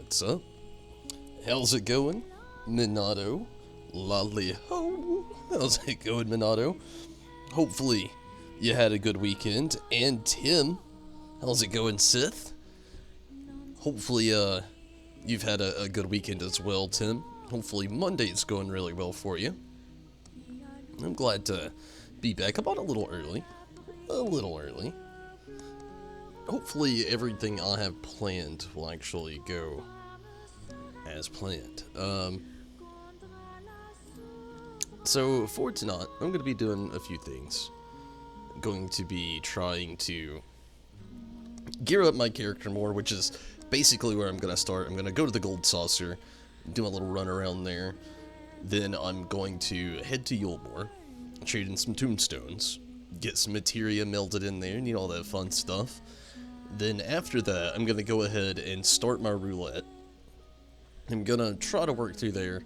What's up? How's it going, Minato? Lolly ho! How's it going, Minato? Hopefully you had a good weekend. And Tim, how's it going, Sith? Hopefully you've had a good weekend as well, Tim. Hopefully Monday's going really well for you. I'm glad to be back. I'm on a little early. Hopefully everything I have planned will actually go as planned. So for tonight, I'm going to be doing a few things. I'm going to be trying to gear up my character more, which is basically where I'm going to start. I'm going to go to the Gold Saucer, do a little run around there. Then I'm going to head to Yulmore, trade in some tombstones, get some materia melted in there, and all that fun stuff. Then after that, I'm going to go ahead and start my roulette. I'm going to try to work through there,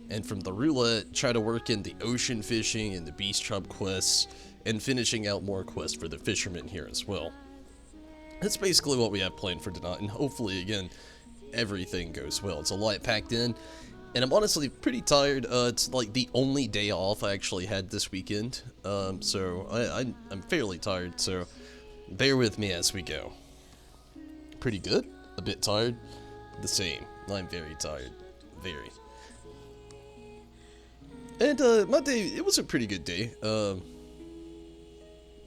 and from the roulette, try to work in the ocean fishing and the beast trap quests, and finishing out more quests for the fishermen here as well. That's basically what we have planned for tonight, and hopefully, again, everything goes well. It's a lot packed in, and I'm honestly pretty tired. It's like the only day off I actually had this weekend, so I'm fairly tired, so bear with me as we go. Pretty good, a bit tired, the same. I'm very tired, very. And my day, it was a pretty good day.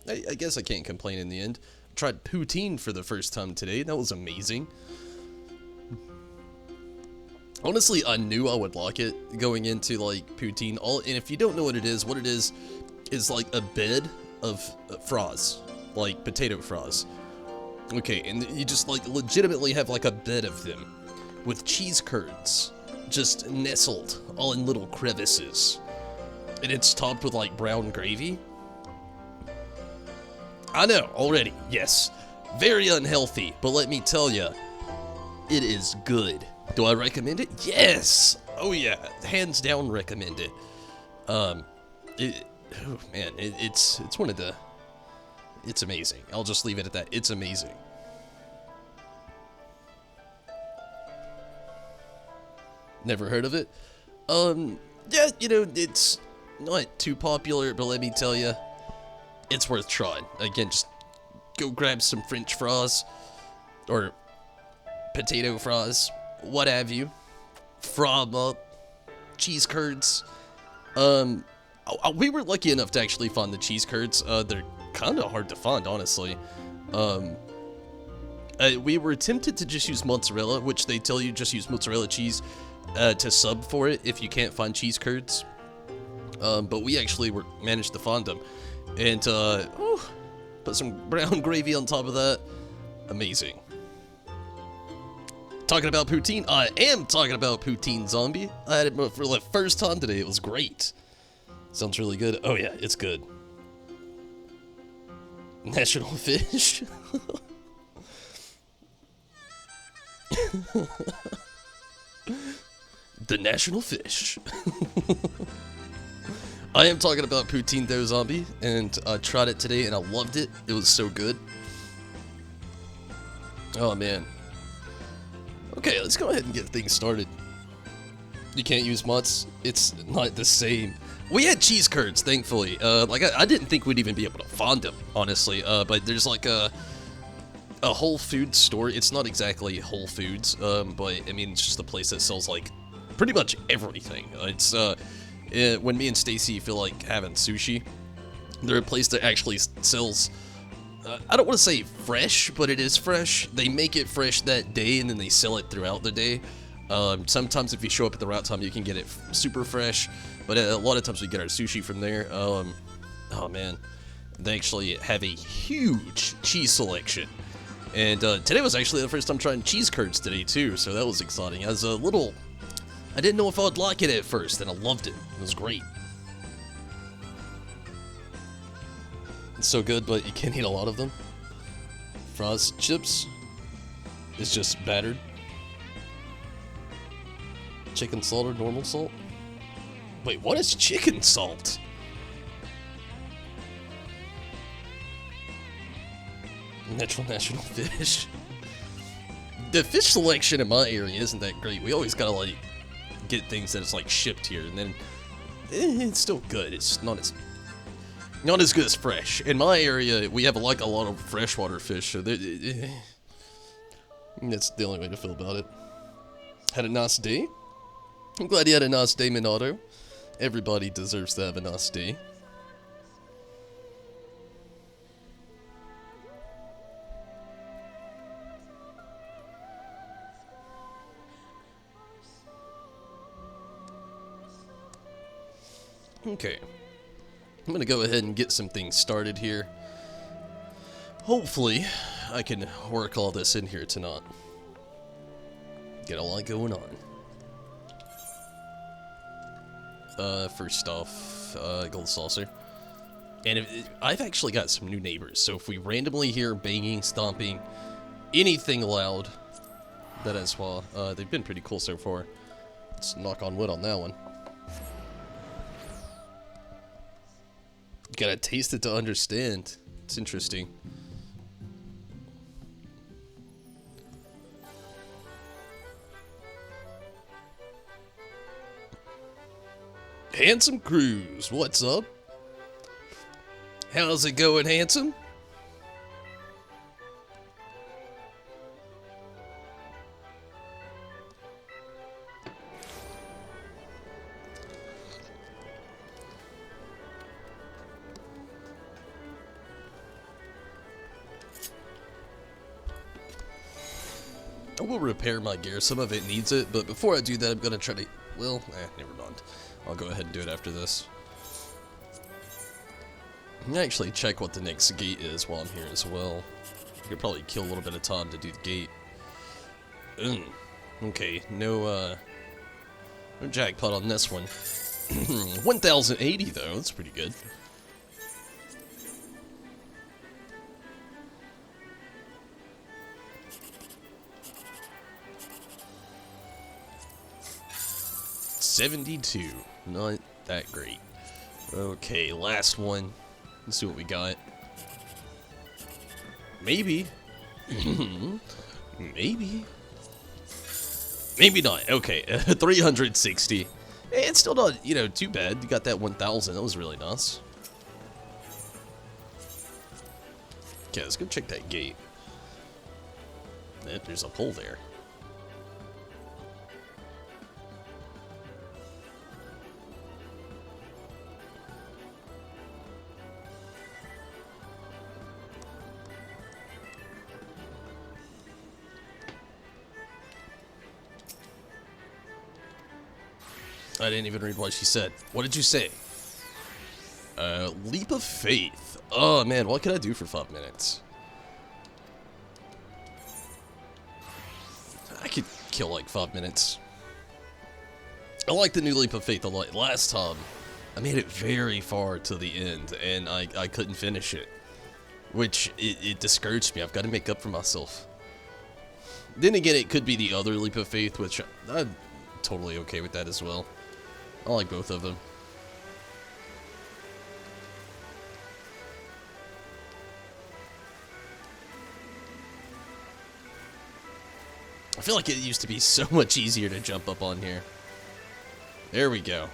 I guess I can't complain in the end. I tried poutine for the first time today. That was amazing. Honestly, I knew I would like it going into like poutine. And if you don't know what it is like a bed of fries, like potato fries. Okay, and you just like legitimately have like a bed of them with cheese curds just nestled all in little crevices. And it's topped with like brown gravy. I know, already, yes. Very unhealthy, but let me tell you, it is good. Do I recommend it? Yes! Oh yeah, hands down recommend it. It's one of the... It's amazing. I'll just leave it at that. It's amazing. Never heard of it? Yeah, it's not too popular, but let me tell you, it's worth trying. Again, just go grab some French fries, or potato fries, what have you. Fry 'em up, cheese curds. We were lucky enough to actually find the cheese curds. They're kind of hard to find, honestly. We were tempted to just use mozzarella, which they tell you just use mozzarella cheese to sub for it if you can't find cheese curds. But we actually managed to find them. And put some brown gravy on top of that. Amazing. Talking about poutine, I am talking about poutine, zombie. I had it for the first time today. It was great. Sounds really good. Oh yeah, it's good. National fish. The national fish. I am talking about poutine though, zombie, and I tried it today and I loved it. It was so good. Oh man. Okay, let's go ahead and get things started. You can't use mutts. It's not the same. We had cheese curds, thankfully. I didn't think we'd even be able to find them, honestly. But there's like a Whole Foods store. It's not exactly Whole Foods, but I mean, it's just a place that sells like pretty much everything. It's when me and Stacy feel like having sushi, they're a place that actually sells. I don't want to say fresh, but it is fresh. They make it fresh that day, and then they sell it throughout the day. Sometimes if you show up at the right time, you can get it super fresh, but a lot of times we get our sushi from there. Oh man, they actually have a huge cheese selection. And today was actually the first time trying cheese curds today too, so that was exciting. I didn't know if I would like it at first, and I loved it. It was great. It's so good, but you can't eat a lot of them. Fries, chips. It's just battered. Chicken salt or normal salt? Wait, what is chicken salt? National fish. The fish selection in my area isn't that great. We always gotta like get things that is like shipped here, and then it's still good. It's not as good as fresh. In my area, we have like a lot of freshwater fish, so that's the only way to feel about it. Had a nice day. I'm glad you had a nice day, Minato. Everybody deserves to have a nice day. Okay, I'm gonna go ahead and get some things started here. Hopefully, I can work all this in here tonight. Get a lot going on. First off, gold saucer. And I've actually got some new neighbors, so if we randomly hear banging, stomping, anything loud, that is why. They've been pretty cool so far. Let's knock on wood on that one. Gotta taste it to understand. It's interesting. Handsome Cruz, what's up? How's it going, Handsome? I will repair my gear. Some of it needs it, but before I do that, I'm gonna try to... Well, never mind. I'll go ahead and do it after this. I'm gonna actually check what the next gate is while I'm here as well. I could probably kill a little bit of time to do the gate. Okay, no jackpot on this one. 1,080 though, that's pretty good. $72, not that great. Okay, last one. Let's see what we got. Maybe. Maybe. Maybe not. Okay, 360. It's still not, you know, too bad. You got that 1,000. That was really nice. Okay, let's go check that gate. There's a pole there. I didn't even read what she said. What did you say? Leap of faith. Oh man, what can I do for 5 minutes? I could kill like 5 minutes. I like the new leap of faith a lot. Last time, I made it very far to the end, and I couldn't finish it. Which, it discouraged me. I've got to make up for myself. Then again, it could be the other leap of faith, which I'm totally okay with that as well. I like both of them. I feel like it used to be so much easier to jump up on here. There we go.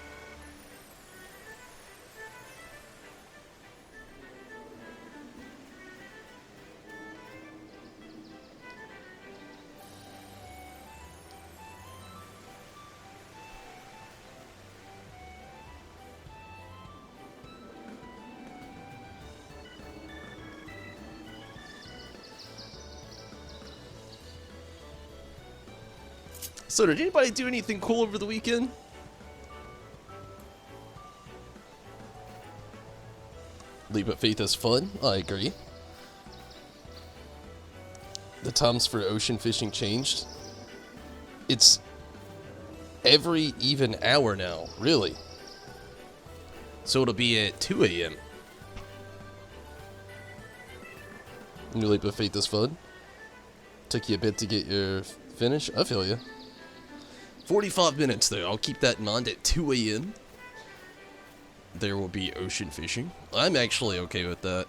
So did anybody do anything cool over the weekend? Leap of faith is fun. I agree. The times for ocean fishing changed. It's every even hour now, really. So it'll be at 2 a.m. New leap of faith is fun. Took you a bit to get your finish. I feel you. 45 minutes though. I'll keep that in mind. At 2 a.m. there will be ocean fishing. I'm actually okay with that.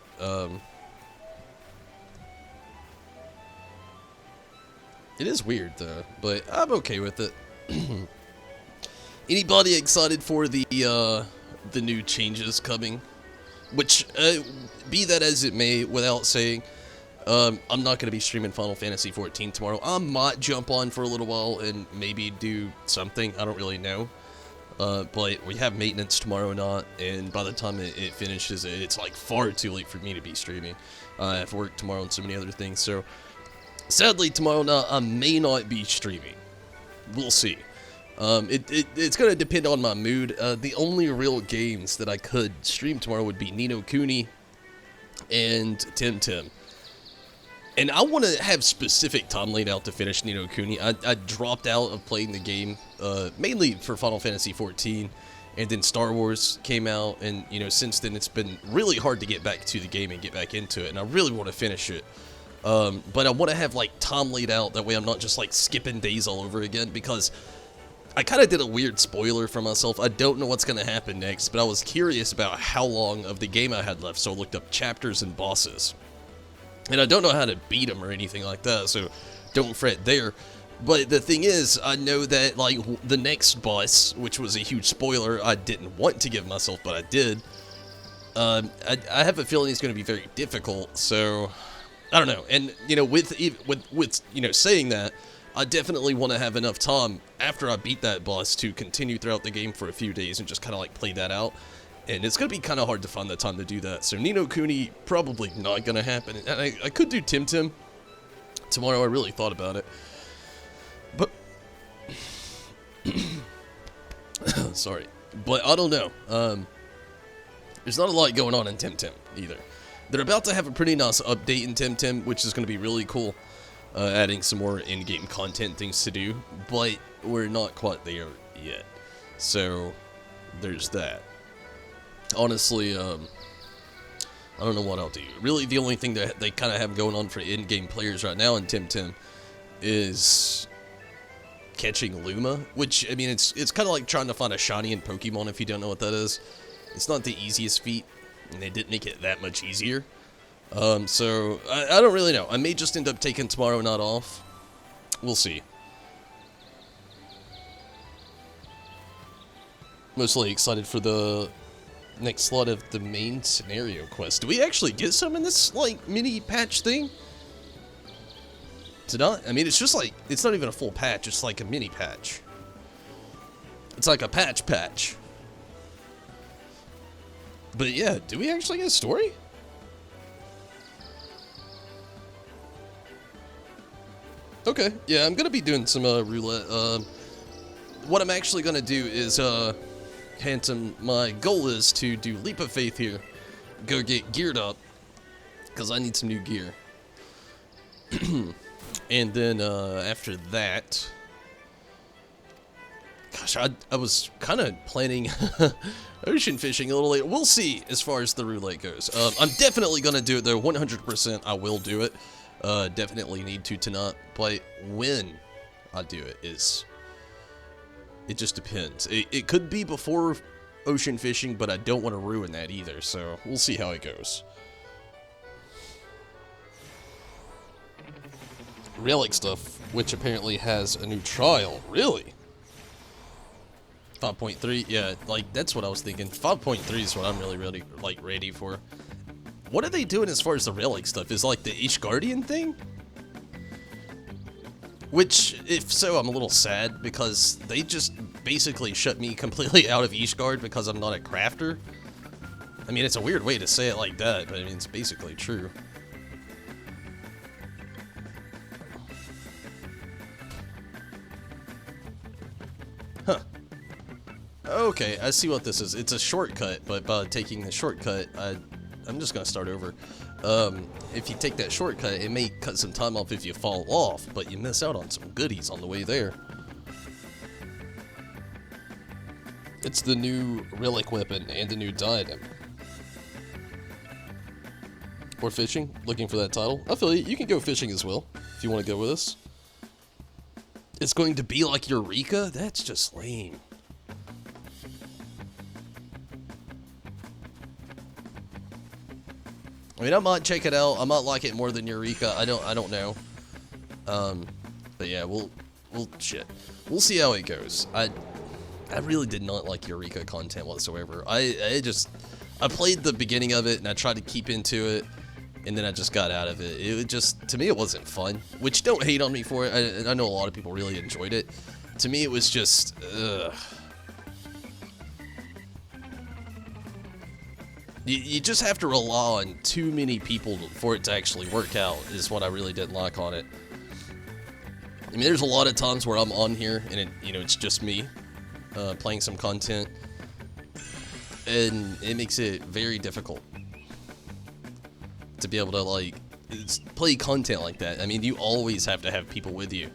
It is weird though, but I'm okay with it. Anybody excited for the new changes coming? Which, be that as it may, without saying, I'm not going to be streaming Final Fantasy XIV tomorrow. I might jump on for a little while and maybe do something. I don't really know. But we have maintenance tomorrow night, and by the time it finishes, it's like far too late for me to be streaming. I have work tomorrow and so many other things, so sadly tomorrow night I may not be streaming. We'll see. It's going to depend on my mood. The only real games that I could stream tomorrow would be Ni no Kuni and Temtem. And I want to have specific time laid out to finish Ni no Kuni. I dropped out of playing the game, mainly for Final Fantasy XIV, and then Star Wars came out, and, you know, since then it's been really hard to get back to the game and get back into it, and I really want to finish it. But I want to have, like, time laid out, that way I'm not just, like, skipping days all over again, because I kind of did a weird spoiler for myself. I don't know what's going to happen next, but I was curious about how long of the game I had left, so I looked up chapters and bosses. And I don't know how to beat them or anything like that, so don't fret there. But the thing is, I know that, like, the next boss, which was a huge spoiler, I didn't want to give myself, but I did. I have a feeling it's going to be very difficult, so I don't know. And, you know, with you know, saying that, I definitely want to have enough time after I beat that boss to continue throughout the game for a few days and just kind of, like, play that out. And it's going to be kind of hard to find the time to do that. So Ni no Kuni, probably not going to happen. And I could do Temtem tomorrow. I really thought about it. But, sorry. But I don't know. There's not a lot going on in Temtem either. They're about to have a pretty nice update in Temtem, which is going to be really cool. Adding some more in-game content things to do. But we're not quite there yet. So, there's that. Honestly, I don't know what I'll do. Really, the only thing that they kind of have going on for in-game players right now in Temtem is catching Luma, which, I mean, it's kind of like trying to find a shiny in Pokemon if you don't know what that is. It's not the easiest feat, and they didn't make it that much easier. So, I don't really know. I may just end up taking tomorrow night off. We'll see. Mostly excited for the next slot of the main scenario quest. Do we actually get some in this, like, mini patch thing? Tonight? I mean, it's just like, it's not even a full patch, it's like a mini patch. It's like a patch. But yeah, do we actually get a story? Okay, yeah, I'm gonna be doing some, roulette. What I'm actually gonna do is, Handsome, my goal is to do Leap of Faith here, go get geared up, because I need some new gear. And then, after that, gosh, I was kind of planning ocean fishing a little later. We'll see as far as the roulette goes. I'm definitely going to do it, though, 100% I will do it. Definitely need to tonight, but when I do it is... It just depends. It could be before ocean fishing, but I don't want to ruin that either, so we'll see how it goes. Relic stuff, which apparently has a new trial. Really? 5.3? Yeah, like, that's what I was thinking. 5.3 is what I'm really, ready for. What are they doing as far as the relic stuff? Is, like, the Ish Guardian thing? Which, if so, I'm a little sad, because they just basically shut me completely out of Ishgard because I'm not a crafter. I mean, it's a weird way to say it like that, but I mean, it's basically true. Huh. Okay, I see what this is. It's a shortcut, but by taking the shortcut, I'm just gonna start over. If you take that shortcut, it may cut some time off if you fall off, but you miss out on some goodies on the way there. It's the new relic weapon and the new diadem. Or fishing, looking for that title. I feel you can go fishing as well, if you want to go with us. It's going to be like Eureka? That's just lame. I mean, I might check it out. I might like it more than Eureka. I don't know. But yeah, shit. We'll see how it goes. I really did not like Eureka content whatsoever. I played the beginning of it and I tried to keep into it, and then I just got out of it. It just, to me, it wasn't fun. Which, don't hate on me for it. I know a lot of people really enjoyed it. To me, it was just, ugh. You just have to rely on too many people for it to actually work out, is what I really didn't like on it. I mean, there's a lot of times where I'm on here and it's just me playing some content, and it makes it very difficult to be able to like play content like that. I mean, you always have to have people with you.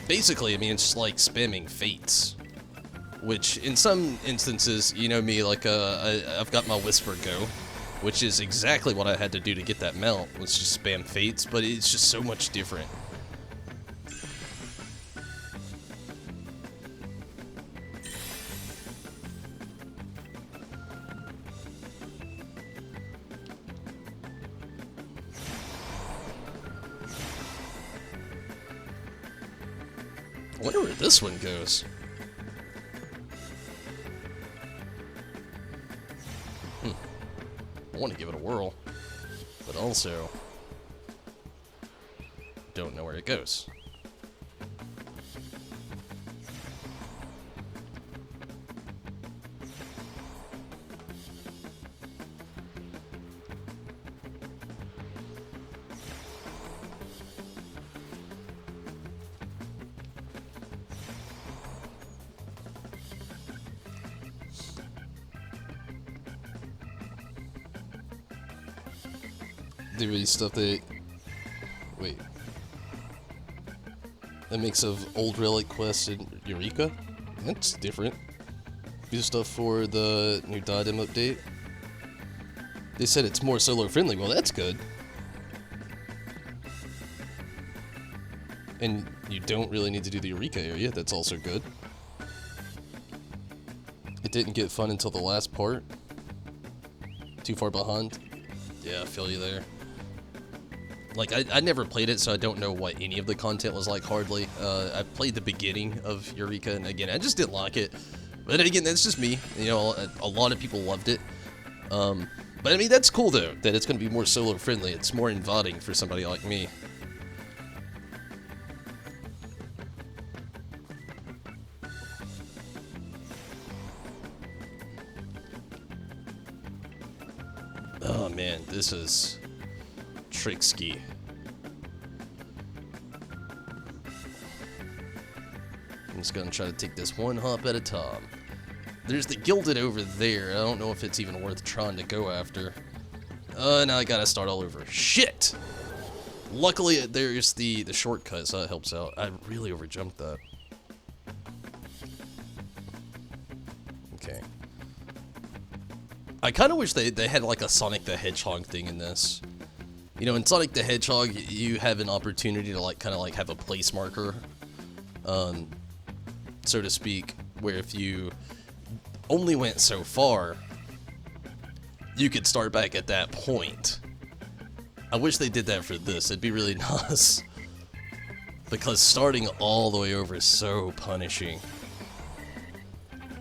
Basically, I mean, it's just like spamming fates, which in some instances, you know me, like I've got my Whisper Go, which is exactly what I had to do to get that mount, was just spam fates, but it's just so much different. I wonder where this one goes. I want to give it a whirl, but also don't know where it goes. There is stuff that... Wait. A mix of old relic quests and Eureka? That's different. New stuff for the new Diadem update. They said it's more solo friendly. Well, that's good. And you don't really need to do the Eureka area. That's also good. It didn't get fun until the last part. Too far behind. Yeah, I feel you there. Like, I never played it, so I don't know what any of the content was like, hardly. I played the beginning of Eureka, and again, I just didn't like it. But again, that's just me. You know, a lot of people loved it. But I mean, that's cool, though, that it's going to be more solo-friendly. It's more inviting for somebody like me. Oh, man, this is... tricksky. I'm just gonna try to take this one hop at a time. There's the Gilded over there. I don't know if it's even worth trying to go after. Now I gotta start all over. Shit! Luckily, there's the shortcut, so that helps out. I really overjumped that. Okay. I kind of wish they had like a Sonic the Hedgehog thing in this. You know, in Sonic the Hedgehog, you have an opportunity to like kind of like have a place marker, so to speak, where if you only went so far, you could start back at that point. I wish they did that for this. It'd be really nice. Because starting all the way over is so punishing.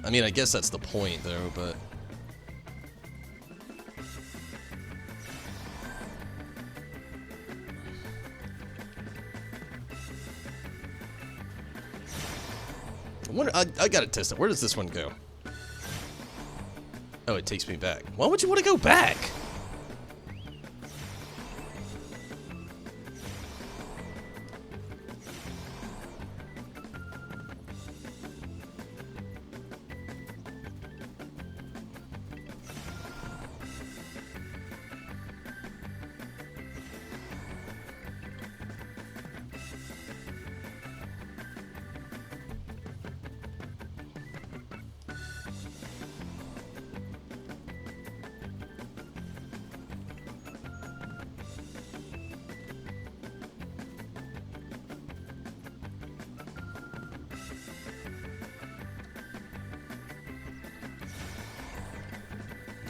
I mean, I guess that's the point, though, but... I gotta test it. Where does this one go? Oh, it takes me back. Why would you want to go back?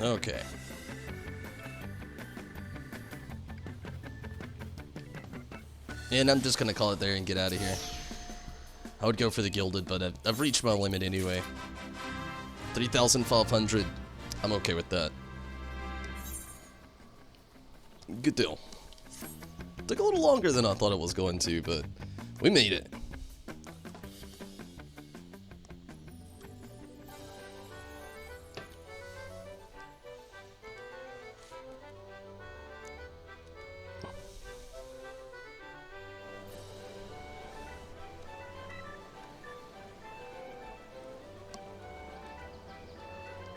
Okay. And I'm just gonna call it there and get out of here. I would go for the gilded, but I've reached my limit anyway. 3,500. I'm okay with that. Good deal. Took a little longer than I thought it was going to, but we made it.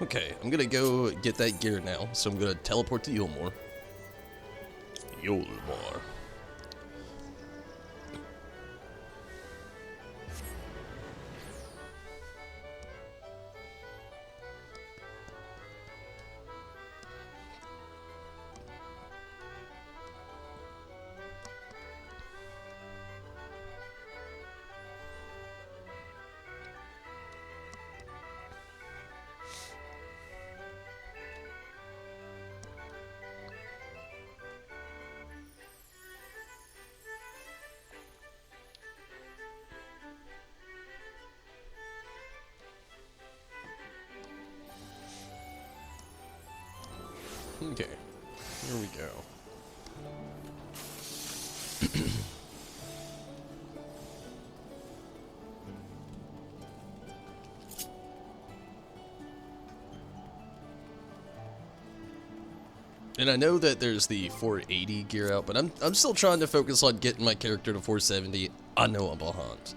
Okay, I'm gonna go get that gear now, so I'm gonna teleport to Yulmore. Yulmore. Okay, here we go. And I know that there's the 480 gear out, but I'm still trying to focus on getting my character to 470. I know I'm behind.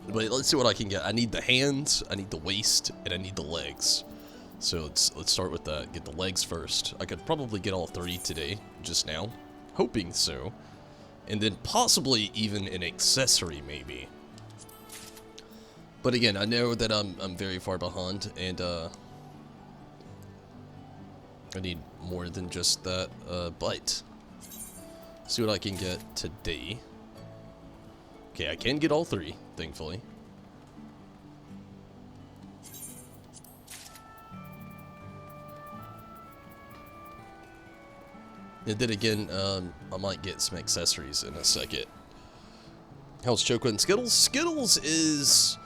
But let's see what I can get. I need the hands, I need the waist, and I need the legs. So let's start with that. Get the legs first. I could probably get all three today, just now. Hoping so. And then possibly even an accessory, maybe. But again, I know that I'm very far behind, and I need more than just that bite. See what I can get today. Okay, I can get all three, thankfully. And then again, I might get some accessories in a second. How's Choco and Skittles? Skittles is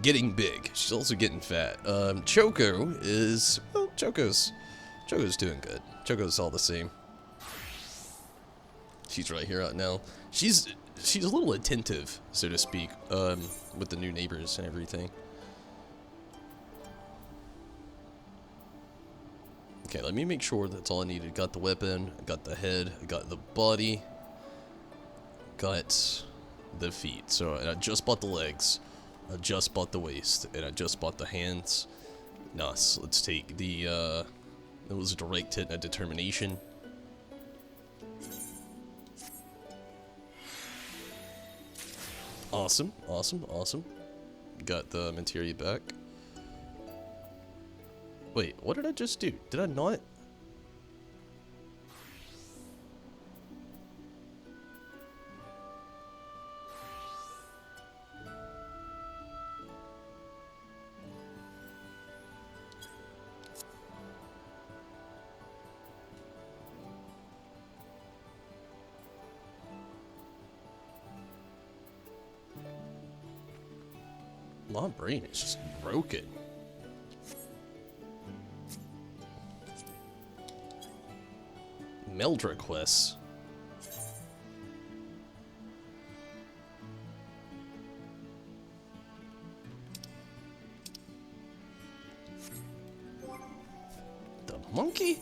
getting big. She's also getting fat. Choco is, well, Choco's doing good. Choco's all the same. She's right here right now. She's a little attentive, so to speak, with the new neighbors and everything. Okay, let me make sure that's all I needed. Got the weapon, I got the head, I got the body, got the feet. So, and I just bought the legs, I just bought the waist, and I just bought the hands. Nice. Let's take the, it was a direct hit and a determination. Awesome, awesome, awesome. Got the materia back. Wait, what did I just do? Did I not? My brain is just broken. Meld requests. The monkey?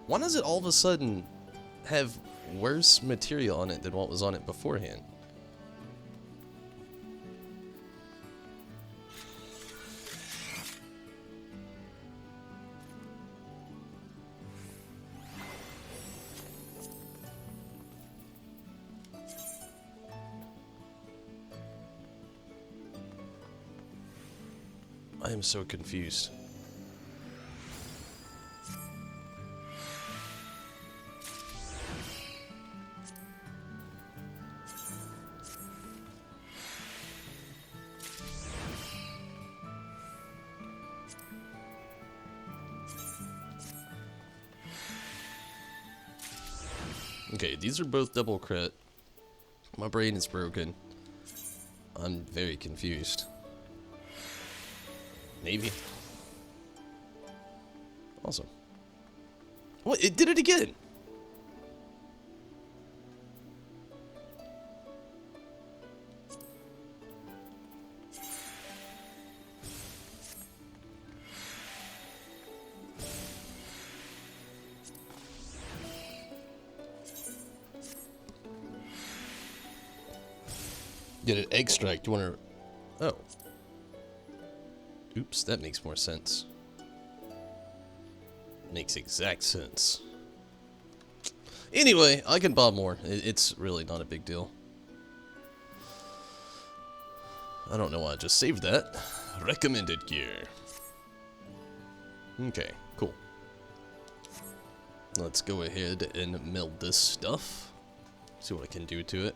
Why does it all of a sudden have worse material on it than what was on it beforehand? I am so confused. Okay, these are both double crit. My brain is broken. I'm very confused. Maybe. Awesome. What? It did it again! Did it extract? You wanna... Oh. Oops, that makes more sense. Makes exact sense. Anyway, I can bob more. It's really not a big deal. I don't know why I just saved that. Recommended gear. Okay, cool. Let's go ahead and meld this stuff. See what I can do to it.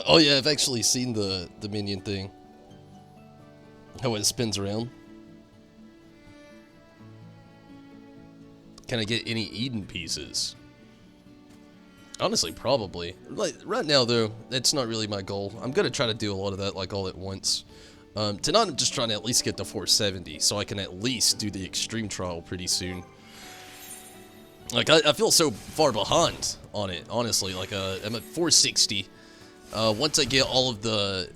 Oh yeah, I've actually seen the minion thing. How it spins around. Can I get any Eden pieces? Honestly, probably. Like, right now, though, that's not really my goal. I'm gonna try to do a lot of that, like, all at once. Tonight, I'm just trying to at least get to 470, so I can at least do the extreme trial pretty soon. Like, I feel so far behind on it, honestly. Like, I'm at 460. Once I get all of the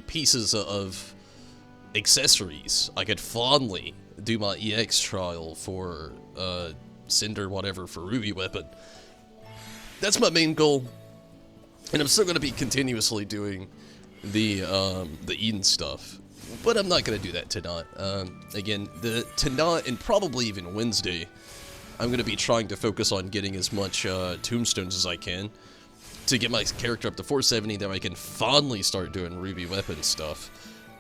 pieces of accessories, I could fondly do my EX trial for, Cinder, whatever, for Ruby Weapon. That's my main goal, and I'm still going to be continuously doing the Eden stuff, but I'm not going to do that tonight. Again, tonight and probably even Wednesday, I'm going to be trying to focus on getting as much tombstones as I can to get my character up to 470, then I can fondly start doing Ruby Weapon stuff,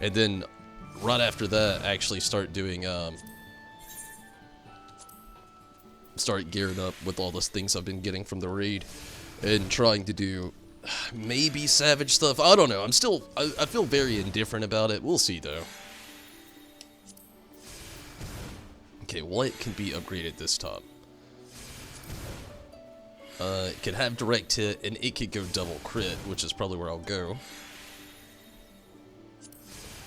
and then right after that, actually start doing start gearing up with all those things I've been getting from the raid, and trying to do maybe Savage stuff. I don't know. I feel very indifferent about it. We'll see, though. Okay, what can be upgraded this time? It could have direct hit, and it could go double crit, which is probably where I'll go.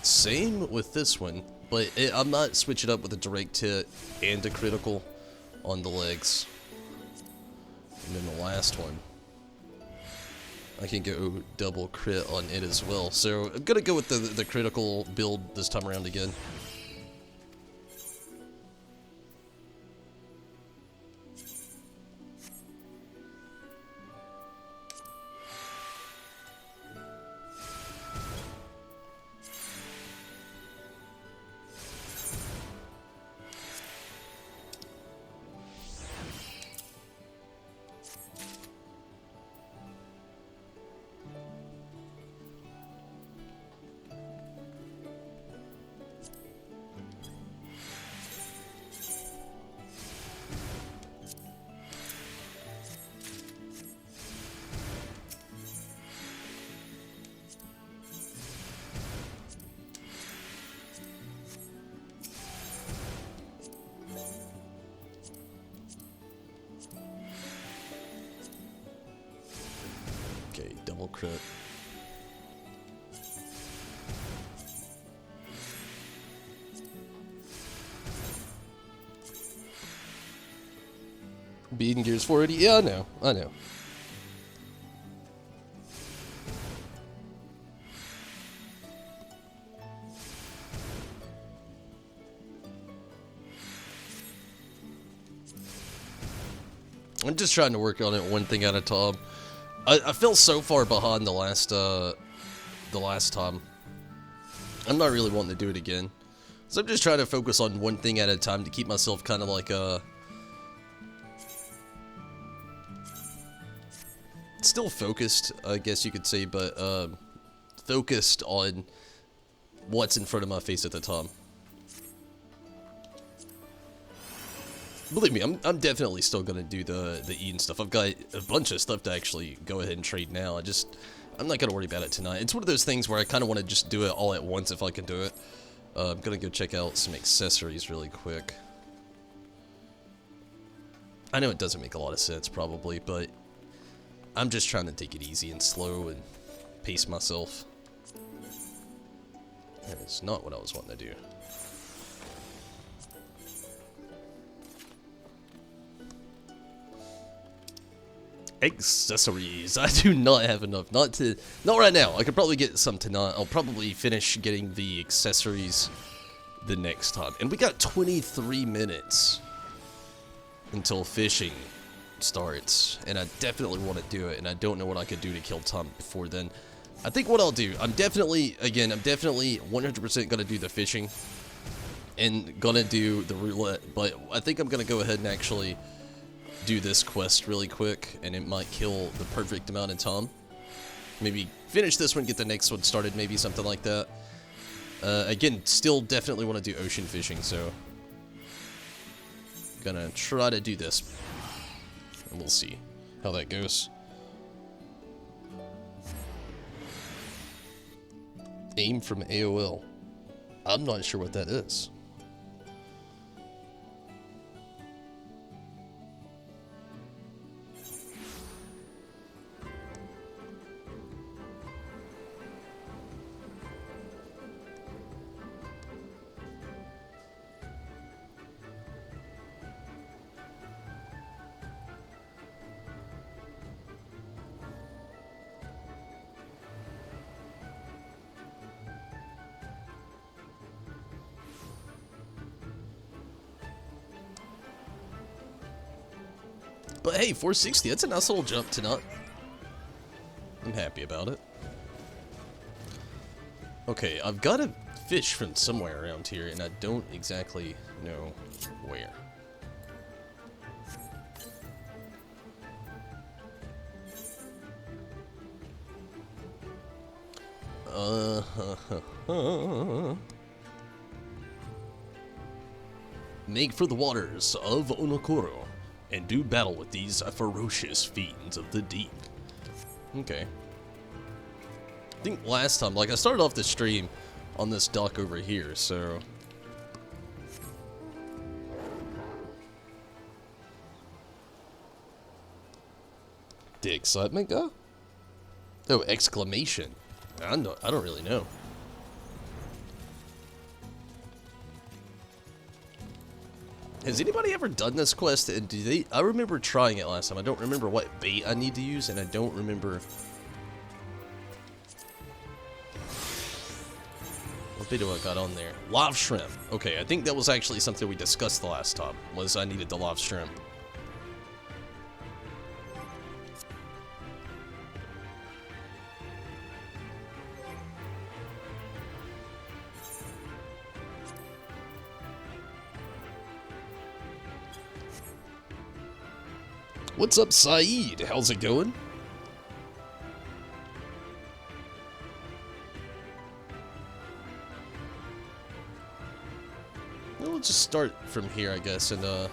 Same with this one, but I'm not switching up with a direct hit and a critical on the legs. And then the last one, I can go double crit on it as well. So I'm gonna go with the critical build this time around again. Okay, double crit. Beating Gears 480? Yeah, I know. I know. I'm just trying to work on it one thing at a time. I fell so far behind the last time. I'm not really wanting to do it again. So I'm just trying to focus on one thing at a time to keep myself kind of like, still focused, I guess you could say, but, focused on what's in front of my face at the time. Believe me, I'm definitely still gonna do the Eden stuff. I've got a bunch of stuff to actually go ahead and trade now. I'm not gonna worry about it tonight. It's one of those things where I kind of want to just do it all at once if I can do it. I'm gonna go check out some accessories really quick. I know it doesn't make a lot of sense probably, but I'm just trying to take it easy and slow and pace myself. That is not what I was wanting to do. Accessories. I do not have enough. Not right now. I could probably get some tonight. I'll probably finish getting the accessories the next time. And we got 23 minutes until fishing starts. And I definitely want to do it. And I don't know what I could do to kill time before then. I think what I'll do, I'm definitely 100% going to do the fishing. And going to do the roulette. But I think I'm going to go ahead and actually do this quest really quick, and it might kill the perfect amount of time. Maybe finish this one, get the next one started, maybe something like that. Again, still definitely want to do ocean fishing, so gonna try to do this, and we'll see how that goes. Aim from AOL. I'm not sure what that is. But hey, 460, that's a nice little jump tonight. I'm happy about it. Okay, I've got a fish from somewhere around here, and I don't exactly know where. Make for the waters of Onokoro, and do battle with these ferocious fiends of the deep. Okay. I think last time, like, I started off the stream on this dock over here, so... The excitement go? Oh, exclamation. I don't really know. Has anybody ever done this quest? And do they? I remember trying it last time. I don't remember what bait I need to use, and I don't remember what bait do I got on there. Live shrimp. Okay, I think that was actually something we discussed the last time. Was I needed the live shrimp. What's up, Saeed? How's it going? We'll just start from here, I guess, and I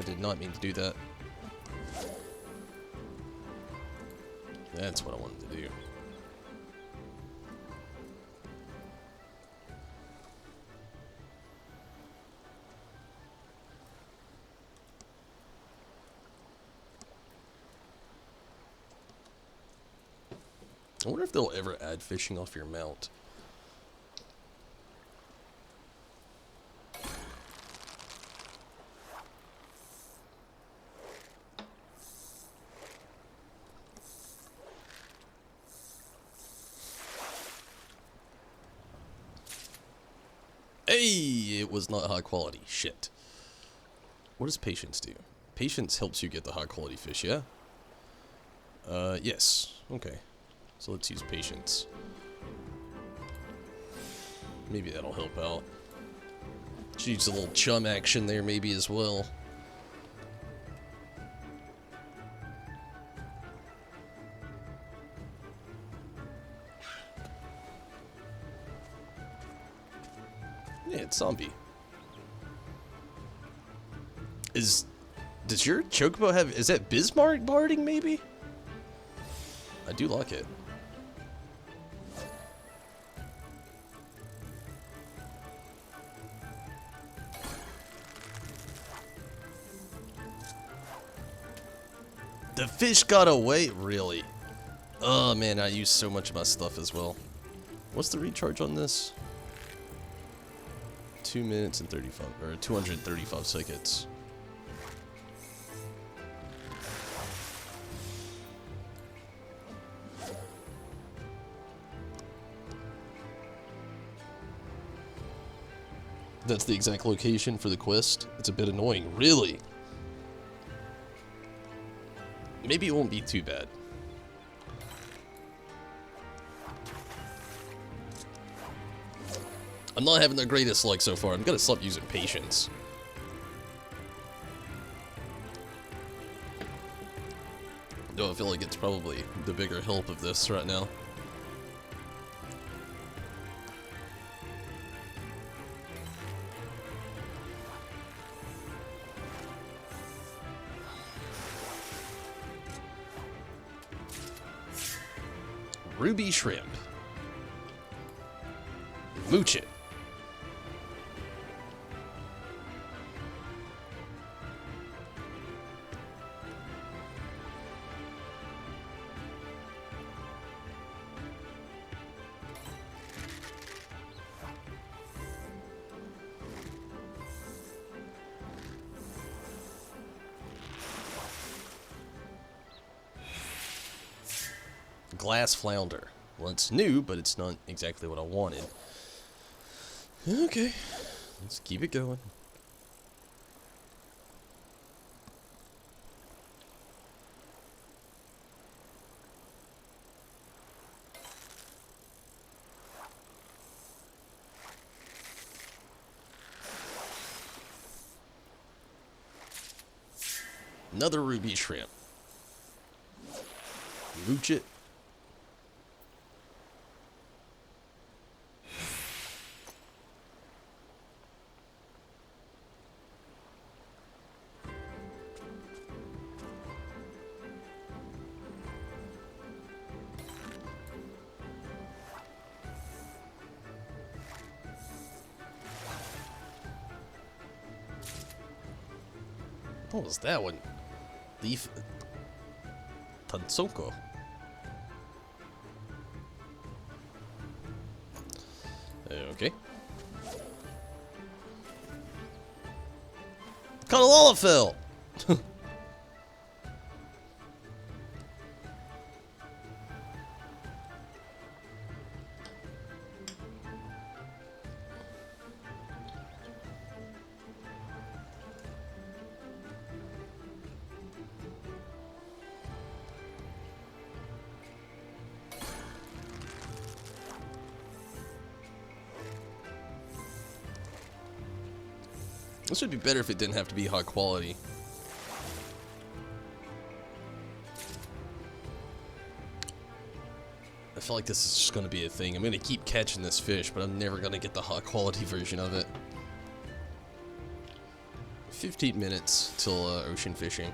did not mean to do that. That's what I wanted to do. I wonder if they'll ever add fishing off your mount. Hey, it was not high quality. Shit. What does patience do? Patience helps you get the high quality fish, yeah? Yes. Okay. So let's use patience. Maybe that'll help out. Should use a little chum action there maybe as well. Yeah, it's zombie. Does your chocobo have, is that Bismarck barding maybe? I do like it. The fish got away? Really? Oh man, I used so much of my stuff as well. What's the recharge on this? 2 minutes and 35, or 235 seconds. That's the exact location for the quest. It's a bit annoying. Really? Maybe it won't be too bad. I'm not having the greatest luck so far. I'm gonna stop using patience. Though I feel like it's probably the bigger help of this right now. Ruby shrimp. Mooch it. Glass flounder. Well, it's new, but it's not exactly what I wanted. Okay, let's keep it going. Another ruby shrimp. Mooch it. What was that one? Leaf Tansoko. Okay. Kalalafell! This would be better if it didn't have to be high quality. I feel like this is just going to be a thing. I'm going to keep catching this fish, but I'm never going to get the high quality version of it. 15 minutes till ocean fishing.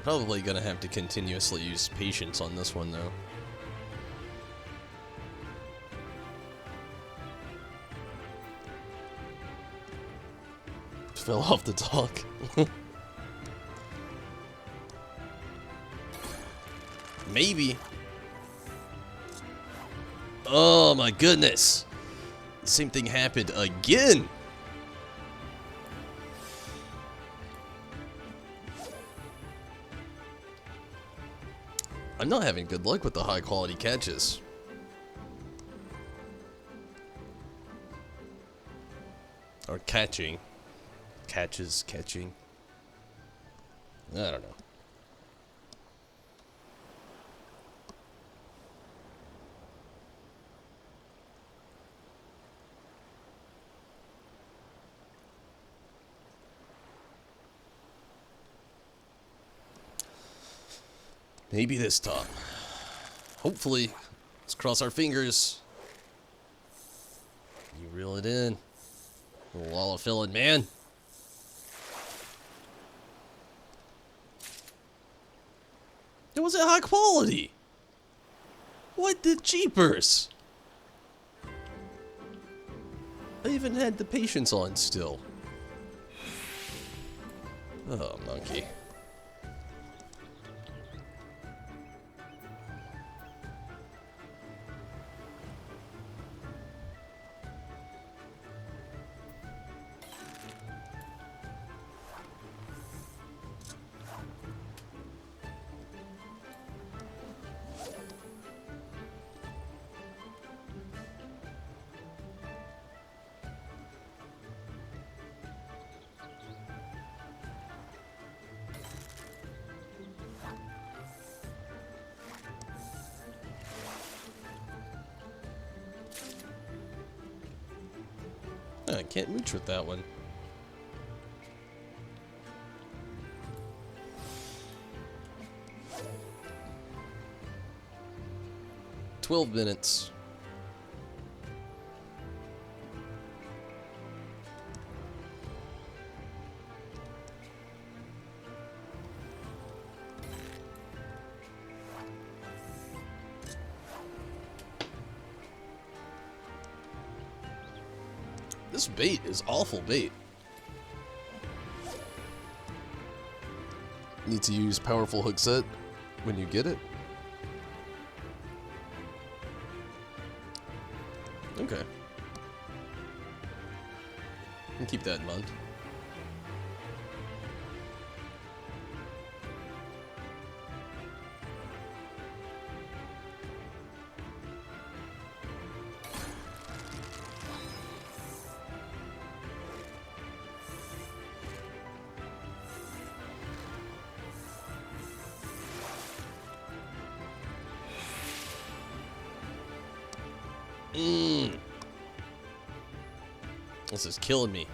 Probably gonna have to continuously use patience on this one though. Fell off the dock. Maybe. Oh my goodness. The same thing happened again. I'm not having good luck with the high quality catches. Or catching. Catches, catching. I don't know. Maybe this time. Hopefully. Let's cross our fingers. You reel it in. A wall of filling, man. It wasn't high quality. What the jeepers? I even had the patience on still. Oh, monkey. I can't mooch with that one. "12 minutes. This bait is awful bait. Need to use powerful hook set when you get it. Okay. And keep that in mind. This is killing me.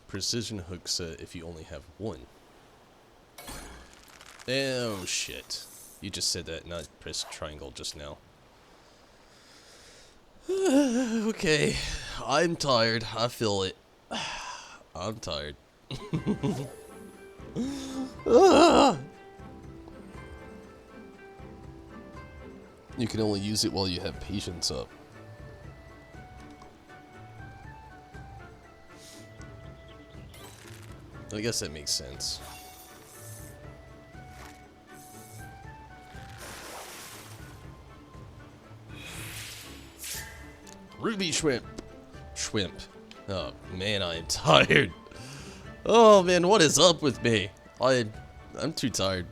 Precision hook set if you only have one. Oh shit. You just said that, not press triangle just now. Okay. I'm tired. I feel it. I'm tired. You can only use it while you have patience up. I guess that makes sense. Ruby shrimp. Shrimp. Oh man, I am tired. Oh man, what is up with me? I'm too tired.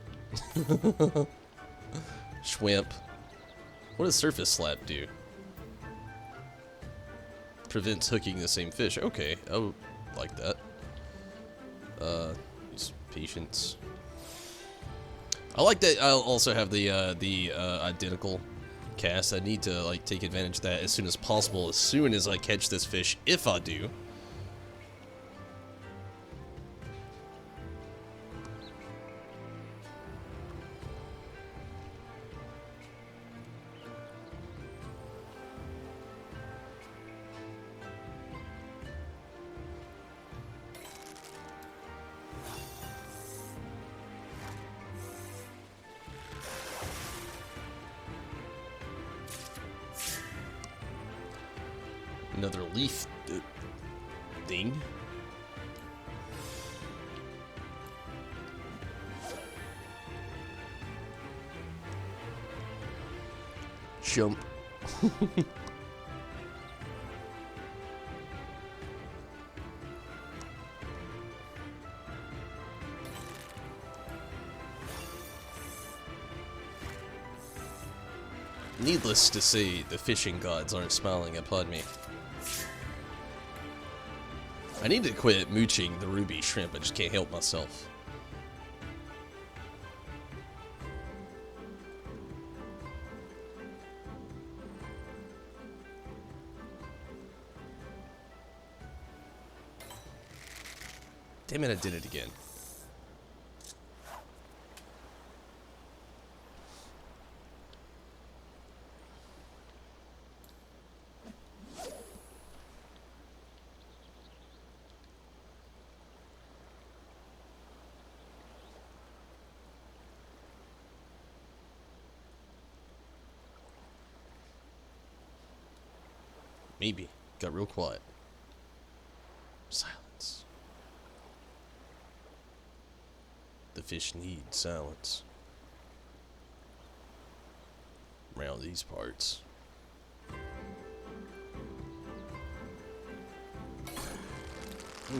Shrimp. What does surface slap do? Prevents hooking the same fish. Okay, I would like that. Just patience. I like that I'll also have the identical cast. I need to like take advantage of that as soon as possible, as soon as I catch this fish, if I do. Another leaf thing. Jump. Needless to say, the fishing gods aren't smiling upon me. I need to quit mooching the ruby shrimp, I just can't help myself. Damn it, I did it again. Maybe. Got real quiet. Silence. The fish need silence. Around these parts.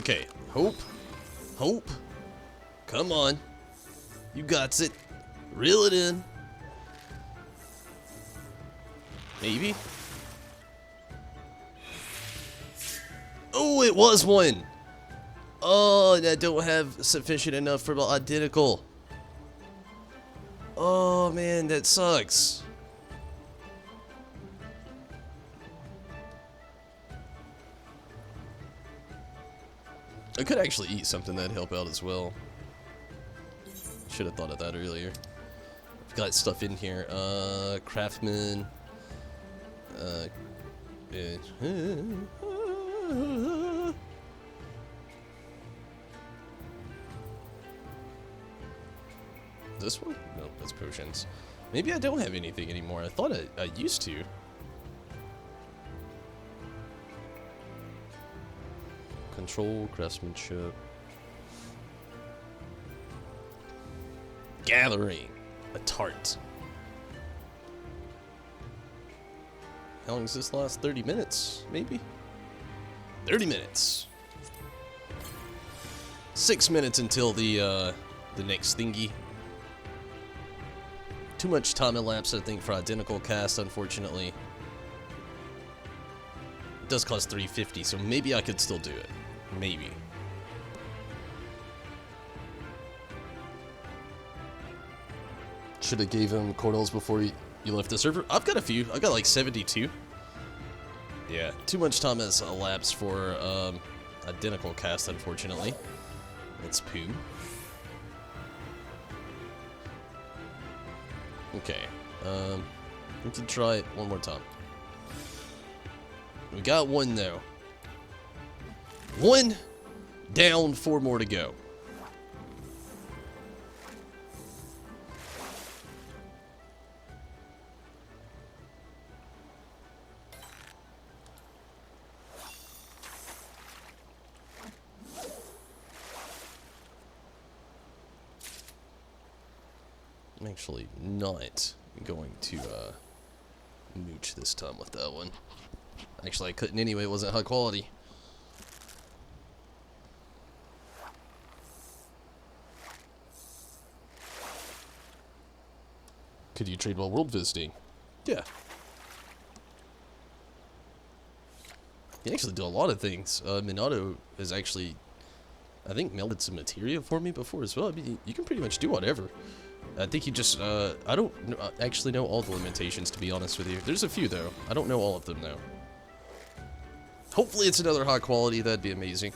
Okay. Hope. Hope. Come on. You got it. Reel it in. Maybe. Oh, it was one. Oh, and I don't have sufficient enough for the identical. Oh, man, that sucks. I could actually eat something that'd help out as well. Should have thought of that earlier. I've got stuff in here. Craftsman. This one? No, that's potions. Maybe I don't have anything anymore. I thought I used to. Control, craftsmanship. Gathering. A tart. How long does this last? 30 minutes, maybe? 30 minutes. 6 minutes until the next thingy. Too much time elapsed, I think, for identical cast, unfortunately. It does cost $350, so maybe I could still do it. Maybe. Should have gave him Cordals before you left the server. I've got a few. I got like 72. Yeah, too much time has elapsed for identical cast, unfortunately. It's poo. Okay, we can try it one more time. We got one though. One down, 4 more to go. I'm actually not going to mooch this time with that one. Actually, I couldn't anyway, it wasn't high quality. Could you trade while world visiting? Yeah. You actually do a lot of things. Minato has actually, I think, melted some materia for me before as well. I mean, you can pretty much do whatever. I think you just, I don't actually know all the limitations, to be honest with you. There's a few, though. I don't know all of them, though. Hopefully it's another high quality. That'd be amazing.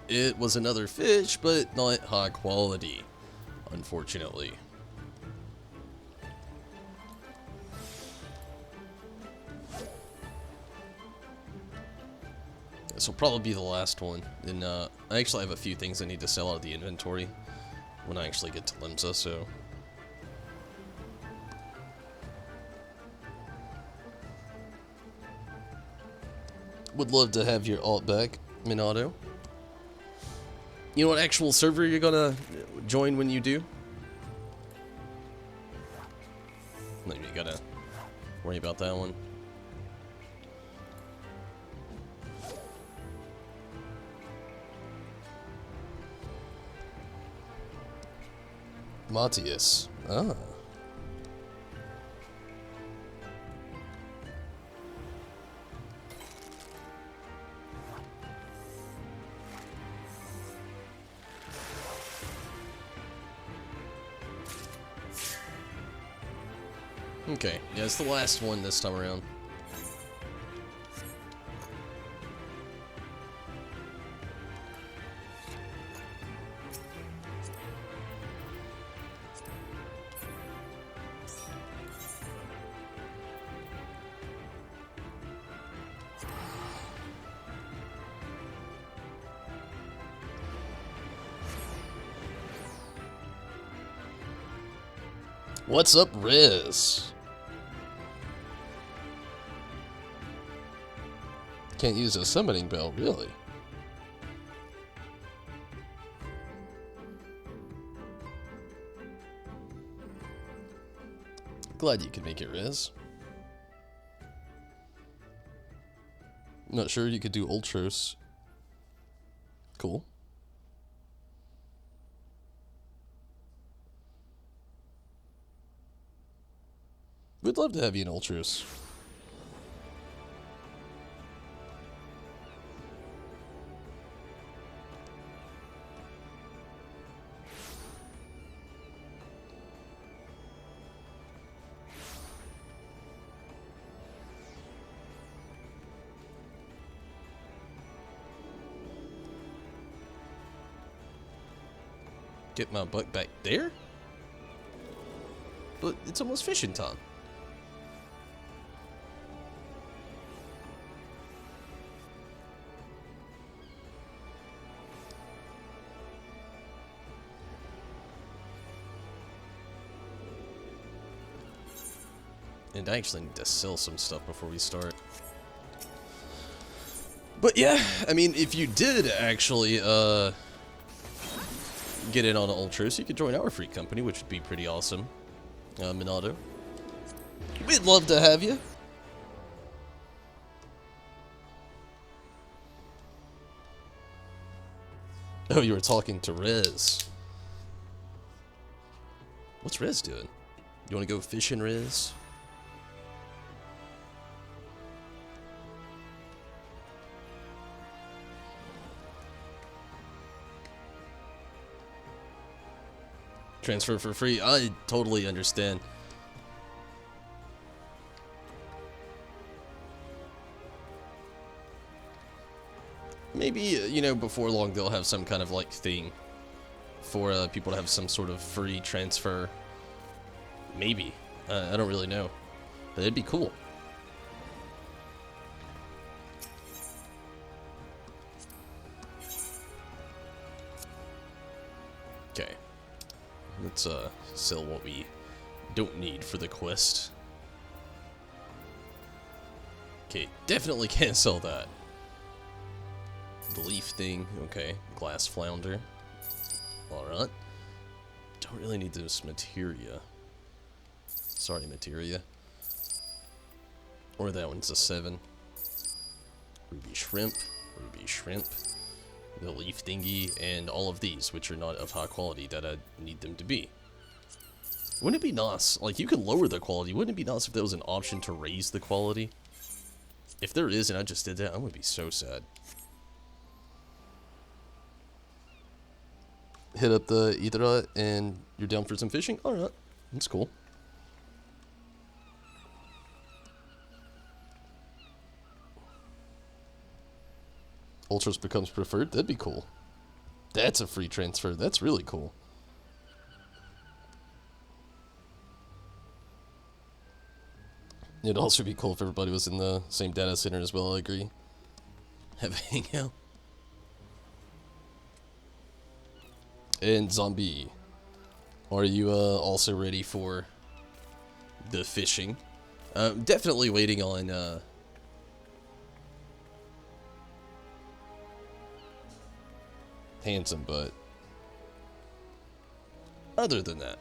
It was another fish, but not high quality, unfortunately. This will probably be the last one. And I actually have a few things I need to sell out of the inventory when I actually get to Limsa, so. Would love to have your alt back, Minato. You know what actual server you're gonna join when you do? Maybe you gotta worry about that one. Matthias. Ah. Okay, yeah, it's the last one this time around. What's up, Riz? Can't use a summoning bell, really? Glad you could make it, Riz. Not sure you could do Ultros. Cool. We'd love to have you in Ultros. Get my butt back there? But it's almost fishing time. And I actually need to sell some stuff before we start. But yeah, I mean, if you did actually get in on Ultros, you could join our free company, which would be pretty awesome. Minato. We'd love to have you. Oh, you were talking to Riz. What's Riz doing? You want to go fishing, Riz? Transfer for free. I totally understand. Maybe, you know, before long they'll have some kind of like thing for people to have some sort of free transfer. Maybe. I don't really know. But it'd be cool. Okay. Let's sell what we don't need for the quest. Okay, definitely can't sell that. The leaf thing, okay. Glass flounder. Alright. Don't really need this materia. Sorry, materia. Or that one's a 7. Ruby shrimp. Ruby shrimp. The leaf thingy, and all of these, which are not of high quality that I need them to be. Wouldn't it be nice, like, you can lower the quality, wouldn't it be nice if there was an option to raise the quality? If there is, and I just did that, I'm gonna be so sad. Hit up the Idra, and you're down for some fishing? Alright, that's cool. Ultros becomes preferred? That'd be cool. That's a free transfer. That's really cool. It'd also be cool if everybody was in the same data center as well, I agree. Have a hangout. And Zombie, are you also ready for the fishing? Definitely waiting on Handsome, but other than that,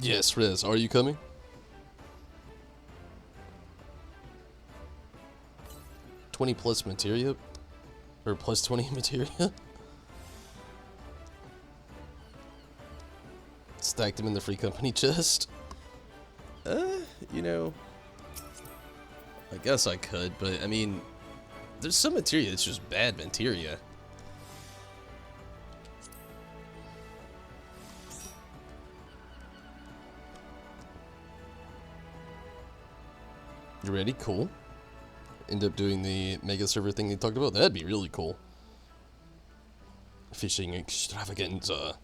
Yes, Rez, are you coming? +20 materia? Or +20 materia? Stacked them in the free company chest. You know, I guess I could, but I mean, there's some materia that's just bad materia. You ready? Cool. End up doing the mega server thing they talked about. That'd be really cool. Fishing extravaganza.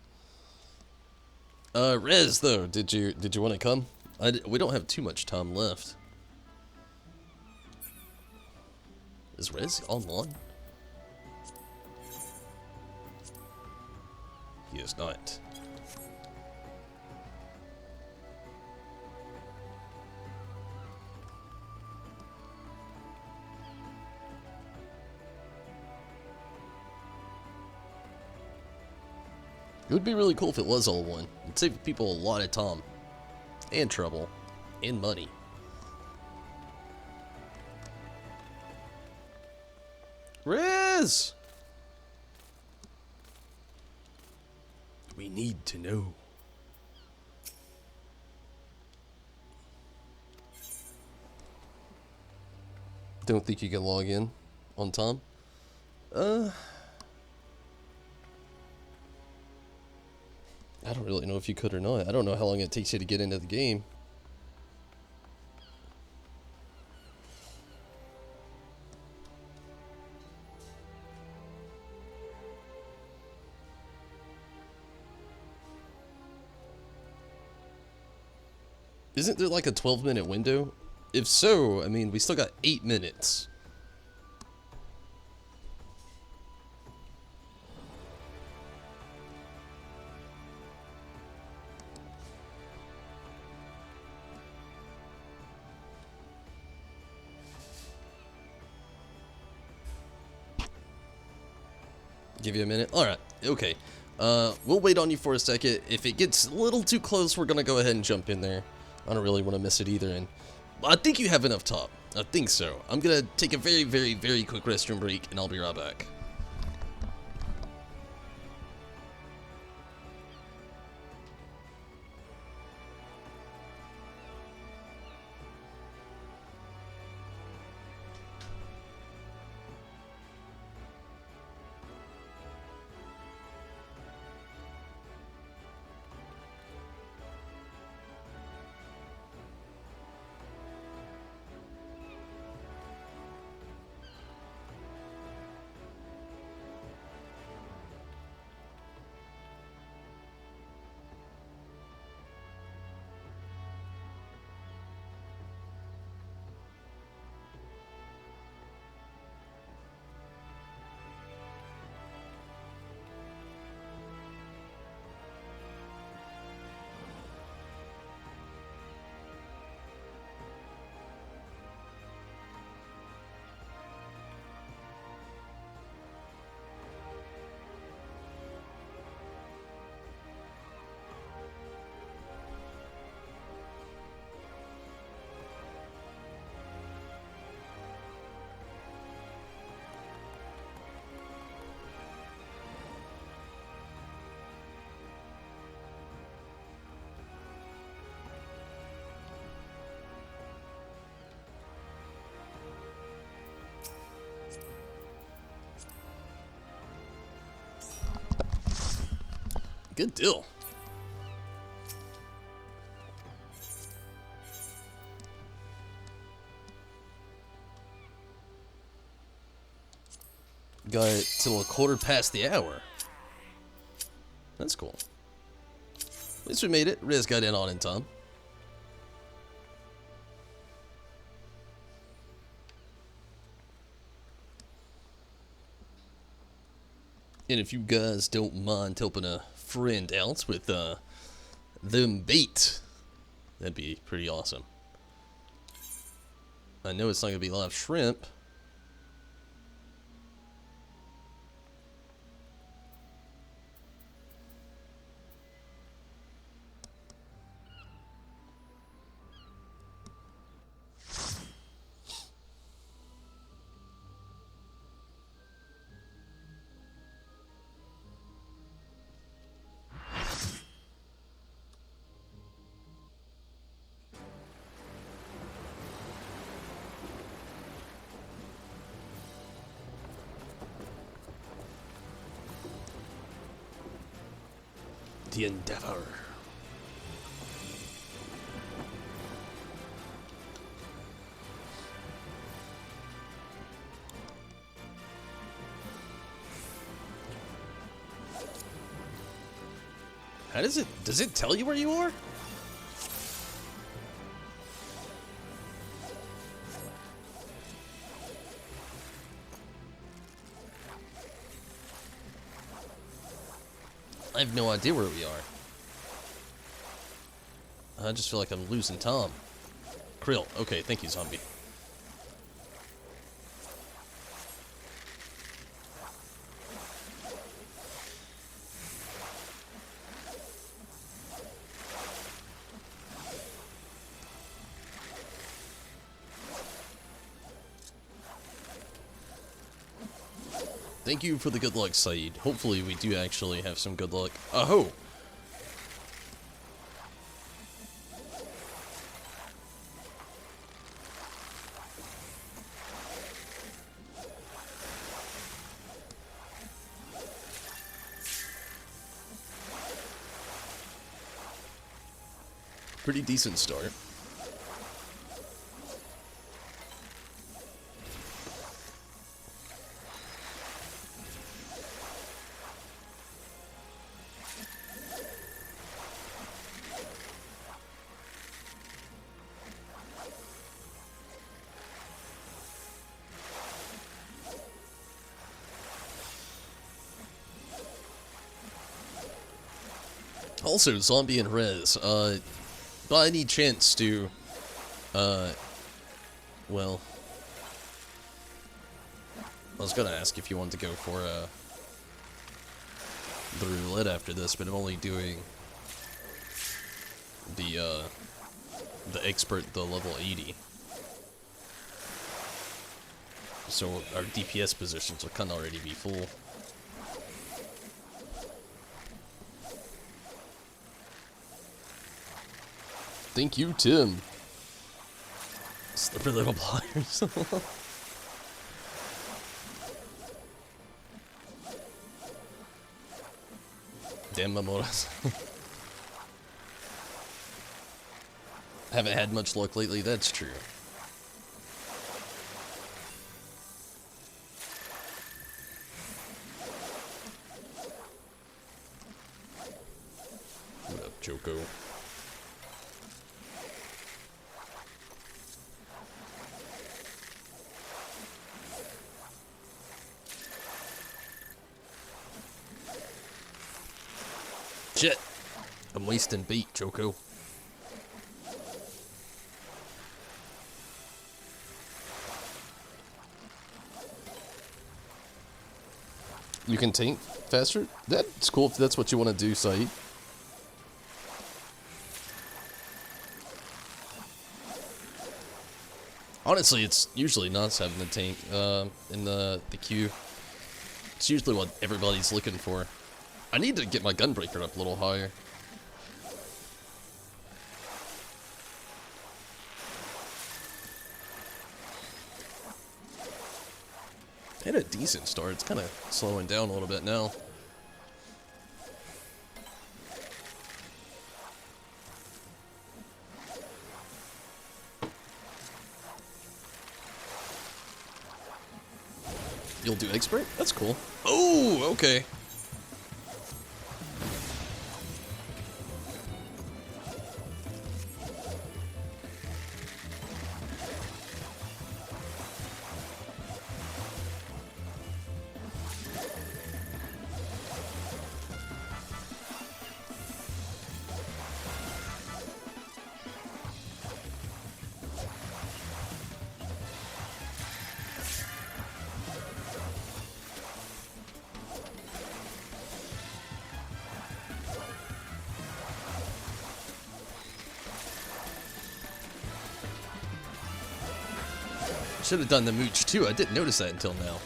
Rez, though, did you want to come? We don't have too much time left. Is Rez online? He is not. It would be really cool if it was all one. It'd save people a lot of time. And trouble. And money. Riz! We need to know. Don't think you can log in on time? I don't really know if you could or not. I don't know how long it takes you to get into the game. Isn't there like a 12-minute window? If so, I mean, we still got 8 minutes. Give you a minute? Alright, okay. We'll wait on you for a second. If it gets a little too close, we're gonna go ahead and jump in there. I don't really want to miss it either, and I think you have enough top. I think so. I'm gonna take a very, very, very quick restroom break, and I'll be right back. Good deal. Got it till a quarter past the hour. That's cool. At least we made it. Riz got in on in time. And if you guys don't mind helping a friend out with them bait, that'd be pretty awesome. I know it's not gonna be live shrimp. The Endeavor. How does it tell you where you are? I have no idea where we are. I just feel like I'm losing Tom. Krill. Okay, thank you, zombie. Thank you for the good luck, Saeed. Hopefully we do actually have some good luck. Oh! Pretty decent start. Also, zombie and res, by any chance do, well, I was gonna ask if you wanted to go for, the roulette after this, but I'm only doing the expert, the level 80. So our DPS positions will kinda already be full. Thank you, Tim. Slippery little pliers. Damn, Mamoras. Haven't had much luck lately, that's true. What up, Joko? Shit! I'm wasting beat, Joko. You can tank faster? That's cool if that's what you want to do, Saeed. Honestly, it's usually nuts having the tank in the queue. It's usually what everybody's looking for. I need to get my gunbreaker up a little higher. Had a decent start. It's kind of slowing down a little bit now. You'll do expert? That's cool. Oh, okay. Should have done the mooch too. I didn't notice that until now.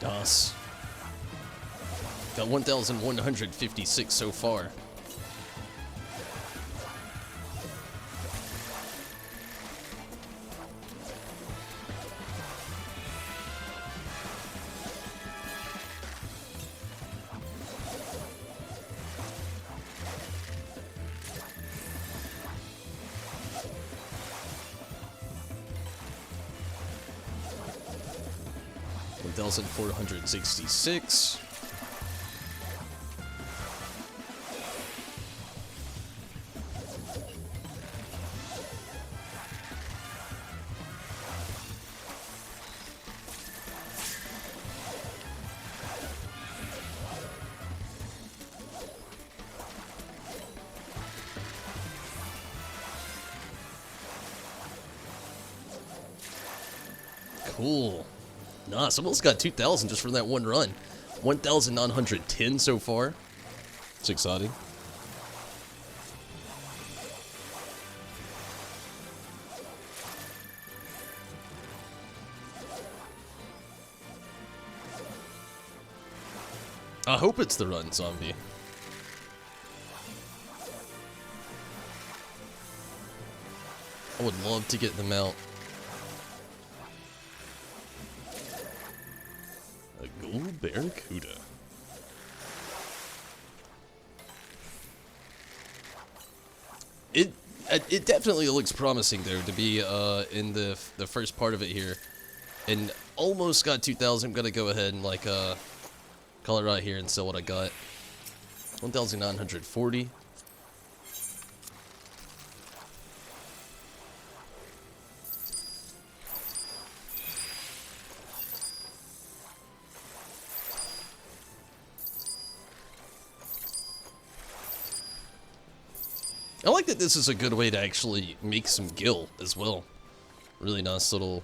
Nice. Got 1,156 so far. $1,466. Cool. Nice. Almost got 2,000 just from that one run. 1,910 so far. It's exciting. I hope it's the run zombie. I would love to get them out. A gold barracuda. It definitely looks promising though to be in the first part of it here, and almost got 2,000. I'm gonna go ahead and like call it right here and sell what I got. 1,940. I like that this is a good way to actually make some gil as well. Really nice little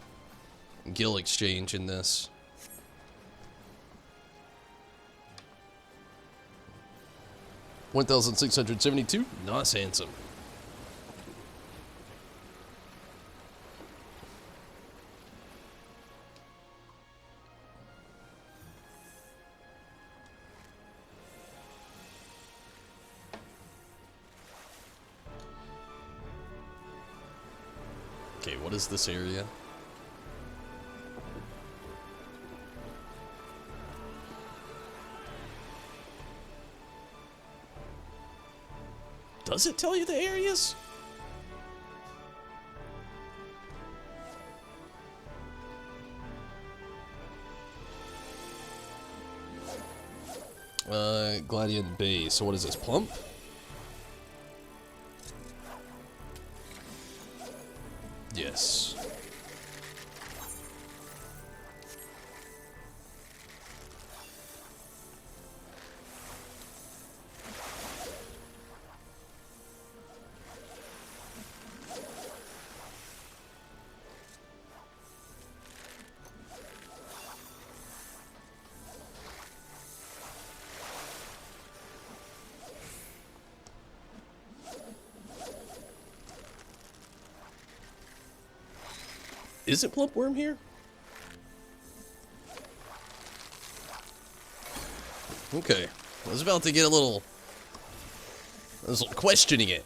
gil exchange in this. $1,672. Nice, handsome. Okay, what is this area? Does it tell you the areas? Gladian Bay. So what is this, plump? Yes. Is it plump worm here? Okay. I was about to get a little... I was questioning it.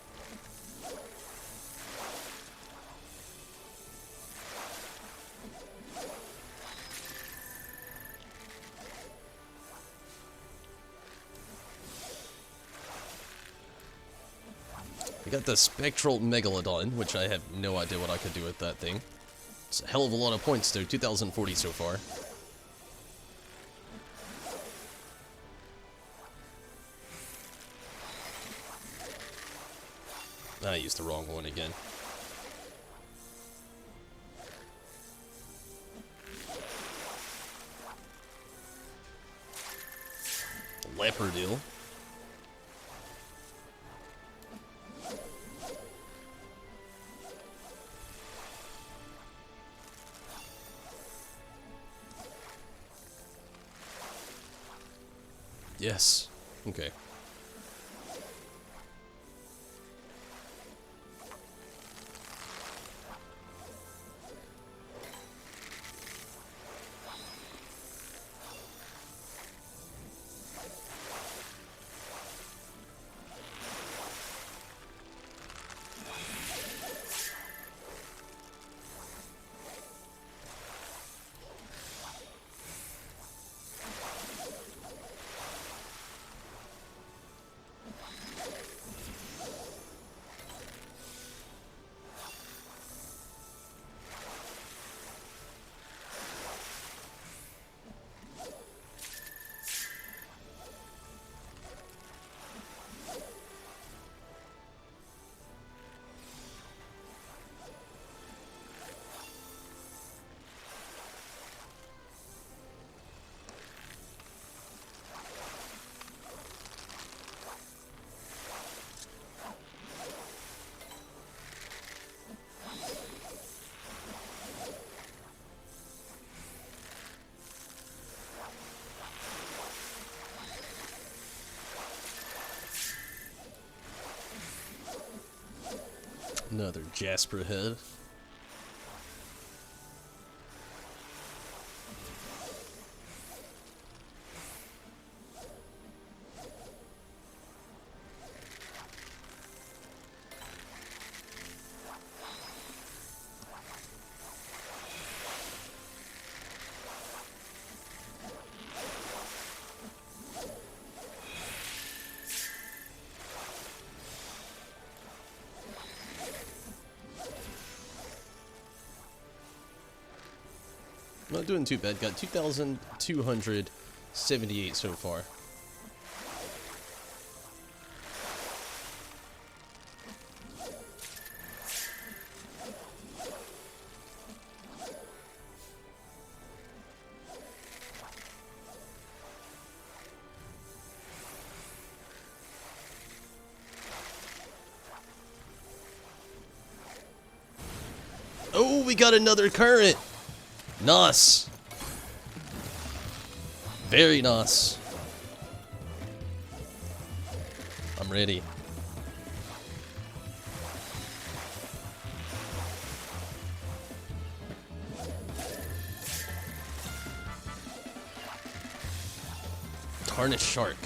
We got the Spectral Megalodon, which I have no idea what I could do with that thing. It's a hell of a lot of points, though. 2,040 so far. I used the wrong one again. Leopardil. Yes. Okay. Another Jasper head. Not doing too bad. Got 2,278 so far. Oh, we got another current. Nice. Very nice. I'm ready. Tarnished shark.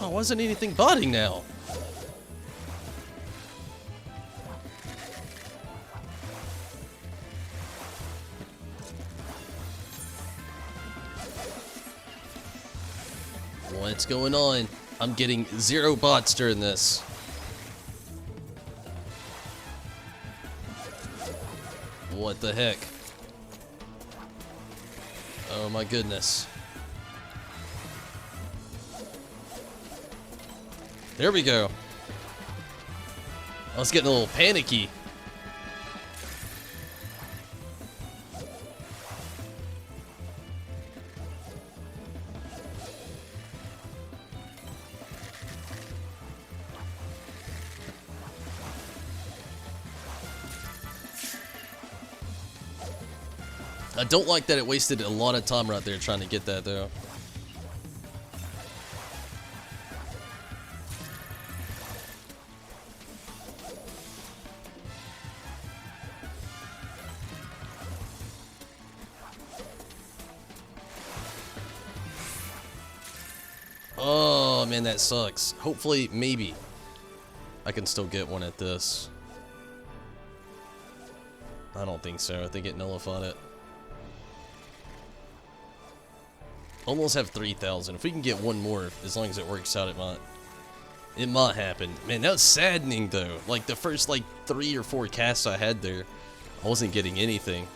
Oh, wasn't anything botting now. What's going on? I'm getting 0 bots during this. What the heck? Oh my goodness. There we go. I was getting a little panicky. I don't like that it wasted a lot of time right there trying to get that though. Oh man, that sucks. Hopefully, maybe I can still get one at this. I don't think so. I think it nullified it. Almost have 3,000. If we can get one more, as long as it works out, it might happen. Man, that was saddening though. Like the first like 3 or 4 casts I had there, I wasn't getting anything.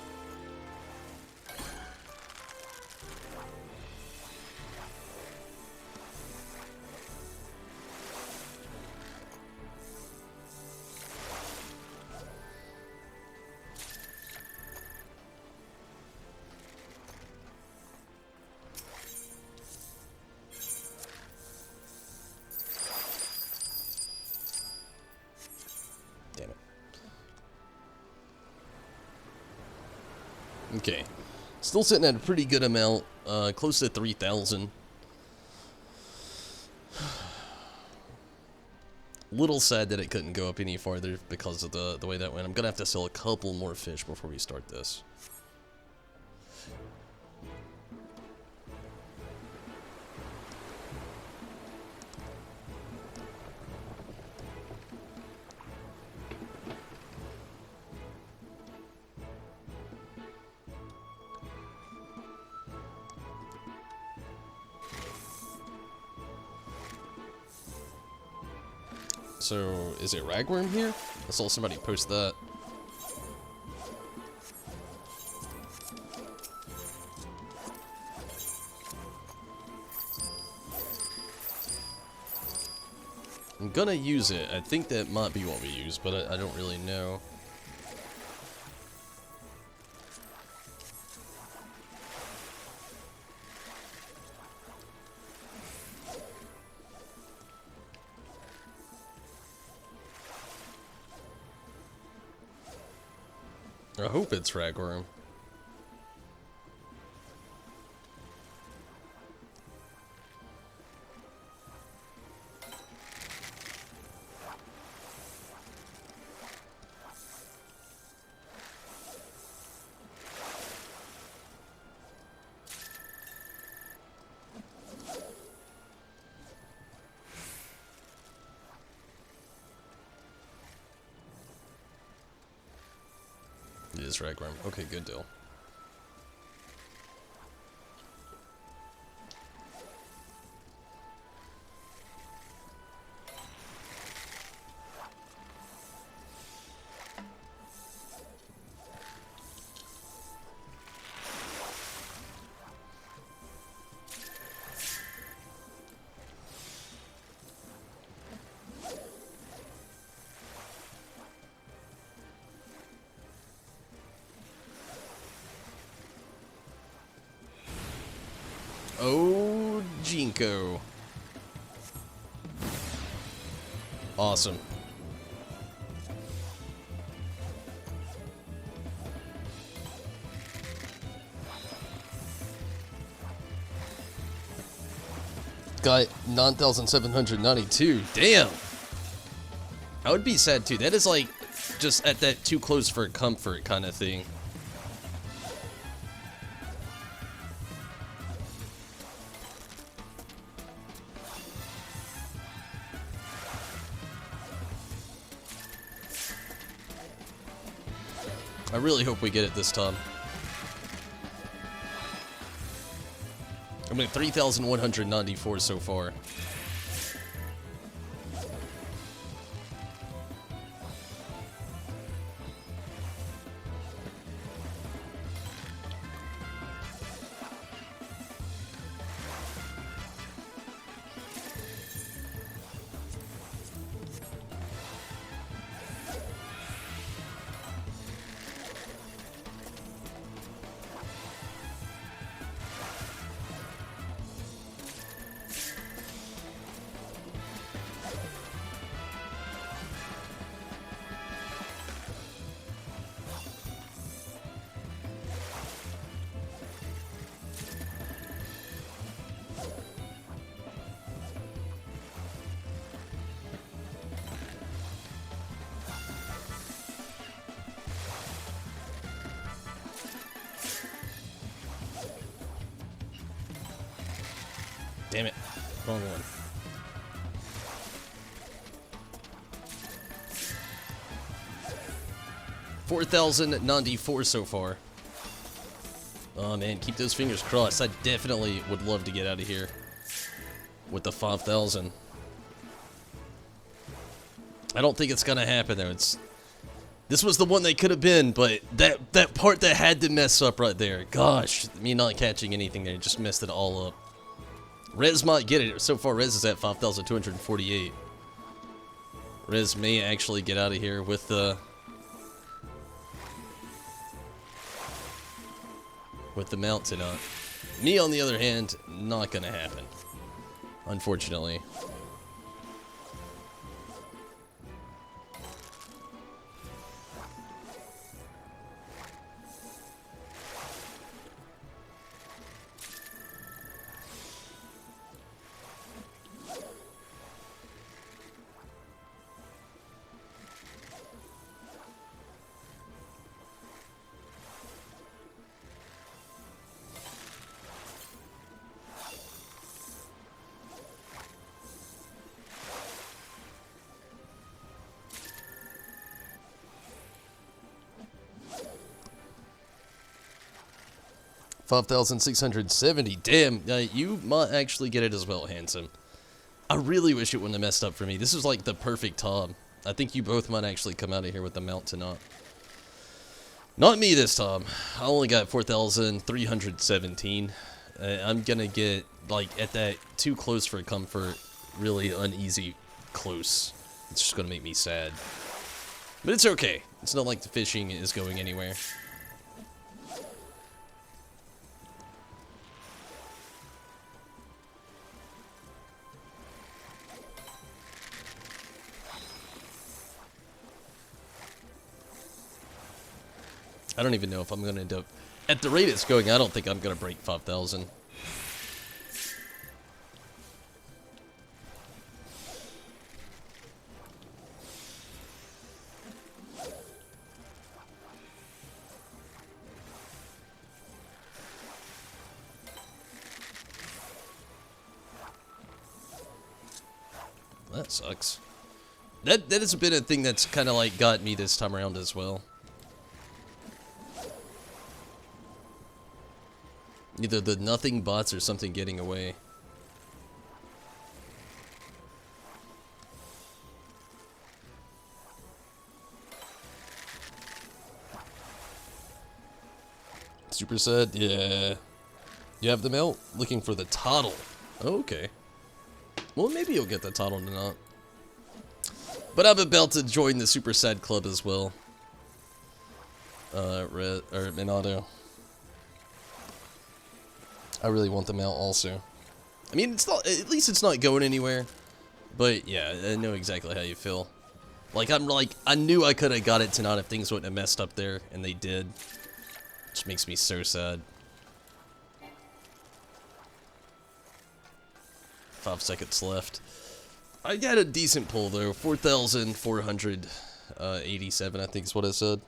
Damn it. Okay. Still sitting at a pretty good amount, close to 3,000. Little sad that it couldn't go up any farther because of the way that went. I'm gonna have to sell a couple more fish before we start this. So, is it ragworm here? I saw somebody post that. I'm gonna use it. I think that might be what we use, but I don't really know. I hope it's ragworm. It is ragworm. Okay, good deal. Oh, Jinko. Awesome. Got 9,792. Damn. I would be sad too. That is like just at that too close for comfort kind of thing. I really hope we get it this time. I'm at 3,194 so far. Damn it. Wrong one. $4,094 so far. Oh man, keep those fingers crossed. I definitely would love to get out of here with the 5,000. I don't think it's gonna happen though. This was the one that could have been, but that part that had to mess up right there. Gosh, me not catching anything there just messed it all up. Rez might get it. So far, Rez is at 5,248. Rez may actually get out of here with the mount tonight. Me, on the other hand, not gonna happen. Unfortunately. $5,670. Damn, you might actually get it as well, handsome. I really wish it wouldn't have messed up for me. This is like the perfect time. I think you both might actually come out of here with the mount tonight. Not me this time. I only got 4,317. I'm gonna get, like, at that too close for comfort, really uneasy close. It's just gonna make me sad. But it's okay. It's not like the fishing is going anywhere. I don't even know if I'm going to end up... At the rate it's going, I don't think I'm going to break 5,000. That sucks. That has been a thing that's kind of like got me this time around as well. Either the nothing bots or something getting away. Super sad? Yeah. You have the melt? Looking for the toddle. Oh, okay. Well, maybe you'll get the toddle tonight. But I'm about to join the Super Sad Club as well. Minato. I really want them out also. I mean, it's not, at least it's not going anywhere. But yeah, I know exactly how you feel. Like, I knew I could have got it tonight if things wouldn't have messed up there, and they did. Which makes me so sad. 5 seconds left. I got a decent pull though, 4,487 I think is what I said.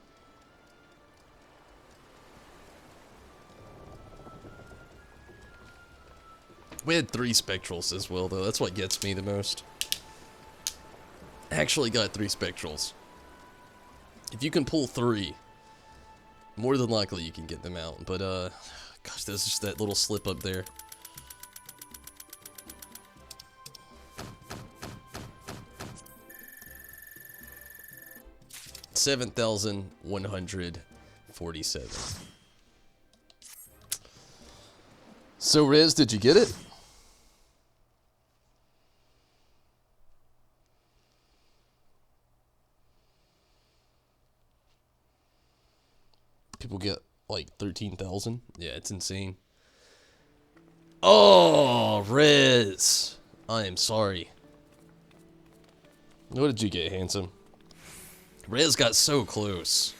We had 3 spectrals as well though, that's what gets me the most. Actually got 3 spectrals. If you can pull 3, more than likely you can get them out, but gosh, there's just that little slip up there. $7,147. So Rez, did you get it? People get like 13,000. Yeah, it's insane. Oh, Rez, I am sorry. What did you get, handsome? Rez got so close.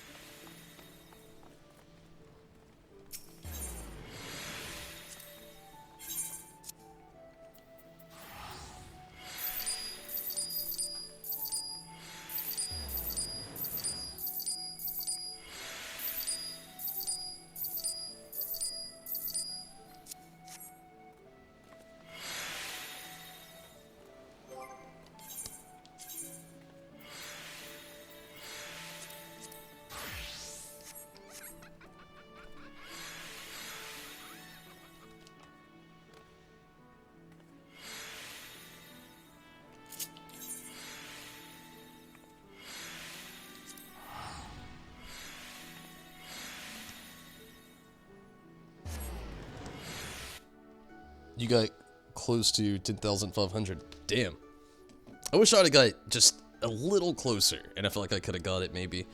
You got close to 10,500. Damn. I wish I'd have got just a little closer, and I feel like I could have got it maybe.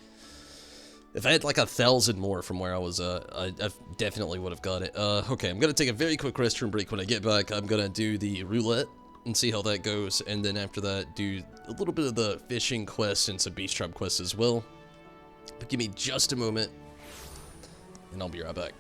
If I had like 1,000 more from where I was, I definitely would have got it. Okay, I'm gonna take a very quick restroom break. When I get back, I'm gonna do the roulette and see how that goes, and then after that, do a little bit of the fishing quest and some beach trap quests as well. But give me just a moment, and I'll be right back.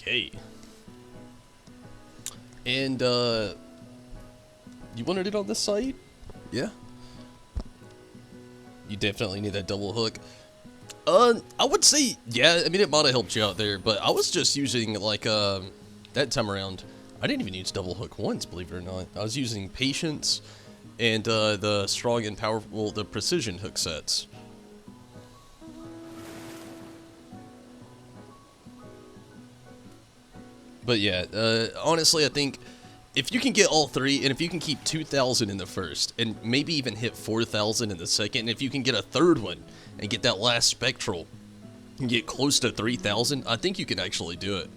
Okay. And, you wanted it on this side? Yeah? You definitely need that double hook. I would say, yeah, I mean, it might have helped you out there, but I was just using, like, that time around, I didn't even use double hook once, believe it or not. I was using patience and, the strong and powerful, the precision hook sets. But yeah, honestly, I think if you can get all three, and if you can keep 2,000 in the first, and maybe even hit 4,000 in the second, and if you can get a third one, and get that last spectral, and get close to 3,000, I think you can actually do it.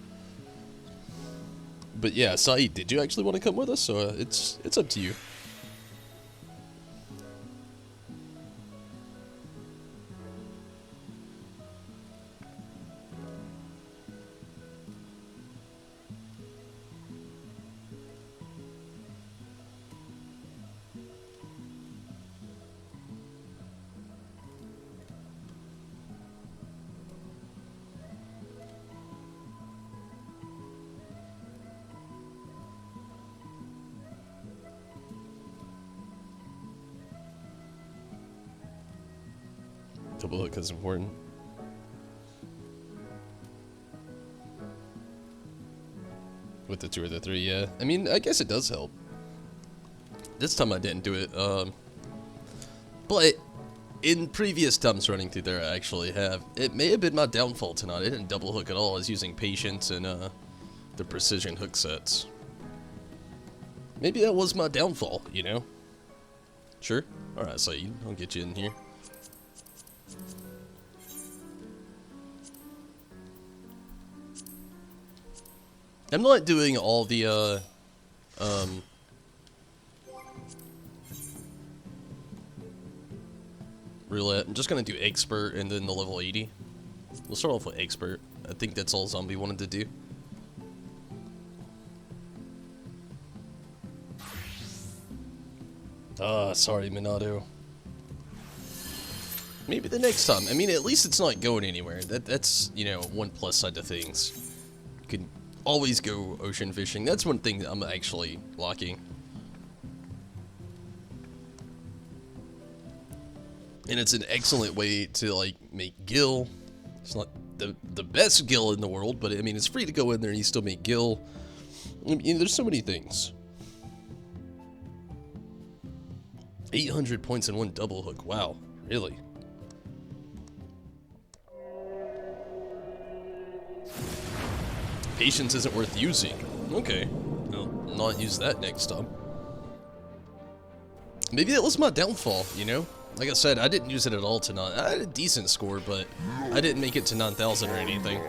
But yeah, Saeed, did you actually want to come with us? So it's up to you. Double hook is important. With the 2 or the 3, yeah. I mean, I guess it does help. This time I didn't do it, but in previous times running through there, I actually have. It may have been my downfall tonight. I didn't double hook at all. I was using patience and, the precision hook sets. Maybe that was my downfall, you know? Sure? Alright, Saeed, I'll get you in here. I'm not doing all the, roulette. I'm just gonna do expert and then the level 80. We'll start off with expert. I think that's all Zombie wanted to do. Ah, sorry, Minato. Maybe the next time. I mean, at least it's not going anywhere. That's, you know, one plus side to things. You can always go ocean fishing. That's one thing that I'm actually lacking. And it's an excellent way to, like, make gil. It's not the best gil in the world, but I mean, it's free to go in there and you still make gil. I mean, there's so many things. 800 points in one double hook. Wow, really? Patience isn't worth using. Okay, I'll not use that next time. Maybe that was my downfall, you know? Like I said, I didn't use it at all tonight. I had a decent score, but I didn't make it to 9,000 or anything.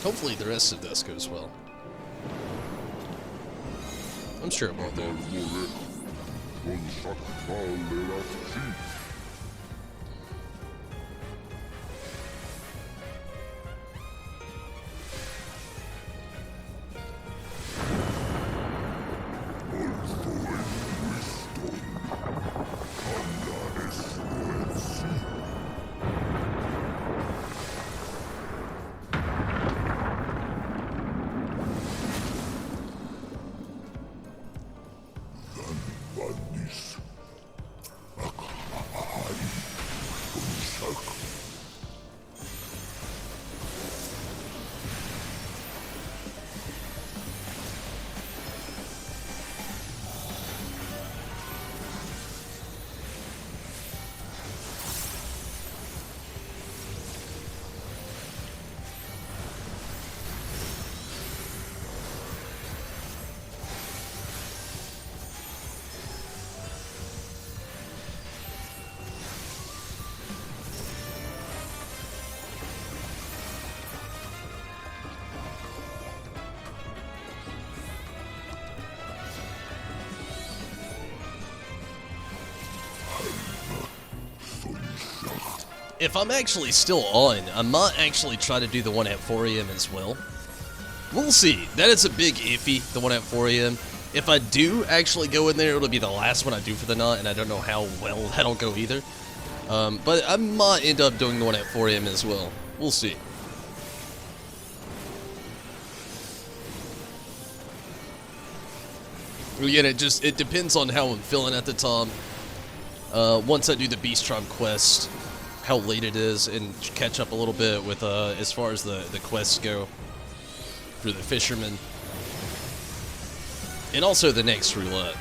Hopefully the rest of this goes well. I'm sure it will do. If I'm actually still on, I might actually try to do the one at 4 a.m. as well. We'll see. That is a big iffy, the one at 4 a.m. If I do actually go in there, it'll be the last one I do for the night, and I don't know how well that'll go either. But I might end up doing the one at 4 a.m. as well. We'll see. Again, it depends on how I'm feeling at the time. Once I do the Beast Tribe quest, how late it is, and catch up a little bit with as far as the quests go for the fishermen, and also the next roulette.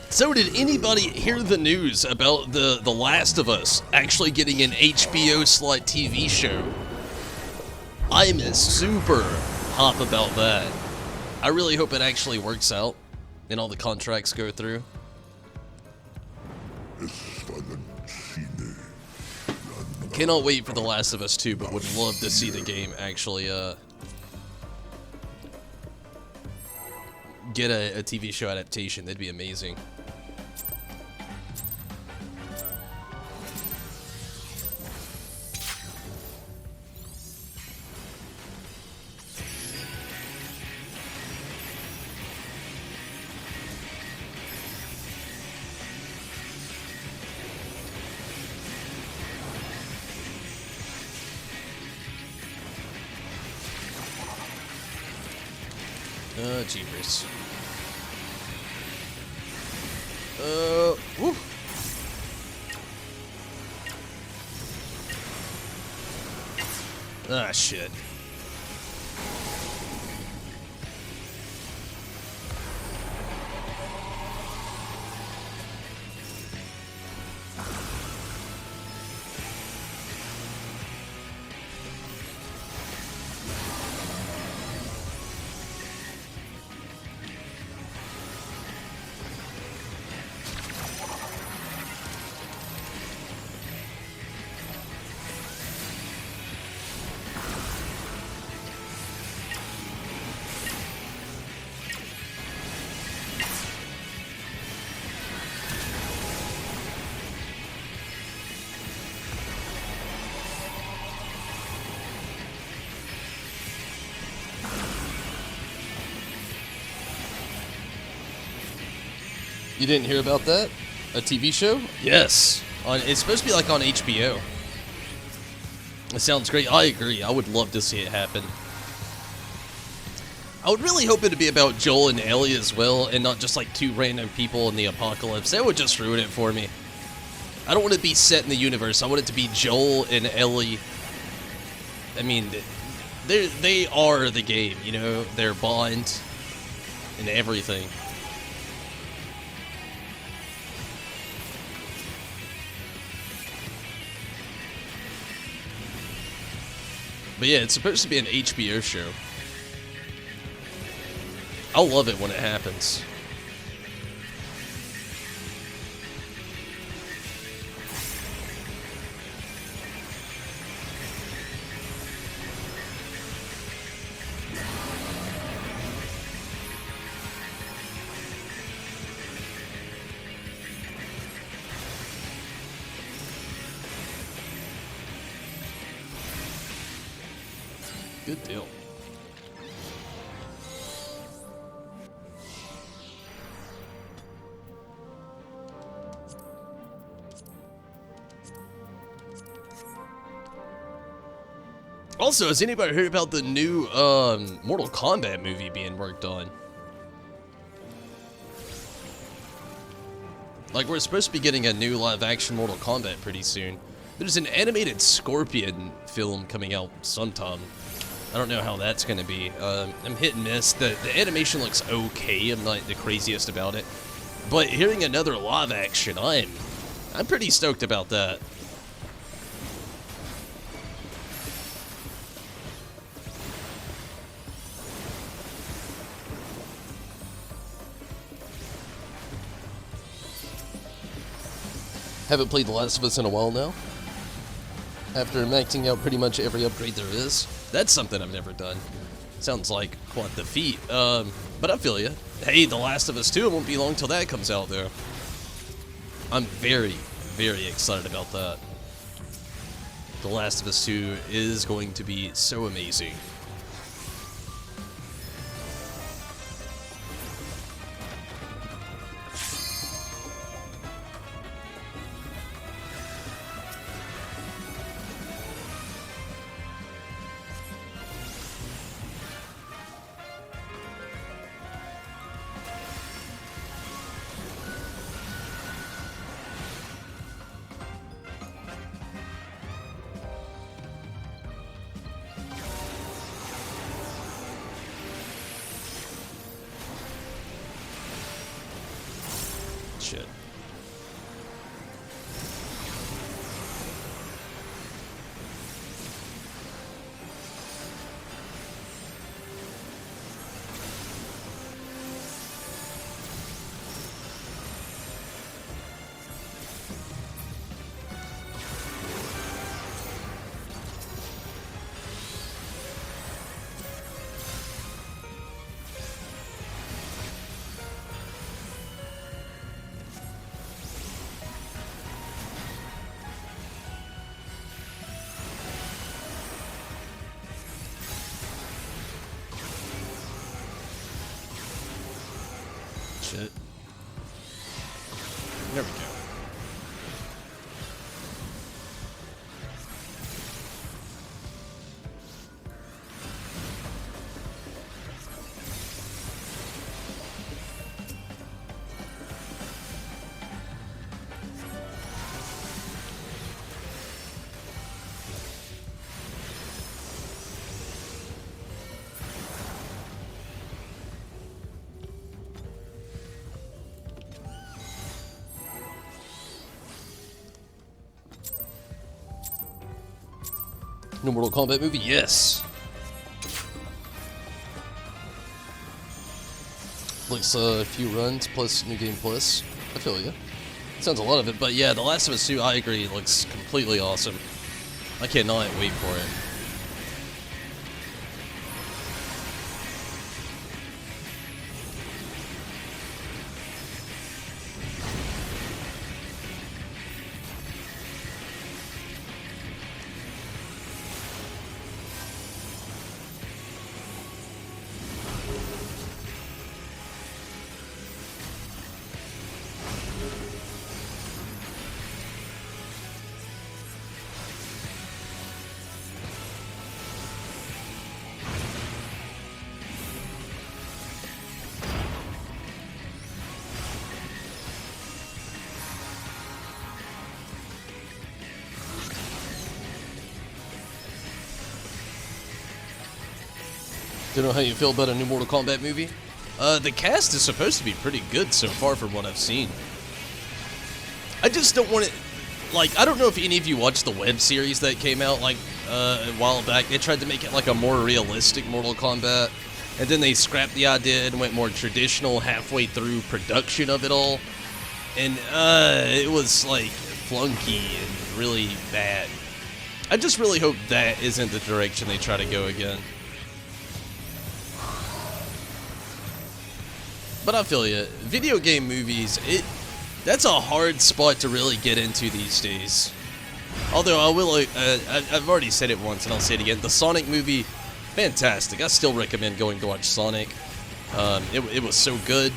So did anybody hear the news about the Last of Us actually getting an HBO/TV show? I'm super hop about that. I really hope it actually works out and all the contracts go through. Cannot wait for The Last of Us 2, but would love to see the game actually get a TV show adaptation. That'd be amazing. Jeepers. Woo. Ah, shit. You didn't hear about that? A TV show? Yes. It's supposed to be like on HBO. It sounds great. I agree. I would love to see it happen. I would really hope it to be about Joel and Ellie as well, and not just like two random people in the apocalypse. That would just ruin it for me. I don't want it to be set in the universe. I want it to be Joel and Ellie. I mean, they are the game, you know? Their bond and everything. But yeah, it's supposed to be an HBO show. I'll love it when it happens. Good deal. Also, has anybody heard about the new Mortal Kombat movie being worked on? Like, we're supposed to be getting a new live-action Mortal Kombat pretty soon. There's an animated Scorpion film coming out sometime. I don't know how that's going to be. I'm hit and miss. The animation looks okay. I'm not the craziest about it. But hearing another live action, I'm pretty stoked about that. Haven't played The Last of Us in a while now. After maxing out pretty much every upgrade there is. That's something I've never done. Sounds like quite the feat. But I feel ya. Hey, The Last of Us 2, it won't be long till that comes out there. I'm very, very excited about that. The Last of Us 2 is going to be so amazing. Shit. Shit. There we go. New Mortal Kombat movie? Yes! Looks a few runs plus New Game Plus. I feel ya. Sounds a lot of it, but yeah, The Last of Us 2, I agree, it looks completely awesome. I cannot wait for it. Don't know how you feel about a new Mortal Kombat movie? The cast is supposed to be pretty good so far from what I've seen. I just don't want it... Like, I don't know if any of you watched the web series that came out, like, a while back. They tried to make it, like, a more realistic Mortal Kombat. And then they scrapped the idea and went more traditional halfway through production of it all. And, it was, like, flunky and really bad. I just really hope that isn't the direction they try to go again. But I feel ya. Video game movies, that's a hard spot to really get into these days. Although I will, I've already said it once and I'll say it again. The Sonic movie fantastic. I still recommend going to watch Sonic. It was so good.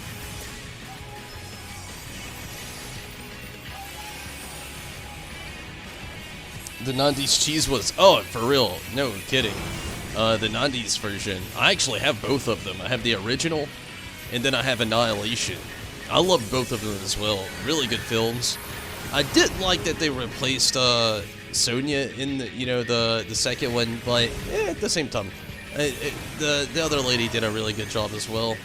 The 90s cheese was, oh, for real, no kidding. The 90s version, I actually have both of them. I have the original, and then I have Annihilation. I love both of them as well. Really good films. I did like that they replaced Sonya in the, the second one, but at the same time, the other lady did a really good job as well.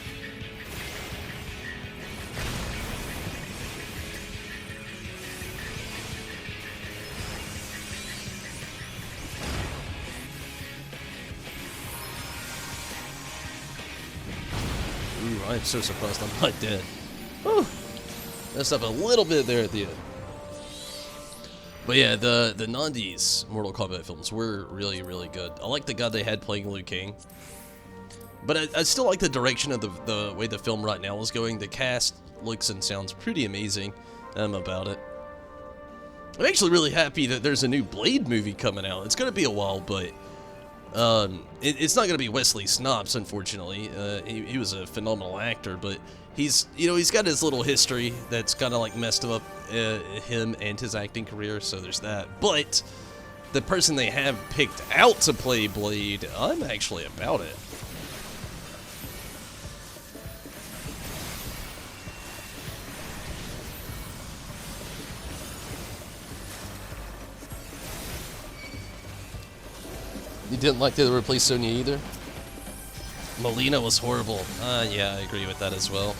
Ooh, I'm so surprised I'm not dead. Whew. Messed up a little bit there at the end. But yeah, the 90s Mortal Kombat films were really, really good. I like the guy they had playing Liu Kang. But I still like the direction of the way the film right now is going. The cast looks and sounds pretty amazing. I'm about it. I'm actually really happy that there's a new Blade movie coming out. It's going to be a while, but it's not going to be Wesley Snipes, unfortunately. He was a phenomenal actor, but he's got his little history that's kind of like messed up him and his acting career, so there's that. But the person they have picked out to play Blade, I'm actually about it. You didn't like to replace Sonya either? Melina was horrible. Yeah, I agree with that as well.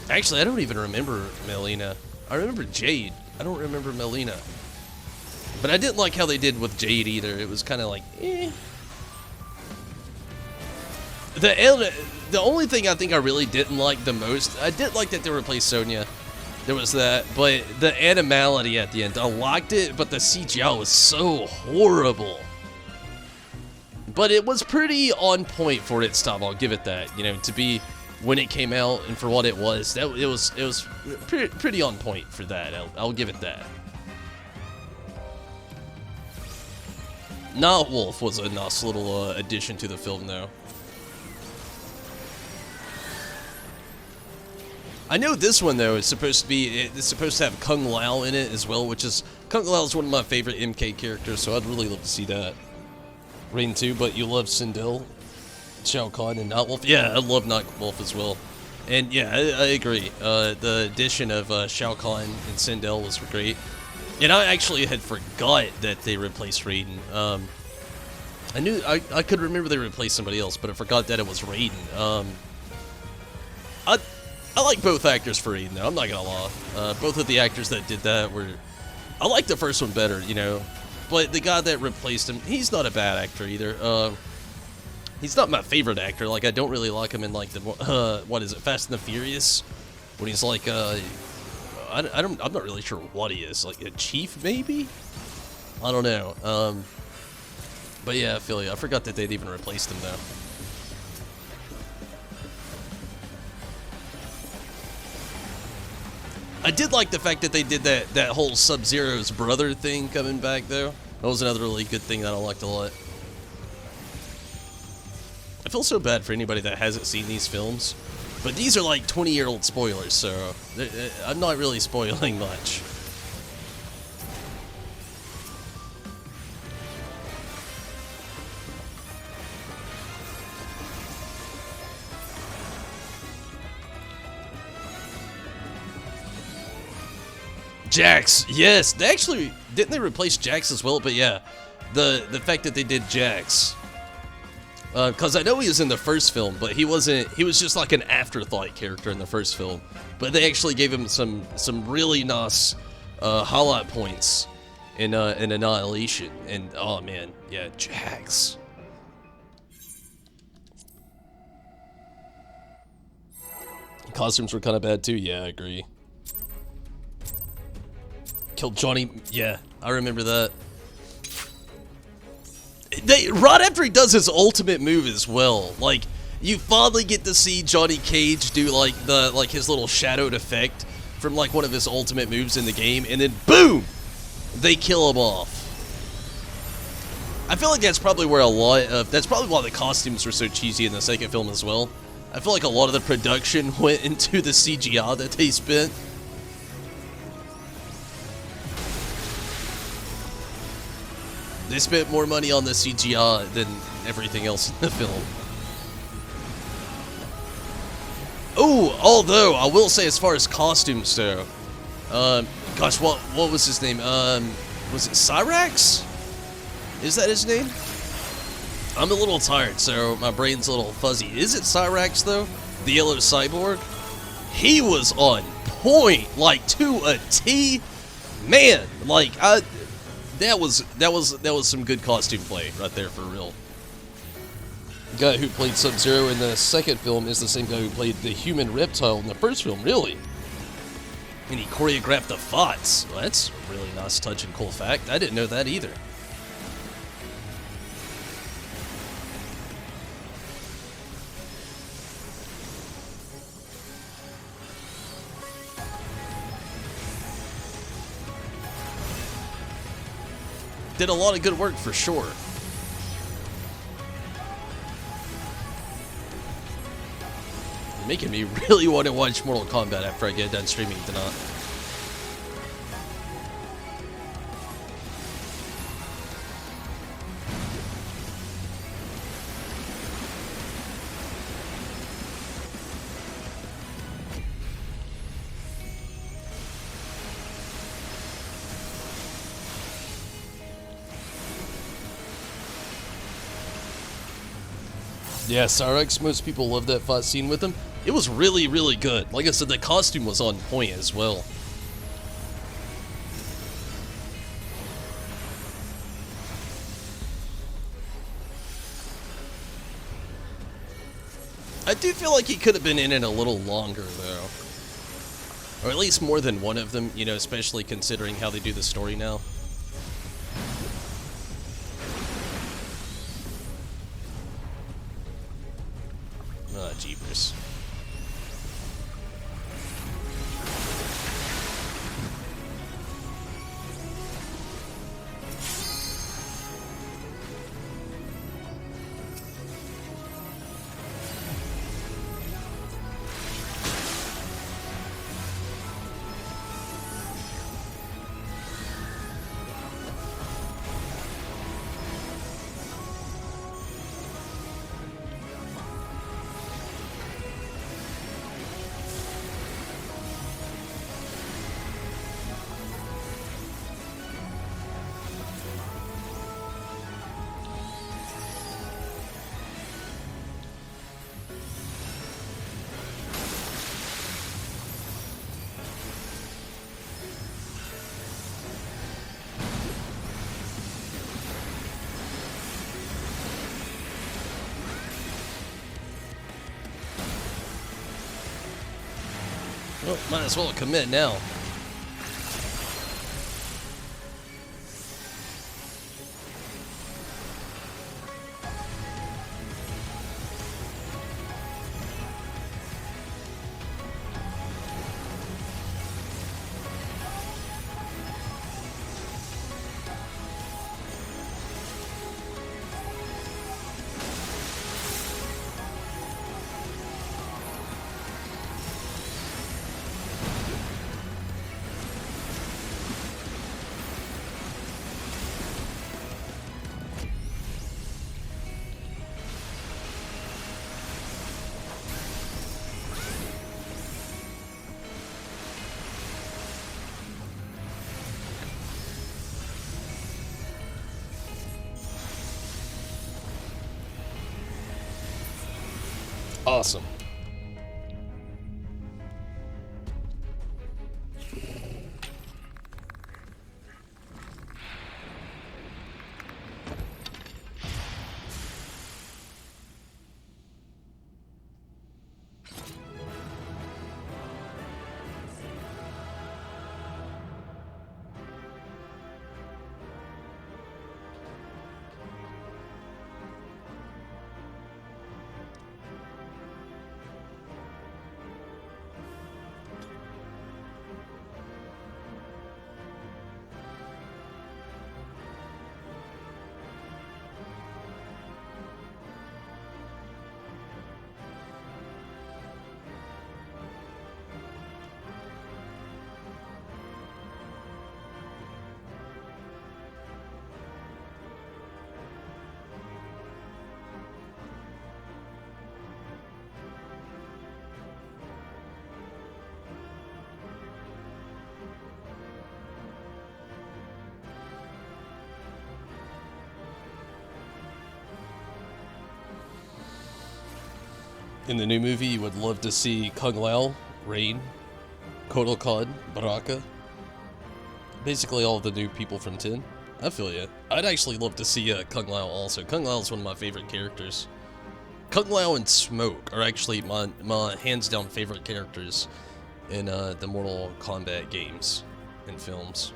Actually, I don't even remember Melina. I remember Jade. I don't remember Melina. But I didn't like how they did with Jade either. It was kind of like, eh. The only thing I think I really didn't like the most, I did like that they replaced Sonya. There was that, but the animality at the end, I liked it, but the CGI was so horrible. But it was pretty on point for its time, I'll give it that. To be when it came out and for what it was, it was pretty on point for that. I'll give it that. Night Wolf was a nice little addition to the film, though. I know this one though is supposed to have Kung Lao in it as well, which is Kung Lao is one of my favorite MK characters, so I'd really love to see that. Raiden 2, but you love Sindel, Shao Kahn, and Night Wolf. Yeah, I love Night Wolf as well, and yeah, I agree. The addition of Shao Kahn and Sindel was great, and I actually had forgot that they replaced Raiden. I could remember they replaced somebody else, but I forgot that it was Raiden. I like both actors for Raiden, though. I'm not gonna lie. Both of the actors that did that were... I like the first one better, But the guy that replaced him, he's not a bad actor either. He's not my favorite actor. Like, I don't really like him in, like, the... what is it? Fast and the Furious? When he's, like, I'm not really sure what he is. Like, a chief, maybe? I don't know. But yeah, I feel you. I forgot that they'd even replaced him, though. I did like the fact that they did that whole Sub-Zero's brother thing coming back, though. That was another really good thing that I liked a lot. I feel so bad for anybody that hasn't seen these films, but these are like 20-year-old spoilers, so I'm not really spoiling much. Jax, yes, they actually didn't they replace Jax as well? But yeah, the fact that they did Jax, because I know he was in the first film, but he wasn't. He was just like an afterthought character in the first film. But they actually gave him some really nice highlight points in Annihilation, and oh man, yeah, Jax. Costumes were kind of bad too. Yeah, I agree. Killed Johnny, yeah, I remember that. Right after he does his ultimate move as well, like, you finally get to see Johnny Cage do, like, his little shadowed effect, from like one of his ultimate moves in the game, and then boom, they kill him off. I feel like that's probably where that's probably why the costumes were so cheesy in the second film as well. I feel like a lot of the production went into the CGI that they spent. They spent more money on the CGI than everything else in the film. Oh, although I will say, as far as costumes though, gosh, what was his name? Was it Cyrax? Is that his name? I'm a little tired, so my brain's a little fuzzy. Is it Cyrax though? The yellow cyborg? He was on point, like to a T. Man, like that was some good costume play right there for real. The guy who played Sub-Zero in the second film is the same guy who played the human reptile in the first film, really. And he choreographed the FOTS. Well, that's a really nice touch and cool fact. I didn't know that either. Did a lot of good work for sure. Making me really want to watch Mortal Kombat after I get done streaming tonight. Yeah, Cyrax, most people love that fight scene with him. It was really, really good. Like I said, the costume was on point as well. I do feel like he could have been in it a little longer, though. Or at least more than one of them, you know, especially considering how they do the story now. Ah, jeepers. Well, might as well commit now. Awesome. In the new movie, you would love to see Kung Lao, Rain, Kotal Kahn, Baraka. Basically all of the new people from 10. I feel ya. I'd actually love to see Kung Lao also. Kung Lao is one of my favorite characters. Kung Lao and Smoke are actually my hands-down favorite characters in the Mortal Kombat games and films.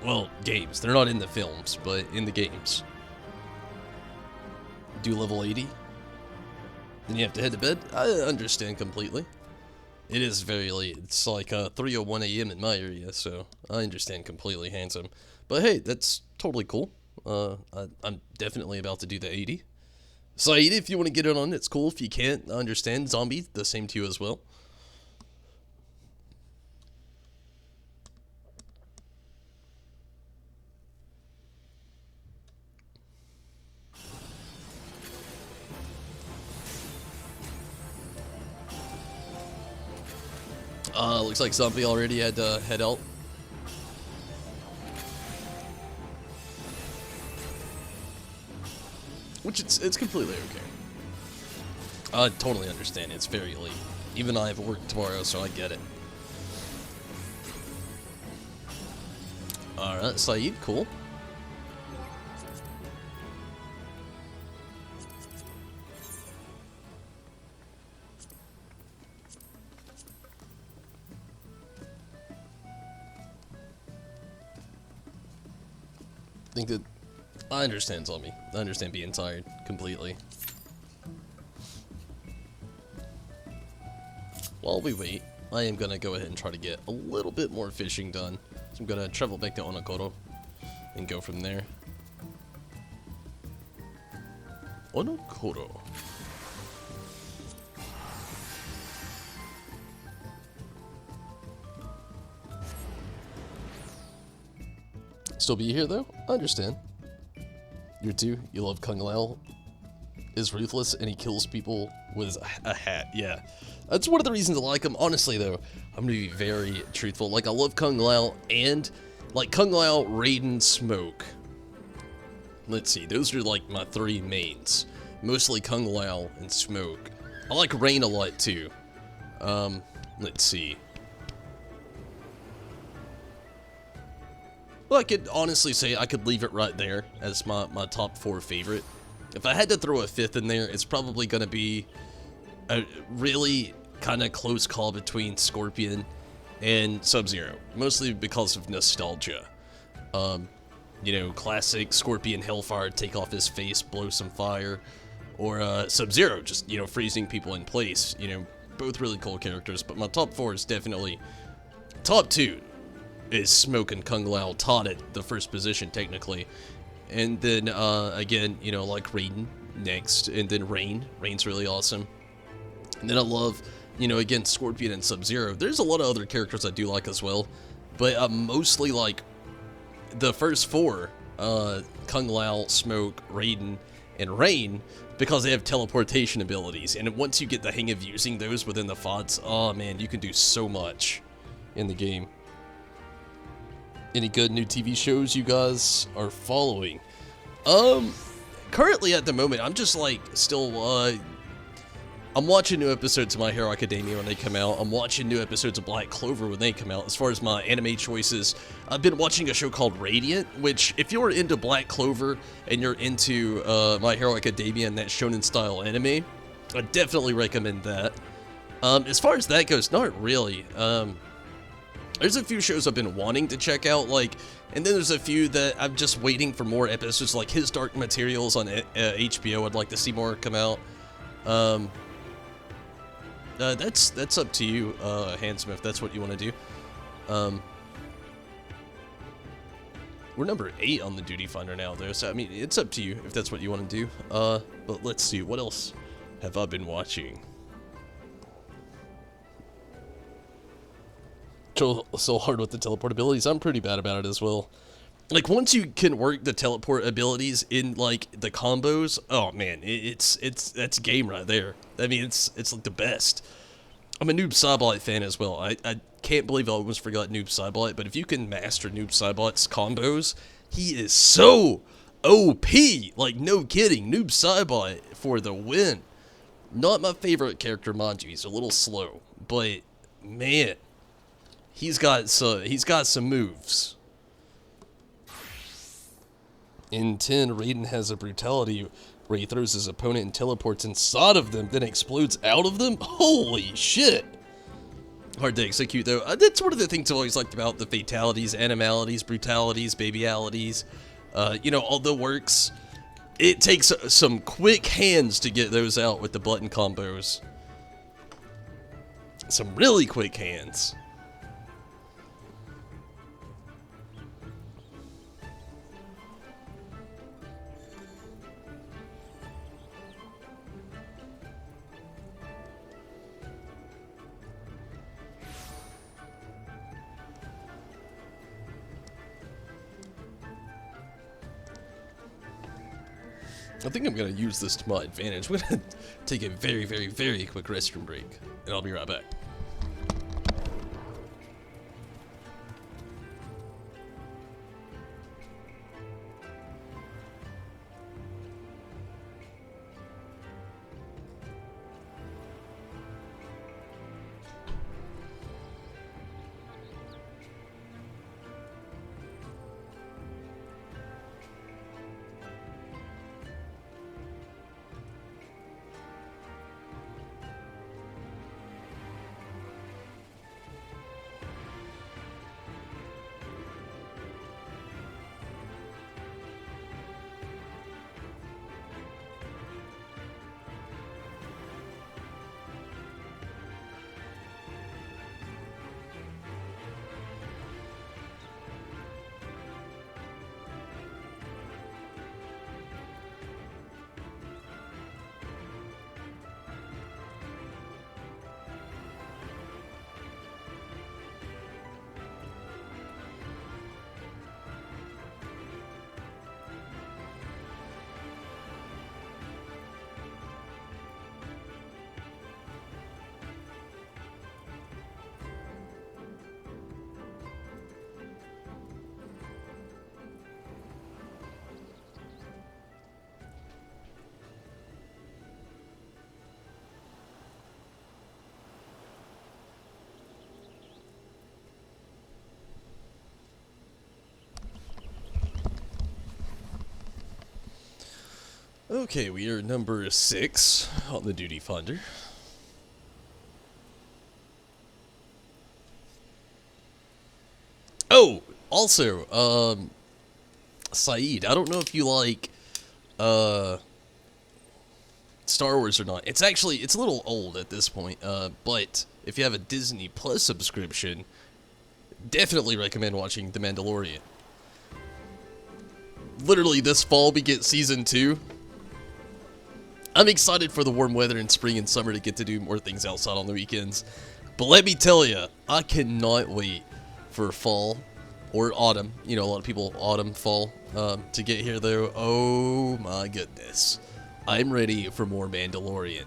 Well, games. They're not in the films, but in the games. Do level 80? Then you have to head to bed? I understand completely. It is very late. It's like 3:01 a.m. in my area, so I understand completely, Handsome. But hey, that's totally cool. I'm definitely about to do the 80. Saeed, if you want to get it on, it's cool. If you can't, I understand. Zombie, the same to you as well. Looks like Zombie already had to head out. Which it's completely okay. I totally understand. It's very late. Even I have work tomorrow, so I get it. Alright, Saeed, cool. Think that I understand, Zombie. I understand being tired completely. While we wait, I am gonna go ahead and try to get a little bit more fishing done. So I'm gonna travel back to Onokoro and go from there. Onokoro. Still be here though? I understand. You're two, you love Kung Lao. Is ruthless and he kills people with a hat. Yeah, that's one of the reasons I like him. Honestly though, I'm gonna be very truthful. Like, I love Kung Lao and like Kung Lao, Raiden, Smoke. Let's see, those are like my three mains. Mostly Kung Lao and Smoke. I like Rain a lot too. Let's see. Well, I could honestly say I could leave it right there as my top 4 favorite. If I had to throw a 5th in there, it's probably going to be a really kind of close call between Scorpion and Sub-Zero. Mostly because of nostalgia. You know, classic Scorpion Hellfire, take off his face, blow some fire. Or Sub-Zero, just, you know, freezing people in place. You know, both really cool characters. But my top 4 is definitely... Top 2 is Smoke and Kung Lao, tied at the first position, technically. And then, again, you know, like Raiden next. And then Rain. Rain's really awesome. And then I love, you know, again, Scorpion and Sub-Zero. There's a lot of other characters I do like as well. But I mostly like the first 4. Kung Lao, Smoke, Raiden, and Rain. Because they have teleportation abilities. And once you get the hang of using those within the fights, oh man, you can do so much in the game. Any good new TV shows you guys are following? Currently at the moment, I'm just like still, I'm watching new episodes of My Hero Academia when they come out. I'm watching new episodes of Black Clover when they come out. As far as my anime choices, I've been watching a show called Radiant, which if you're into Black Clover and you're into My Hero Academia and that shonen style anime, I definitely recommend that. As far as that goes, not really. There's a few shows I've been wanting to check out, like, and then there's a few that I'm just waiting for more episodes, like His Dark Materials on HBO. I'd like to see more come out. That's up to you, Handsome, if that's what you want to do. We're number 8 on the Duty Finder now, though, so I mean, it's up to you if that's what you want to do. But let's see, what else have I been watching? So hard with the teleport abilities. I'm pretty bad about it as well. Like, once you can work the teleport abilities in, like, the combos, oh man, that's game right there. I mean, it's like the best. I'm a Noob Saibot fan as well. I can't believe I almost forgot Noob Saibot, but if you can master Noob Saibot's combos, he is so OP! Like, no kidding. Noob Saibot for the win. Not my favorite character, mind you. He's a little slow. But, man, he's got some moves. In 10, Raiden has a brutality where he throws his opponent and teleports inside of them, then explodes out of them? Holy shit! Hard to execute, though. That's one of the things I've always liked about the fatalities, animalities, brutalities, babyalities. You know, all the works. It takes some quick hands to get those out with the button combos. Some really quick hands. I think I'm going to use this to my advantage. I'm going to take a very, very, very quick restroom break, and I'll be right back. Okay, we are number 6 on the duty finder. Oh, also, Saeed, I don't know if you like, Star Wars or not. It's a little old at this point, but if you have a Disney Plus subscription, definitely recommend watching The Mandalorian. Literally, this fall we get Season 2. I'm excited for the warm weather in spring and summer to get to do more things outside on the weekends. But let me tell you, I cannot wait for fall or autumn. You know, a lot of people autumn, fall, to get here though. Oh my goodness. I'm ready for more Mandalorian.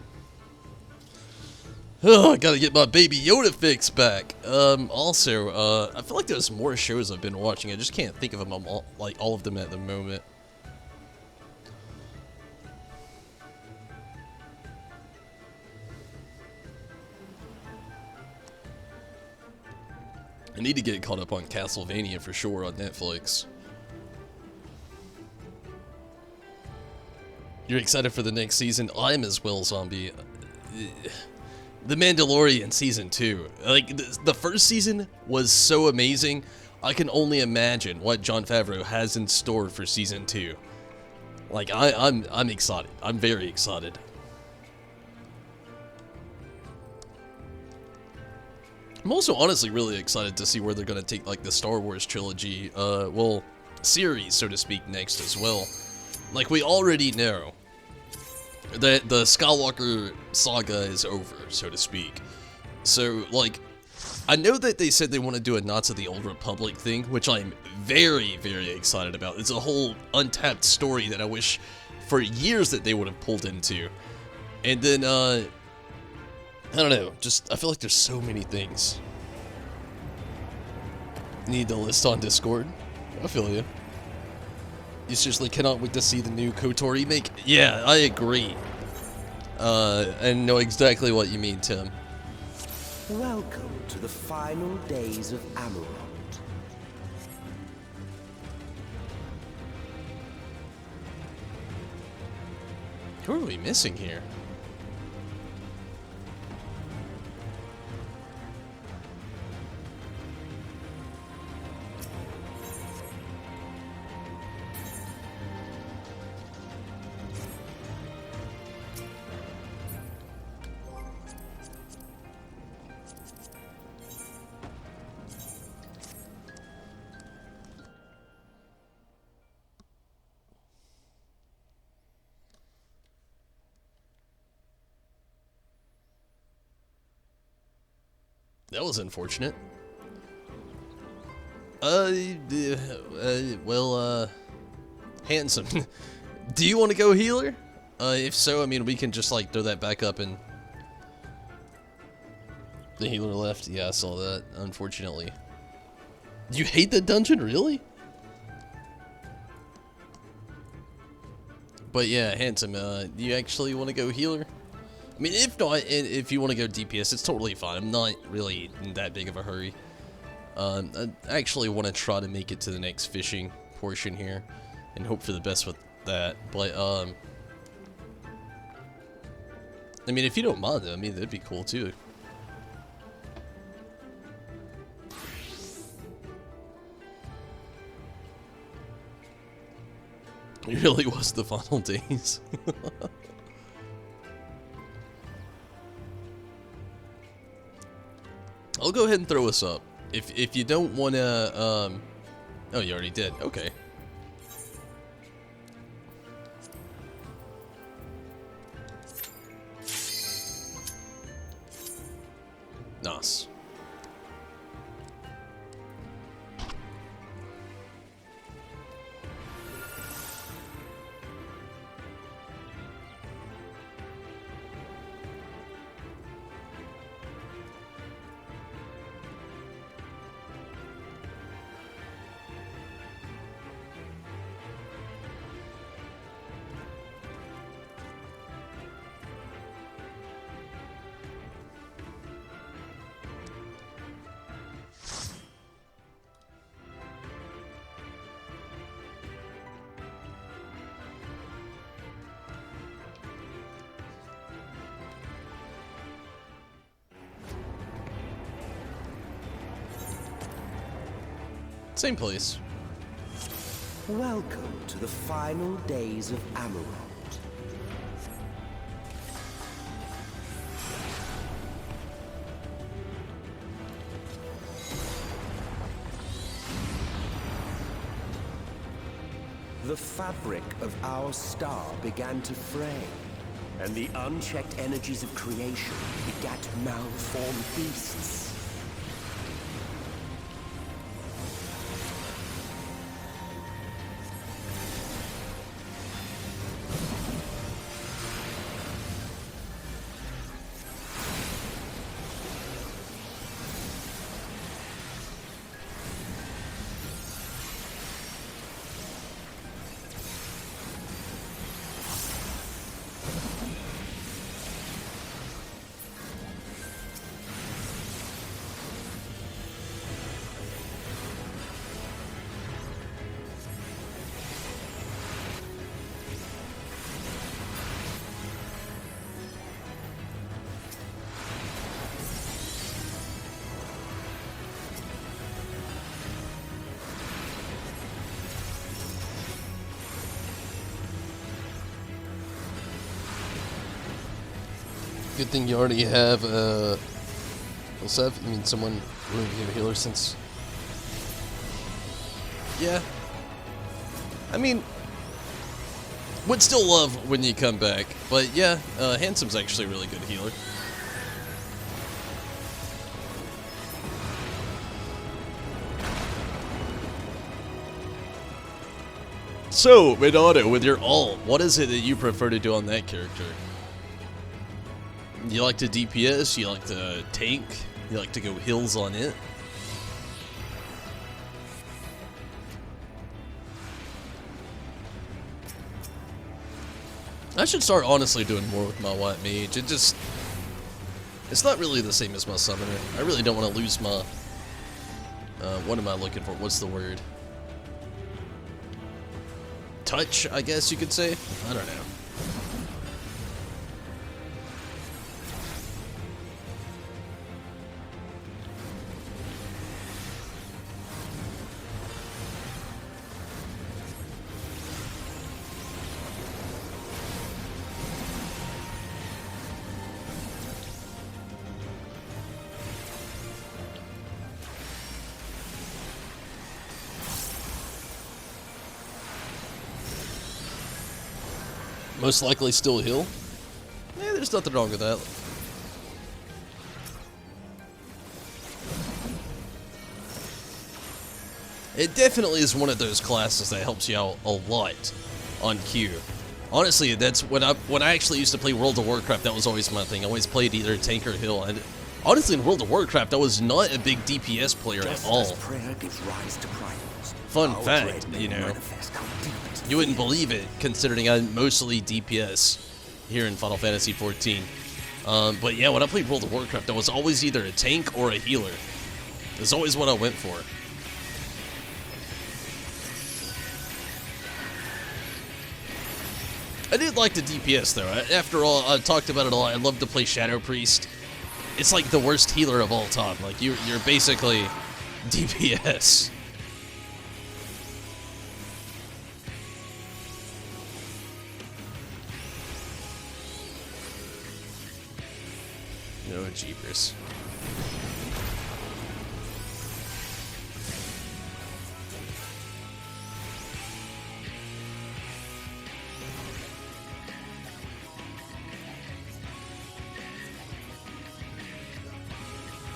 Oh, I gotta get my Baby Yoda fix back. Also, I feel like there's more shows I've been watching. I just can't think of them all, like all of them at the moment. I need to get caught up on Castlevania for sure on Netflix. You're excited for the next season? I'm as well, Zombie. The Mandalorian Season 2. Like, the first season was so amazing. I can only imagine what Jon Favreau has in store for Season 2. Like, I'm excited. I'm very excited. I'm also honestly really excited to see where they're going to take, like, the Star Wars trilogy, well, series, so to speak, next as well. Like, we already know that the Skywalker saga is over, so to speak. So, like, I know that they said they want to do a Knights of the Old Republic thing, which I'm very, very excited about. It's a whole untapped story that I wish for years that they would have pulled into. And then, I don't know, just, I feel like there's so many things. Need the list on Discord? I feel you. You seriously cannot wait to see the new KOTOR remake? Yeah, I agree. And know exactly what you mean, Tim. Welcome to the final days of Amarant. Who are we missing here? That was unfortunate. Handsome. Do you want to go healer? If so, I mean, we can just, like, throw that back up and... The healer left? Yeah, I saw that, unfortunately. You hate that dungeon, really? But yeah, Handsome, do you actually want to go healer? I mean, if not, if you want to go DPS, it's totally fine. I'm not really in that big of a hurry. I actually want to try to make it to the next fishing portion here, and hope for the best with that. But, I mean, if you don't mind, I mean, that'd be cool, too. It really was the final days. I'll go ahead and throw us up. If you don't want to, oh, you already did. Okay. Nice. Same place. Welcome to the final days of Amarant. The fabric of our star began to fray, and the unchecked energies of creation begat malformed beasts. Good thing you already have XIV. I mean, someone willing to be a healer since. Yeah. I mean, would still love when you come back, but yeah, Handsome's actually a really good healer. So, Minato, with your ult, what is it that you prefer to do on that character? You like to DPS, you like to tank, you like to go hills on it? I should start honestly doing more with my white mage. It's not really the same as my summoner. I really don't want to lose my, what am I looking for? What's the word? Touch, I guess you could say? I don't know. Most likely still heal. Yeah, there's nothing wrong with that. It definitely is one of those classes that helps you out a lot on Q. Honestly, that's when I actually used to play World of Warcraft. That was always my thing. I always played either tank or heal. And honestly, in World of Warcraft, I was not a big DPS player at all. Prayer gives rise to priors, Fun fact, you know. You wouldn't believe it, considering I'm mostly DPS here in Final Fantasy XIV. But yeah, when I played World of Warcraft, I was always either a tank or a healer. That's always what I went for. I did like the DPS though. After all, I talked about it a lot. I love to play Shadow Priest. It's like the worst healer of all time. Like you're basically DPS. No jeepers.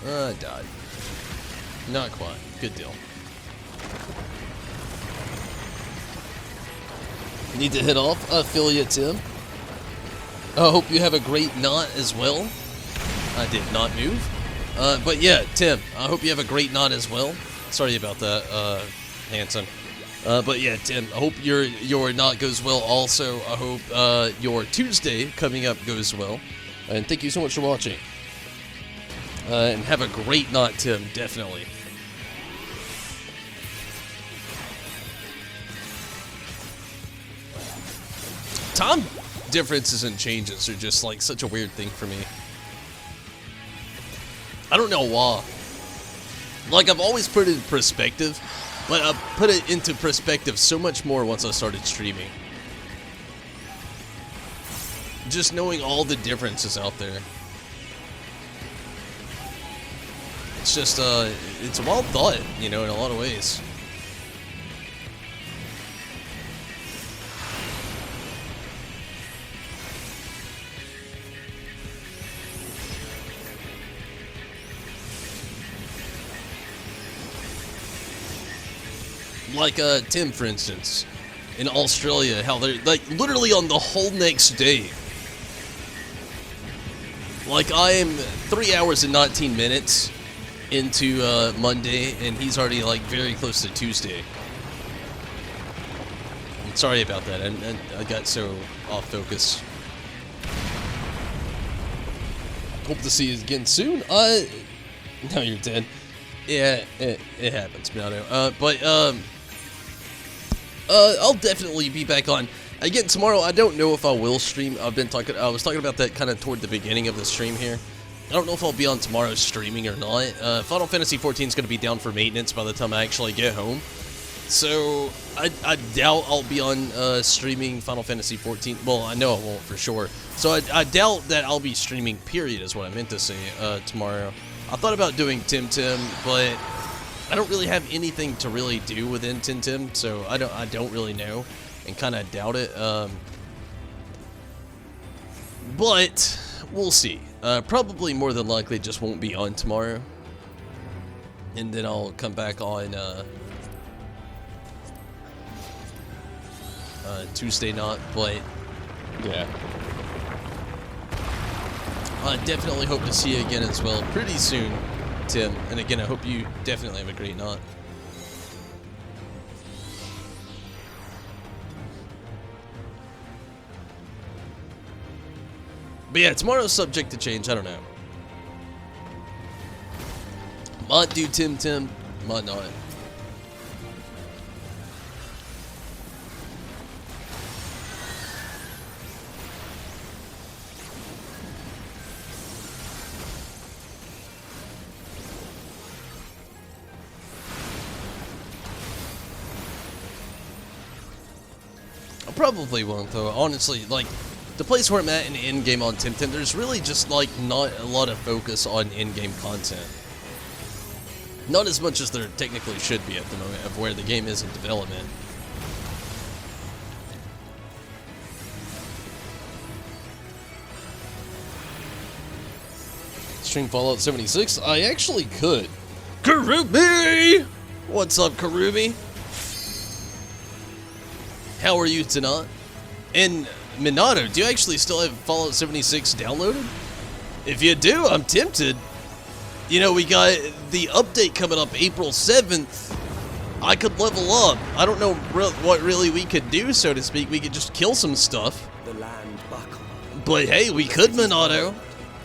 I died. Not quite. Good deal. Need to head off. I feel you, Tim. I hope you have a great knot as well. I did not move. But yeah, Tim, I hope you have a great knot as well. Sorry about that, Hanson. But yeah, Tim, I hope your knot goes well also. I hope your Tuesday coming up goes well. And thank you so much for watching. And have a great knot, Tim, definitely. Time differences and changes are just like such a weird thing for me. I don't know why. Like, I've always put it in perspective, but I put it into perspective so much more once I started streaming. Just knowing all the differences out there. It's just, it's a wild thought, you know, in a lot of ways. Like, Tim, for instance, in Australia, how they're, like, literally on the whole next day. Like, I am 3 hours and 19 minutes into, Monday, and he's already, like, very close to Tuesday. I'm sorry about that, and I got so off focus. Hope to see you again soon. No, you're dead. Yeah, it happens, Miano. I'll definitely be back on again tomorrow. I don't know if I will stream. I was talking about that kind of toward the beginning of the stream here. I don't know if I'll be on tomorrow streaming or not. Final Fantasy XIV is going to be down for maintenance by the time I actually get home. So I doubt I'll be on streaming Final Fantasy XIV. Well, I know I won't for sure. So I doubt that I'll be streaming, period, is what I meant to say, tomorrow. I thought about doing Tim, but I don't really have anything to really do within Tim, so I don't really know, and kind of doubt it. But we'll see. Probably more than likely just won't be on tomorrow, and then I'll come back on Tuesday, not. But yeah. I definitely hope to see you again as well pretty soon, Tim. And again, I hope you definitely have a great knot. But yeah, tomorrow's subject to change. I don't know. Might do Tim, might not. I probably won't, though. Honestly, like, the place where I'm at in in-game on Tim, there's really just, like, not a lot of focus on in-game content. Not as much as there technically should be at the moment of where the game is in development. Stream Fallout 76? I actually could. Karubi! What's up, Karubi? How are you tonight? And Minato, do you actually still have Fallout 76 downloaded? If you do, I'm tempted. You know, we got the update coming up April 7th. I could level up. I don't know what really we could do, so to speak. We could just kill some stuff. The land buckle. But hey, we could, Minato.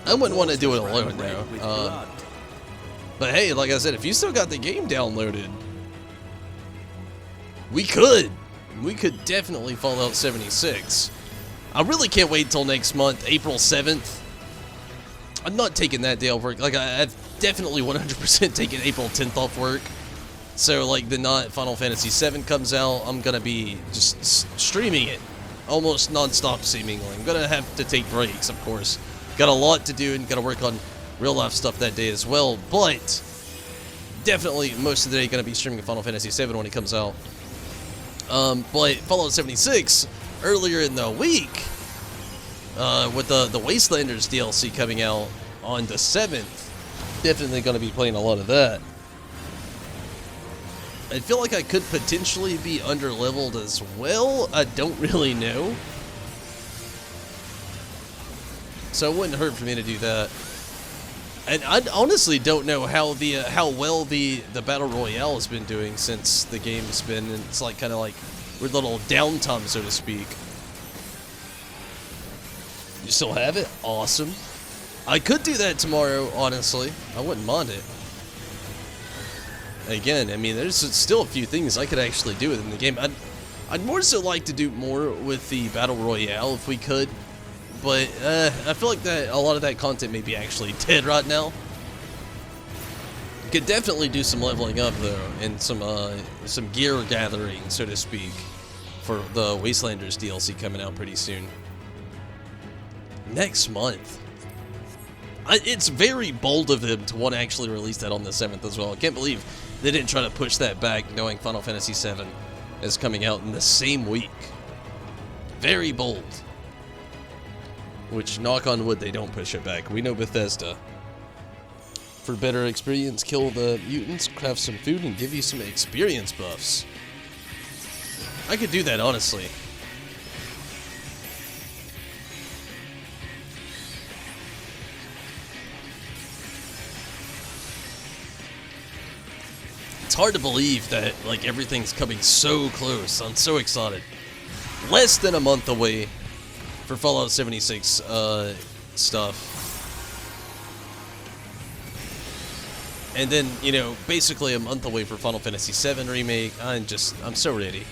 I wouldn't want to do it alone, though. But hey, like I said, if you still got the game downloaded, we could. We could definitely Fallout 76. I really can't wait till next month, April 7th. I'm not taking that day off work. Like, I've definitely 100% taken April 10th off work. So, like, the night Final Fantasy VII comes out, I'm gonna be just streaming it. Almost non-stop, seemingly. I'm gonna have to take breaks, of course. Got a lot to do and gotta work on real-life stuff that day as well. But, definitely, most of the day gonna be streaming Final Fantasy VII when it comes out. But Fallout 76, earlier in the week, with the Wastelanders DLC coming out on the 7th, definitely going to be playing a lot of that. I feel like I could potentially be under-leveled as well. I don't really know. So it wouldn't hurt for me to do that. And I honestly don't know how well the Battle Royale has been doing since the game's been, and it's like kind of like weird little downtime, so to speak. You still have it? Awesome. I could do that tomorrow, honestly. I wouldn't mind it. Again, I mean, there's still a few things I could actually do within the game. I'd more so like to do more with the Battle Royale if we could. But I feel like that a lot of that content may be actually dead right now. Could definitely do some leveling up though, and some gear gathering, so to speak, for the Wastelanders DLC coming out pretty soon. Next month. It's very bold of them to want to actually release that on the 7th as well. I can't believe they didn't try to push that back, knowing Final Fantasy VII is coming out in the same week. Very bold. Which, knock on wood, they don't push it back. We know Bethesda. For better experience, kill the mutants, craft some food, and give you some experience buffs. I could do that, honestly. It's hard to believe that, like, everything's coming so close. I'm so excited. Less than a month away for Fallout 76 stuff. And then, you know, basically a month away for Final Fantasy VII Remake. I'm so ready.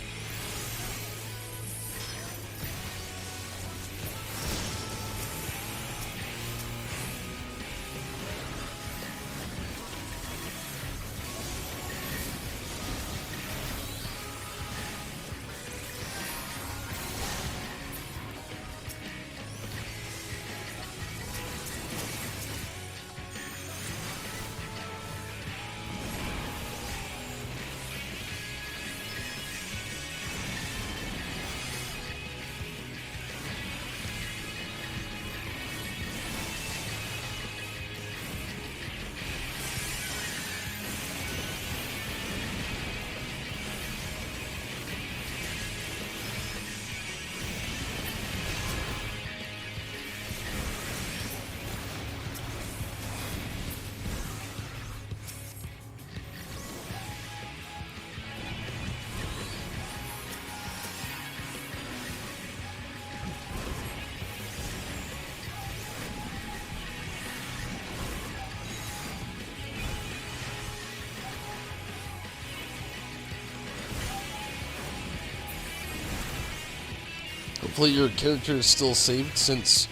technically your character is still saved since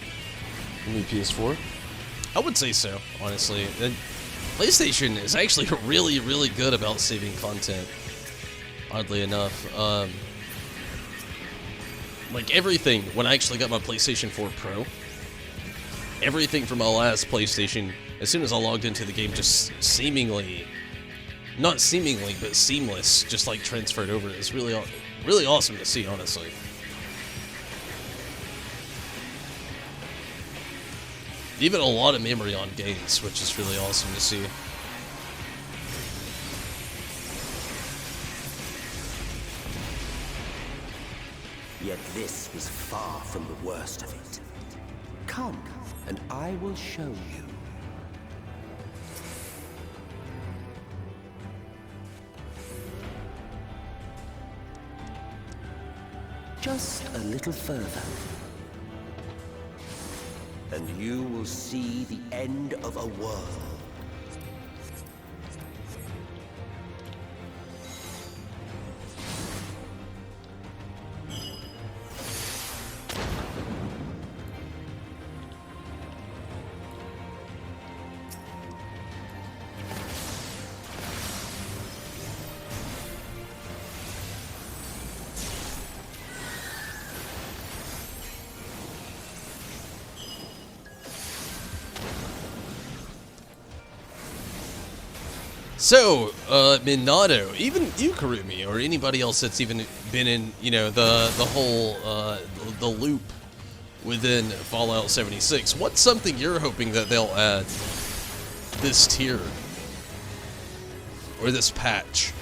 only PS4? I would say so, honestly. And PlayStation is actually really, really good about saving content, oddly enough. Like everything, when I actually got my PlayStation 4 Pro, everything from my last PlayStation, as soon as I logged into the game, just seemingly, not seemingly, but seamless, just like transferred over. It's really, really awesome to see, honestly. Even a lot of memory on games, which is really awesome to see. Yet this is far from the worst of it. Come, and I will show you. Just a little further, and you will see the end of a world. So, Minato, even you, Karumi, or anybody else that's even been in, you know, the whole, the loop within Fallout 76, what's something you're hoping that they'll add this tier? Or this patch?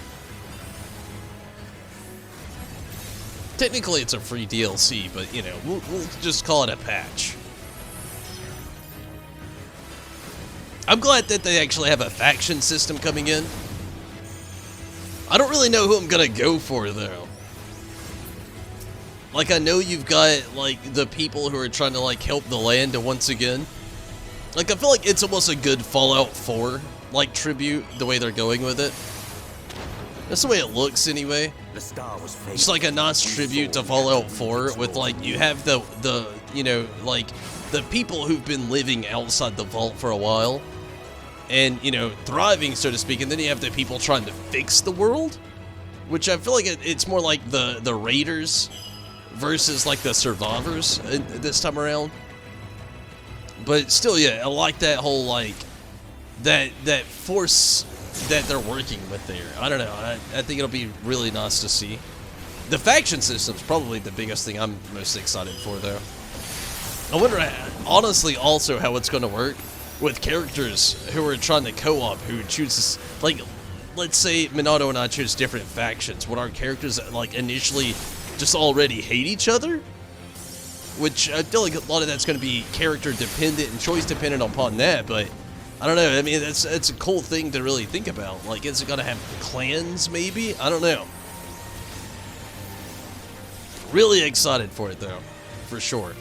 Technically, it's a free DLC, but, you know, we'll just call it a patch. I'm glad that they actually have a faction system coming in. I don't really know who I'm gonna go for, though. Like, I know you've got, like, the people who are trying to, like, help the land once again. Like, I feel like it's almost a good Fallout 4, like, tribute, the way they're going with it. That's the way it looks, anyway. The star was fake. It's like a nice tribute to Fallout 4 with, like, you have the you know, like, the people who've been living outside the vault for a while. And, you know, thriving, so to speak, and then you have the people trying to fix the world, which I feel like it's more like the raiders versus, like, the survivors this time around. But still, yeah, I like that whole, like, that force that they're working with there. I don't know, I think it'll be really nice to see. The faction system's probably the biggest thing I'm most excited for, though. I wonder, honestly, also how it's going to work with characters who are trying to co-op, who chooses, like, let's say Minato and I choose different factions. Would our characters, like, initially just already hate each other? Which I feel like a lot of that's going to be character dependent and choice dependent upon that, but I don't know. I mean, it's a cool thing to really think about. Like, is it going to have clans, maybe? I don't know. Really excited for it, though, for sure.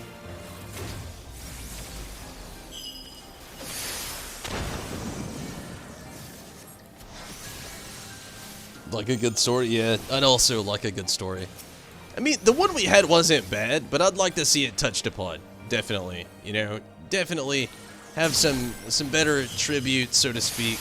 Like a good story? Yeah, I'd also like a good story. I mean, the one we had wasn't bad, but I'd like to see it touched upon. Definitely. You know, definitely have some better tribute, so to speak.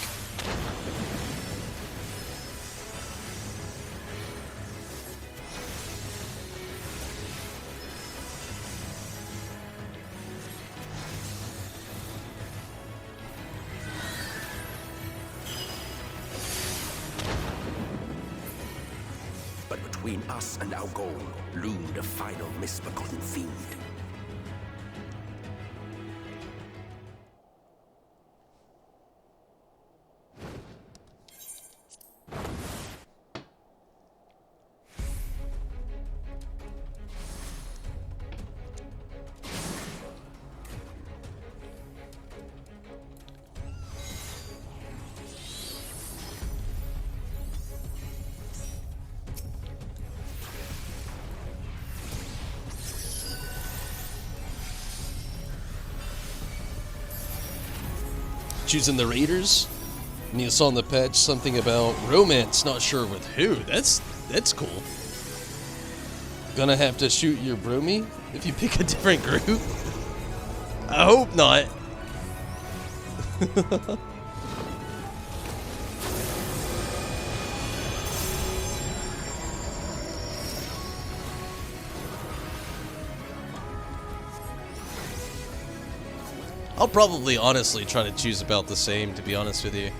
Between us and our goal loomed a final misbegotten fiend. Choosing the raiders, and you saw in the patch something about romance, not sure with who. That's cool. Gonna have to shoot your bromie? if you pick a different group? I hope not. I'll probably honestly try to choose about the same, to be honest with you.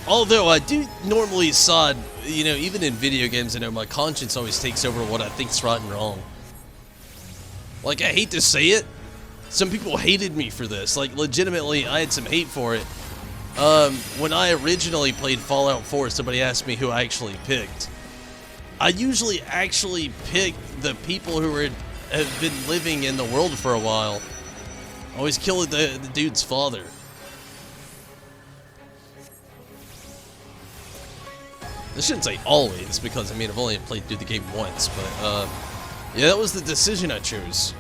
Although I do normally side, you know, even in video games, I know my conscience always takes over what I think's right and wrong. Like, I hate to say it, some people hated me for this. Like, legitimately, I had some hate for it. When I originally played Fallout 4, somebody asked me who I actually picked. I usually actually pick the people who have been living in the world for a while. I always kill the dude's father. I shouldn't say always, because, I mean, I've only played through the game once, but, yeah, that was the decision I chose.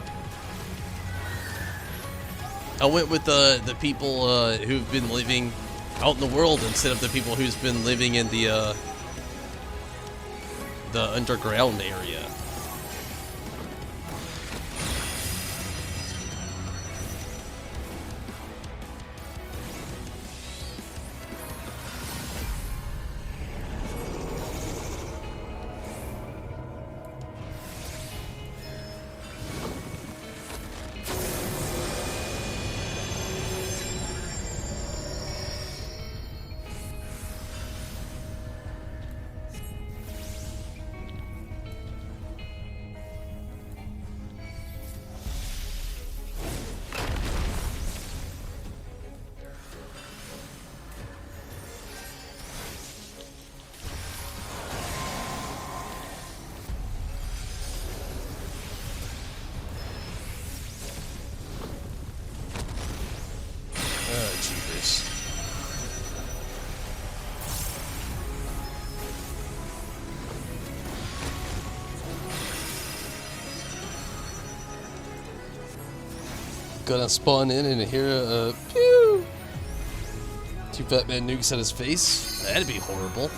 I went with the people, who've been living out in the world instead of the people who's been living in the underground area. Oh, jeepers. Gonna spawn in and hear a pew! 2 Fat Man nukes at his face? That'd be horrible.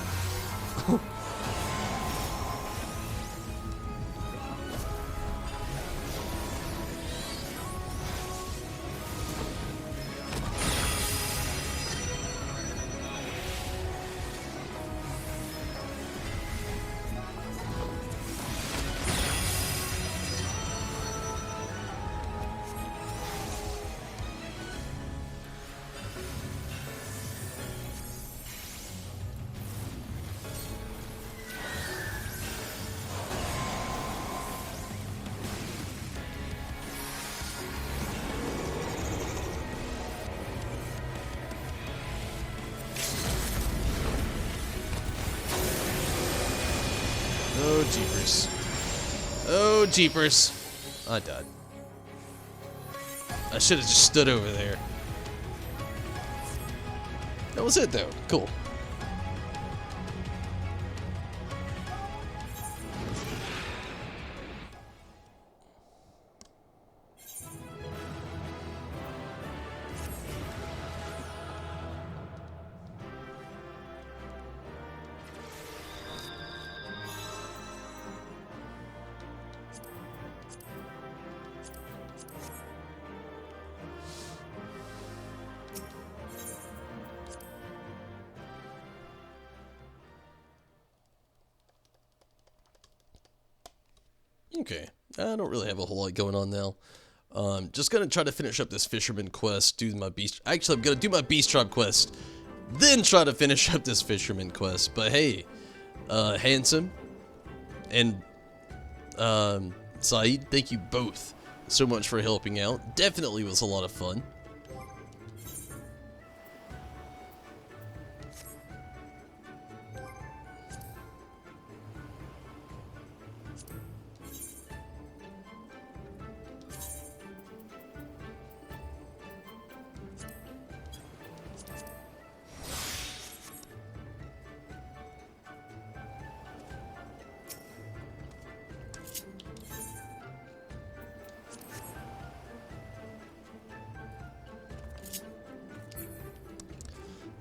Oh, jeepers. Oh, jeepers. I died. I should have just stood over there. That was it, though. Cool. Okay, I don't really have a whole lot going on now. Just gonna try to finish up this fisherman quest, do my beast. Actually, I'm gonna do my beast tribe quest, then try to finish up this fisherman quest. But hey, Handsome and Saeed, thank you both so much for helping out. Definitely was a lot of fun.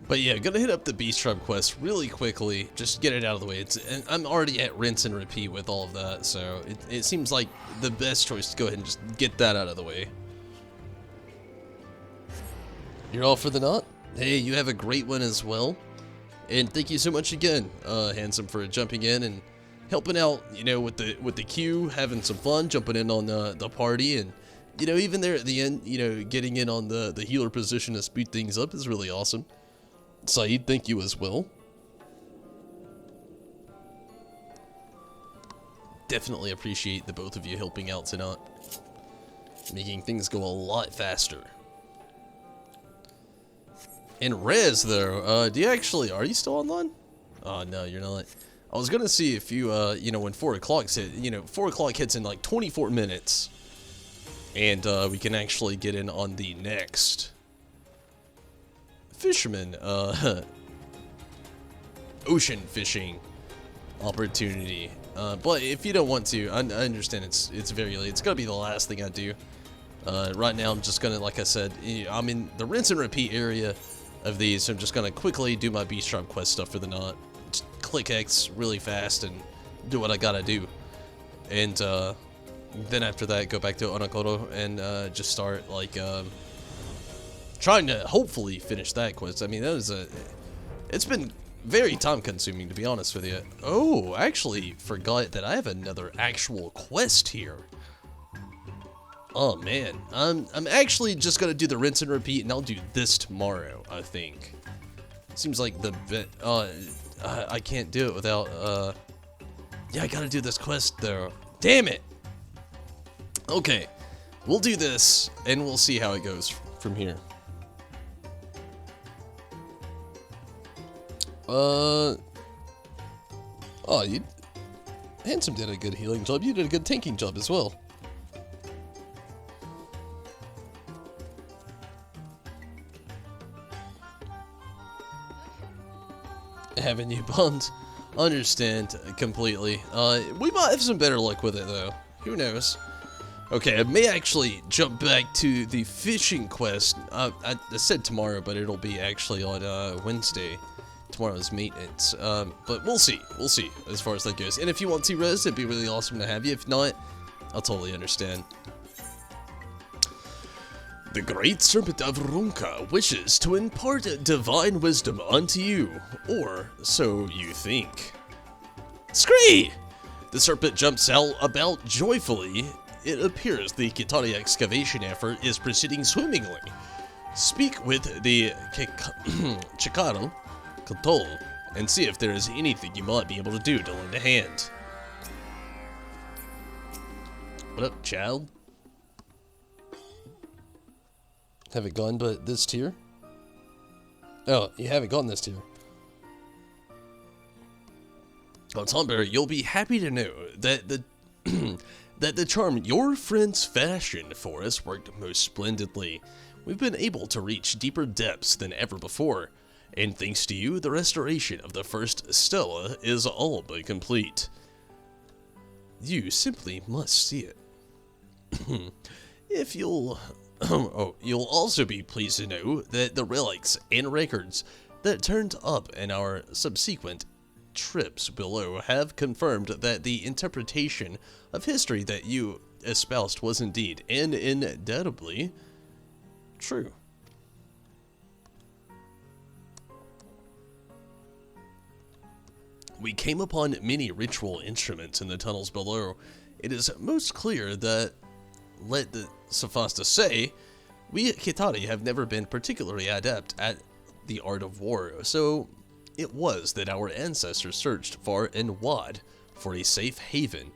But yeah, gonna hit up the Beast Tribe quest really quickly, just get it out of the way. And I'm already at rinse and repeat with all of that, so it seems like the best choice to go ahead and just get that out of the way. You're all for the knot? Hey, you have a great one as well. And thank you so much again, Handsome, for jumping in and helping out, you know, with the queue, having some fun, jumping in on the party, and, you know, even there at the end, you know, getting in on the healer position to speed things up is really awesome. Saeed, thank you as well. Definitely appreciate the both of you helping out tonight, making things go a lot faster. And Rez, though, are you still online? Oh, no, you're not. I was gonna see if you, you know, when 4 o'clock hit, you know, 4 o'clock hits in like 24 minutes. And, we can actually get in on the next fisherman, ocean fishing opportunity. But if you don't want to, I understand it's very late. It's gonna be the last thing I do. Right now, I'm just gonna, like I said, I'm in the rinse and repeat area of these, so I'm just gonna quickly do my Beast Tribe quest stuff for the knot. Just click X really fast and do what I gotta do. And, then after that, go back to Onokoro and, just start, like, trying to hopefully finish that quest. I mean, it's been very time consuming, to be honest with you. Oh, actually forgot that I have another actual quest here. Oh man, I'm actually just gonna do the rinse and repeat, and I'll do this tomorrow, I think. Seems like the bit, I can't do it without, yeah, I gotta do this quest though. Damn it! Okay, we'll do this, and we'll see how it goes from here. Oh, Handsome did a good healing job. You did a good tanking job as well. Haven't you, Bond? Understand completely. We might have some better luck with it, though. Who knows? Okay, I may actually jump back to the fishing quest. I said tomorrow, but it'll be actually on Wednesday. Tomorrow's maintenance. But we'll see. We'll see as far as that goes. And if you want to, Rez, it'd be really awesome to have you. If not, I'll totally understand. The Great Serpent of Ronka wishes to impart divine wisdom unto you, or so you think. Scree! The serpent jumps out about joyfully. It appears the Kitari excavation effort is proceeding swimmingly. Speak with the Chikaro Katol and see if there is anything you might be able to do to lend a hand. What up, child? Haven't gone but this tier? Oh, you haven't gone this tier. Oh, Tomberry, you'll be happy to know that the that the charm your friends fashioned for us worked most splendidly. We've been able to reach deeper depths than ever before, and thanks to you, the restoration of the first Stella is all but complete. You simply must see it. If you'll... oh, you'll also be pleased to know that the relics and records that turned up in our subsequent trips below have confirmed that the interpretation of history that you espoused was indeed and indelibly true. We came upon many ritual instruments in the tunnels below. It is most clear that, let the suffice to say, we at Kitari have never been particularly adept at the art of war, so it was that our ancestors searched far and wide for a safe haven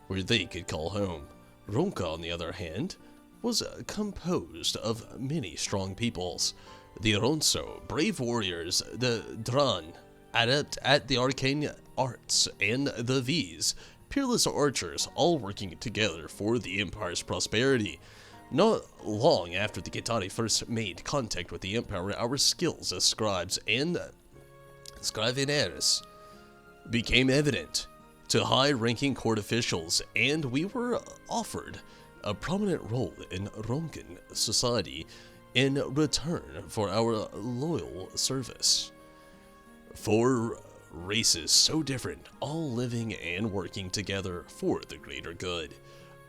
where they could call home. Ronka, on the other hand, was composed of many strong peoples. The Ronso, brave warriors, the Dran, adept at the arcane arts, and the V's, peerless archers, all working together for the Empire's prosperity. Not long after the Kitari first made contact with the Empire, our skills as scribes and scriveneers became evident to high-ranking court officials, and we were offered a prominent role in Ronkan society. in return for our loyal service. 4 races so different, all living and working together for the greater good.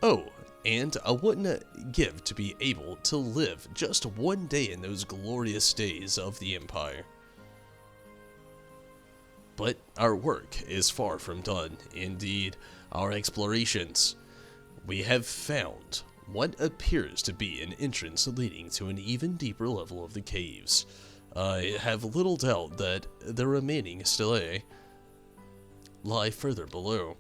Oh, and I wouldn't give to be able to live just one day in those glorious days of the Empire. But our work is far from done. Indeed, our explorations. We have found what appears to be an entrance leading to an even deeper level of the caves. I have little doubt that the remaining stelae lie further below.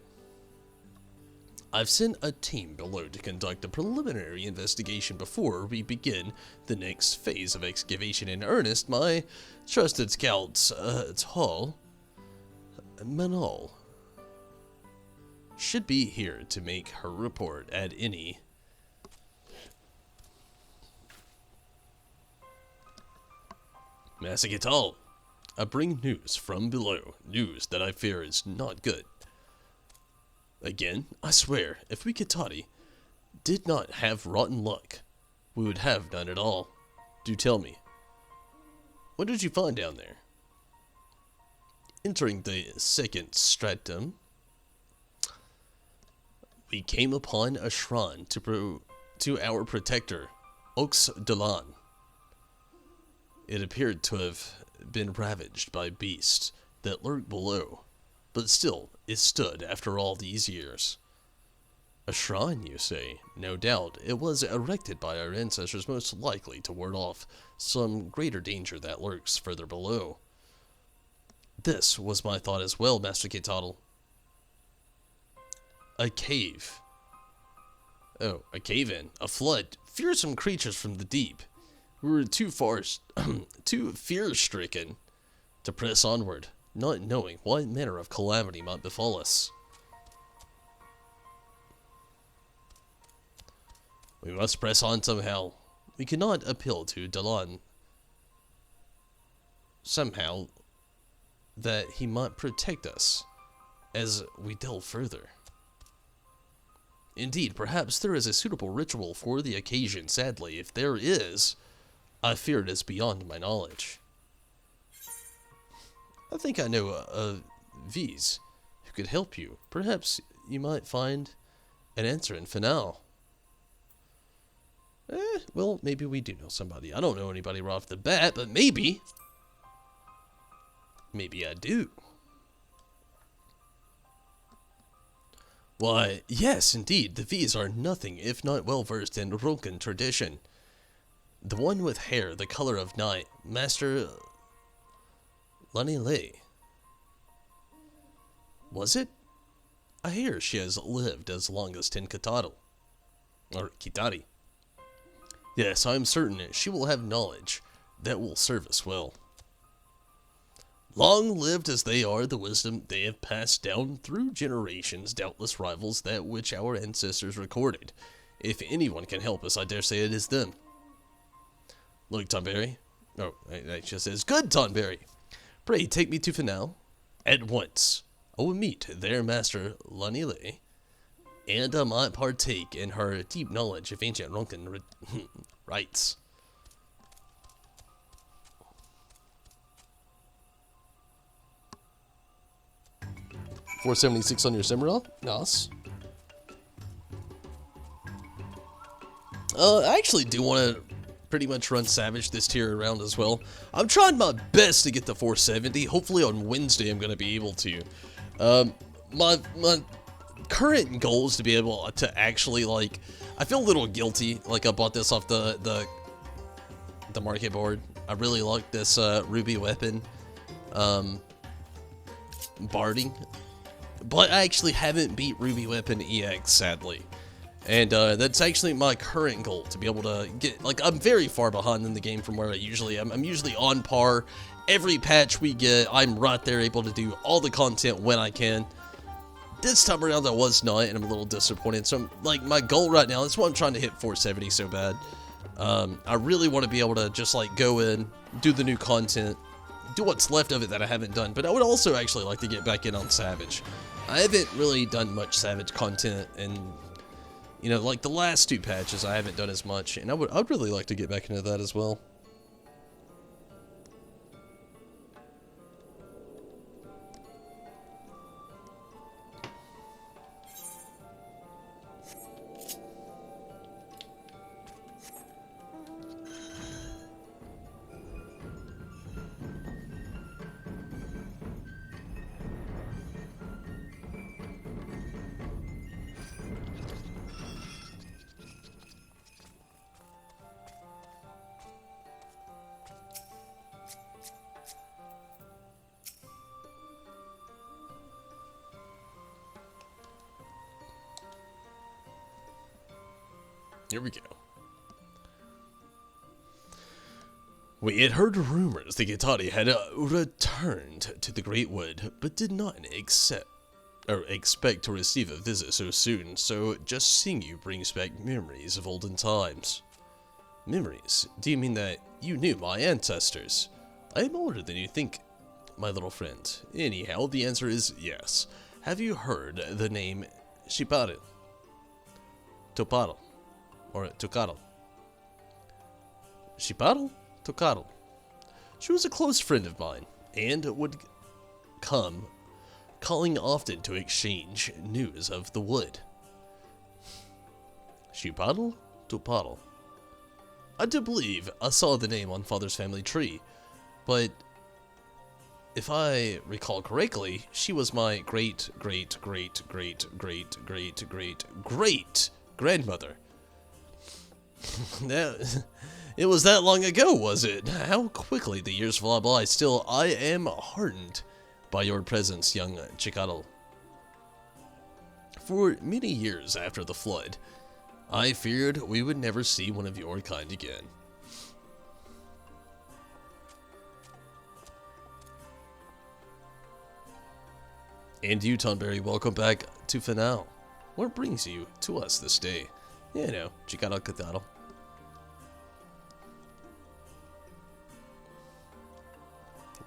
I've sent a team below to conduct a preliminary investigation before we begin the next phase of excavation in earnest. My trusted scouts, Tal, Manal, should be here to make her report at any. Master Tal, I bring news from below, news that I fear is not good. Again, I swear, if we Kitati did not have rotten luck, we would have none at all. Do tell me, what did you find down there? Entering the second stratum, we came upon a shrine to our protector, Ox Dalan. It appeared to have been ravaged by beasts that lurked below, but still it stood after all these years. A shrine, you say? No doubt it was erected by our ancestors, most likely to ward off some greater danger that lurks further below. This was my thought as well, Master Kitadl. A cave. Oh, a cave-in, a flood, fearsome creatures from the deep. We were too fear-stricken to press onward, not knowing what manner of calamity might befall us. We must press on somehow. We cannot appeal to Dalan somehow that he might protect us as we delve further. Indeed, perhaps there is a suitable ritual for the occasion. Sadly, if there is, I fear it is beyond my knowledge. I think I know a V's who could help you. Perhaps you might find an answer in Finale. Well, maybe we do know somebody. I don't know anybody right off the bat, but maybe. Maybe I do. Why, yes, indeed, the V's are nothing if not well-versed in Ronkan tradition. The one with hair the color of night, Master Lanile. Was it? I hear she has lived as long as 10 Kitadl. Or Kitari. Yes, I am certain she will have knowledge that will serve us well. Long lived as they are, the wisdom they have passed down through generations doubtless rivals that which our ancestors recorded. If anyone can help us, I dare say it is them. Look, Tonberry. Oh, it just says, good, Tonberry. Pray take me to Finale at once. I will meet their master, Lanile, and I might partake in her deep knowledge of ancient Ronkan rites. $476 on your Cimarron? Nice. I actually do want to pretty much run Savage this tier around as well. I'm trying my best to get to 470. Hopefully on Wednesday I'm going to be able to. My current goal is to be able to actually, like, I feel a little guilty. Like, I bought this off the market board. I really like this ruby weapon barding. But I actually haven't beat Ruby Weapon EX, sadly. And that's actually my current goal, to be able to get, like, I'm very far behind in the game from where I usually am. I'm usually on par. Every patch we get, I'm right there able to do all the content when I can. This time around I was not, and I'm a little disappointed. So, like, my goal right now, that's why I'm trying to hit 470 so bad. I really want to be able to just, like, go in, do the new content, do what's left of it that I haven't done. But I would also actually like to get back in on Savage. I haven't really done much Savage content in, You know, like the last 2 patches, I haven't done as much, and I'd really like to get back into that as well. Here we go. We had heard rumors that Kitari had returned to the Great Wood, but did not expect to receive a visit so soon, so just seeing you brings back memories of olden times. Memories? Do you mean that you knew my ancestors? I am older than you think, my little friend. Anyhow, the answer is yes. Have you heard the name Shiparu? Toparo? Or Tokaro? Shiparu? Tokaro. She was a close friend of mine, and would come calling often to exchange news of the wood. Shiparu? Toparo. I do believe I saw the name on Father's family tree, but if I recall correctly, she was my great grandmother. It was that long ago, was it? How quickly the years fly by. Still, I am heartened by your presence, young Chikaro. For many years after the flood, I feared we would never see one of your kind again. And you, Tonberry, welcome back to Finale. What brings you to us this day? You know, Chikaro Kataro.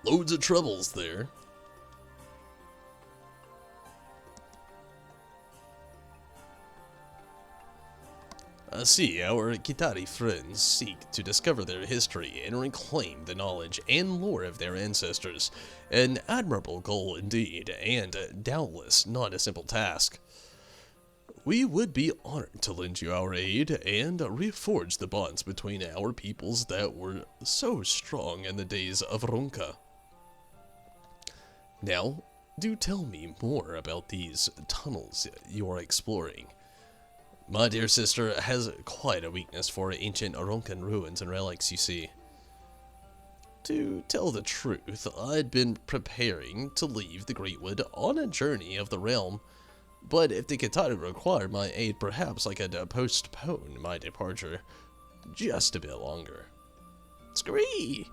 Loads of troubles there. I see our Kitari friends seek to discover their history and reclaim the knowledge and lore of their ancestors. An admirable goal indeed, and doubtless not a simple task. We would be honored to lend you our aid and reforge the bonds between our peoples that were so strong in the days of Ronka. Now, do tell me more about these tunnels you are exploring. My dear sister has quite a weakness for ancient Ronkan ruins and relics, you see. To tell the truth, I'd been preparing to leave the Great Wood on a journey of the realm, but if the Kitari required my aid, perhaps I could postpone my departure just a bit longer. Scree!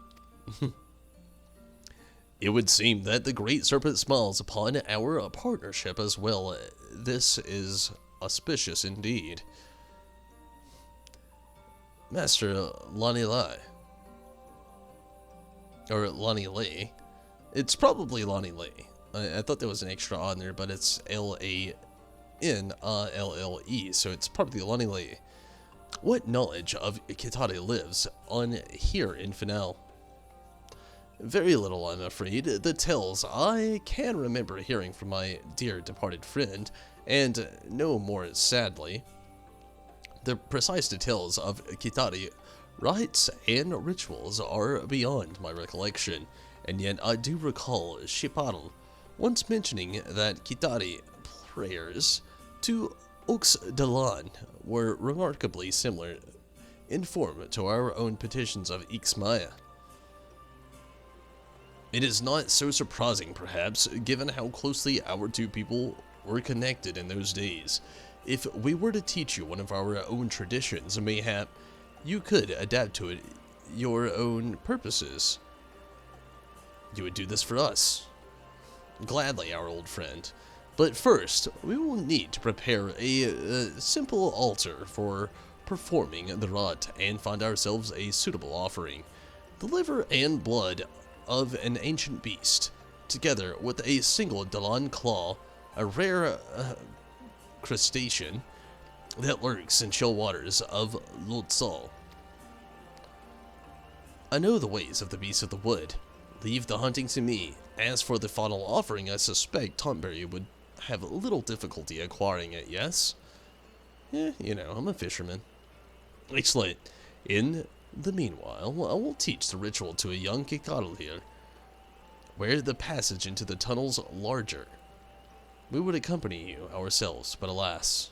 It would seem that the Great Serpent smiles upon our partnership as well. This is auspicious indeed. Master Lani Lai. Or Lani Lai. It's probably Lani Lai. I thought there was an extra on there, but it's L-A-N-I-L-L-E, so it's probably Lani Lai. What knowledge of Kitari lives on here in Finale? Very little, I'm afraid. The tales I can remember hearing from my dear departed friend, and no more sadly. The precise details of Kitari rites and rituals are beyond my recollection, and yet I do recall Shiparu once mentioning that Kitari prayers to Ox Dalan were remarkably similar in form to our own petitions of Ixmaya. It is not so surprising, perhaps, given how closely our two people were connected in those days. If we were to teach you one of our own traditions, mayhap you could adapt to it your own purposes. You would do this for us. Gladly, our old friend. But first, we will need to prepare a simple altar for performing the rite and find ourselves a suitable offering. The liver and blood of an ancient beast, together with a single Dalan claw, a rare crustacean, that lurks in chill waters of Lotsal. I know the ways of the beasts of the wood. Leave the hunting to me. As for the final offering, I suspect Tonberry would have little difficulty acquiring it, yes? You know, I'm a fisherman. Excellent. In the meanwhile, I will teach the ritual to a young Kikadal here, where the passage into the tunnel's larger. We would accompany you ourselves, but alas.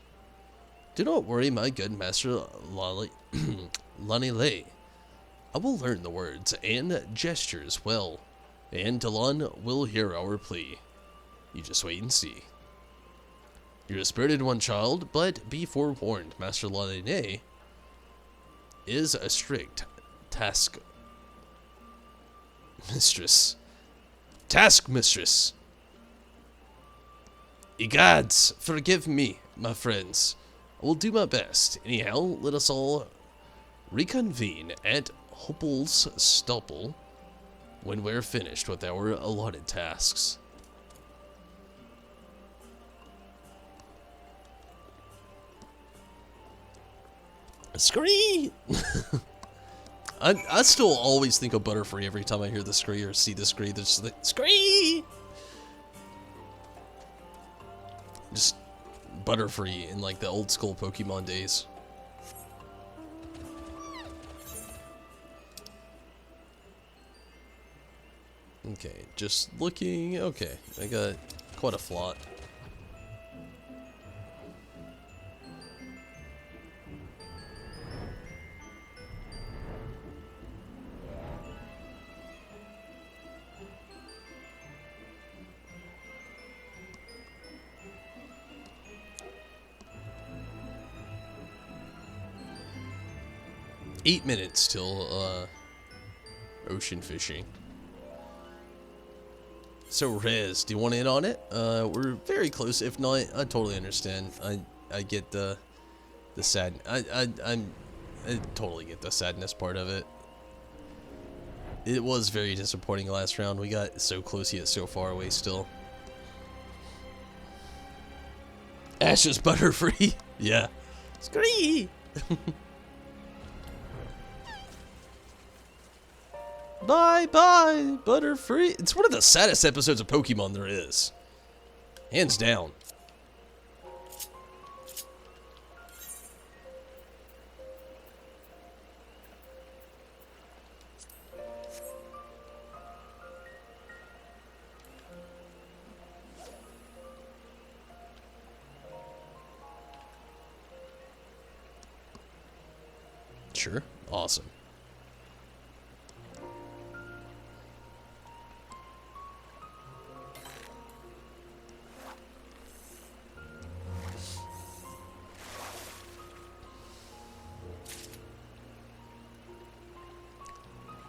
Do not worry, my good master Lanile. I will learn the words and gestures well, and Dalan will hear our plea. You just wait and see. You're a spirited one, child, but be forewarned, Master Lanile is a strict task mistress. Egads, forgive me, my friends. I will do my best. Anyhow, let us all reconvene at Hoppel's Stubble when we're finished with our allotted tasks. Scree! I still always think of Butterfree every time I hear the Scree or see the Scree. There's just like, Scree! Just Butterfree in like the old school Pokemon days. Okay, just looking. Okay, I got quite a flot. Eight minutes till ocean fishing. So Rez, do you want in on it? We're very close. If not, I totally understand. I get the sad. I totally get the sadness part of it. It was very disappointing last round. We got so close yet so far away still. Ash's Butterfree. Yeah. Scree. Bye bye, Butterfree. It's one of the saddest episodes of Pokemon there is. Hands down. Sure. Awesome.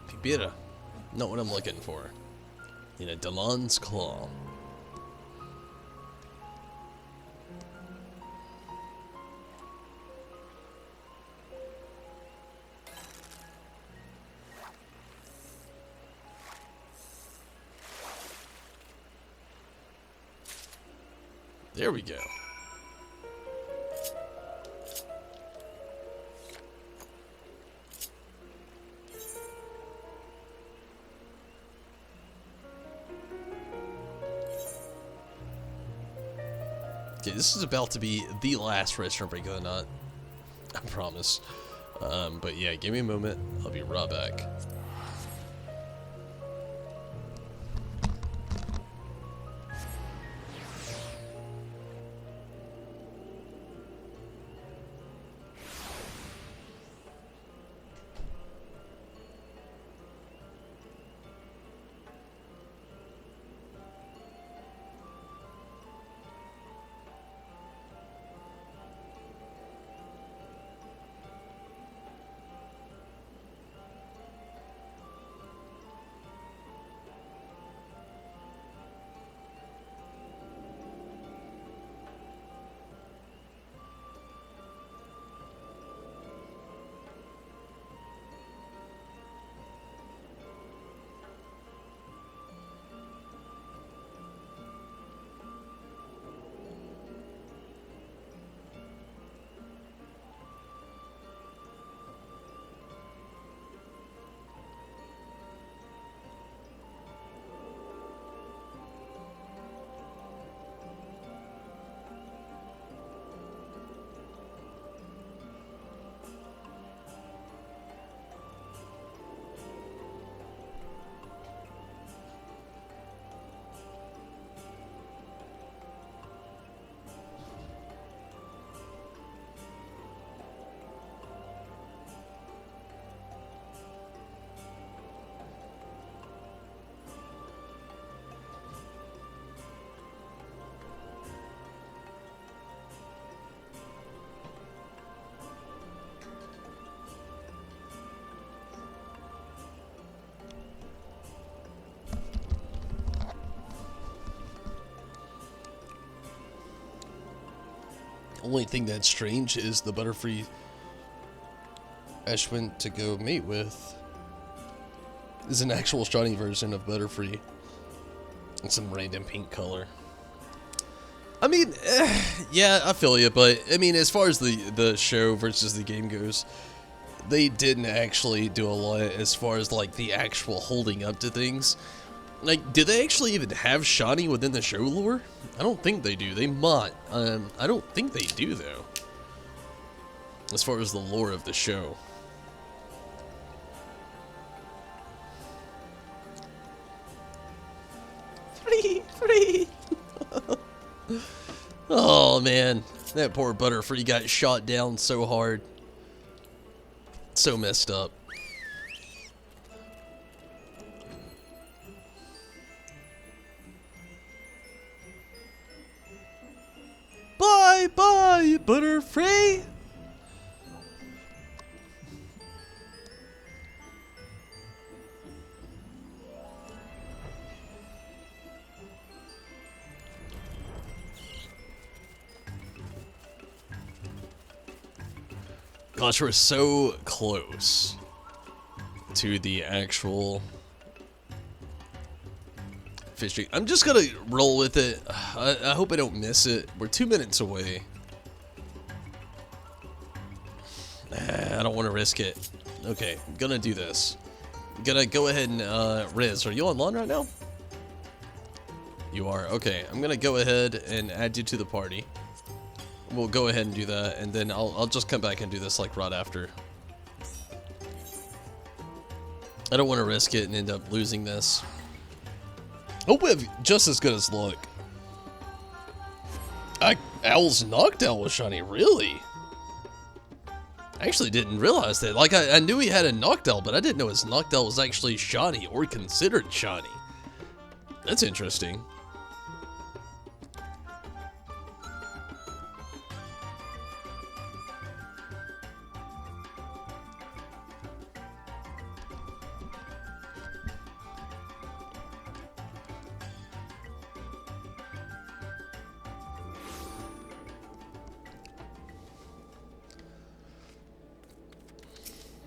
Pibira. Not what I'm looking for. In a Dalan's Claw. There we go. Okay, this is about to be the last restaurant break of the night. I promise. But yeah, give me a moment. I'll be right back. Only thing that's strange is the Butterfree Ash went to go mate with is an actual shiny version of Butterfree. In some random pink color. I mean, yeah, I feel you, but I mean, as far as the show versus the game goes, they didn't actually do a lot as far as like the actual holding up to things. Like, do they actually even have shiny within the show lore? I don't think they do. They might. I don't think they do though. As far as the lore of the show. Free. Oh man, that poor Butterfree got shot down so hard. So messed up. Bye bye, Butterfree. Gosh, we're so close to the actual fish streak. I'm just gonna roll with it. I hope I don't miss it. We're 2 minutes away. I don't want to risk it. Okay, I'm gonna do this. I'm gonna go ahead and, Riz, are you online right now? You are. Okay, I'm gonna go ahead and add you to the party. We'll go ahead and do that, and then I'll just come back and do this like right after. I don't want to risk it and end up losing this. Hope we have just as good as luck. Owl's Noctowl was shiny, really? I actually didn't realize that. Like, I knew he had a Noctowl, but I didn't know his Noctowl was actually shiny or considered shiny. That's interesting.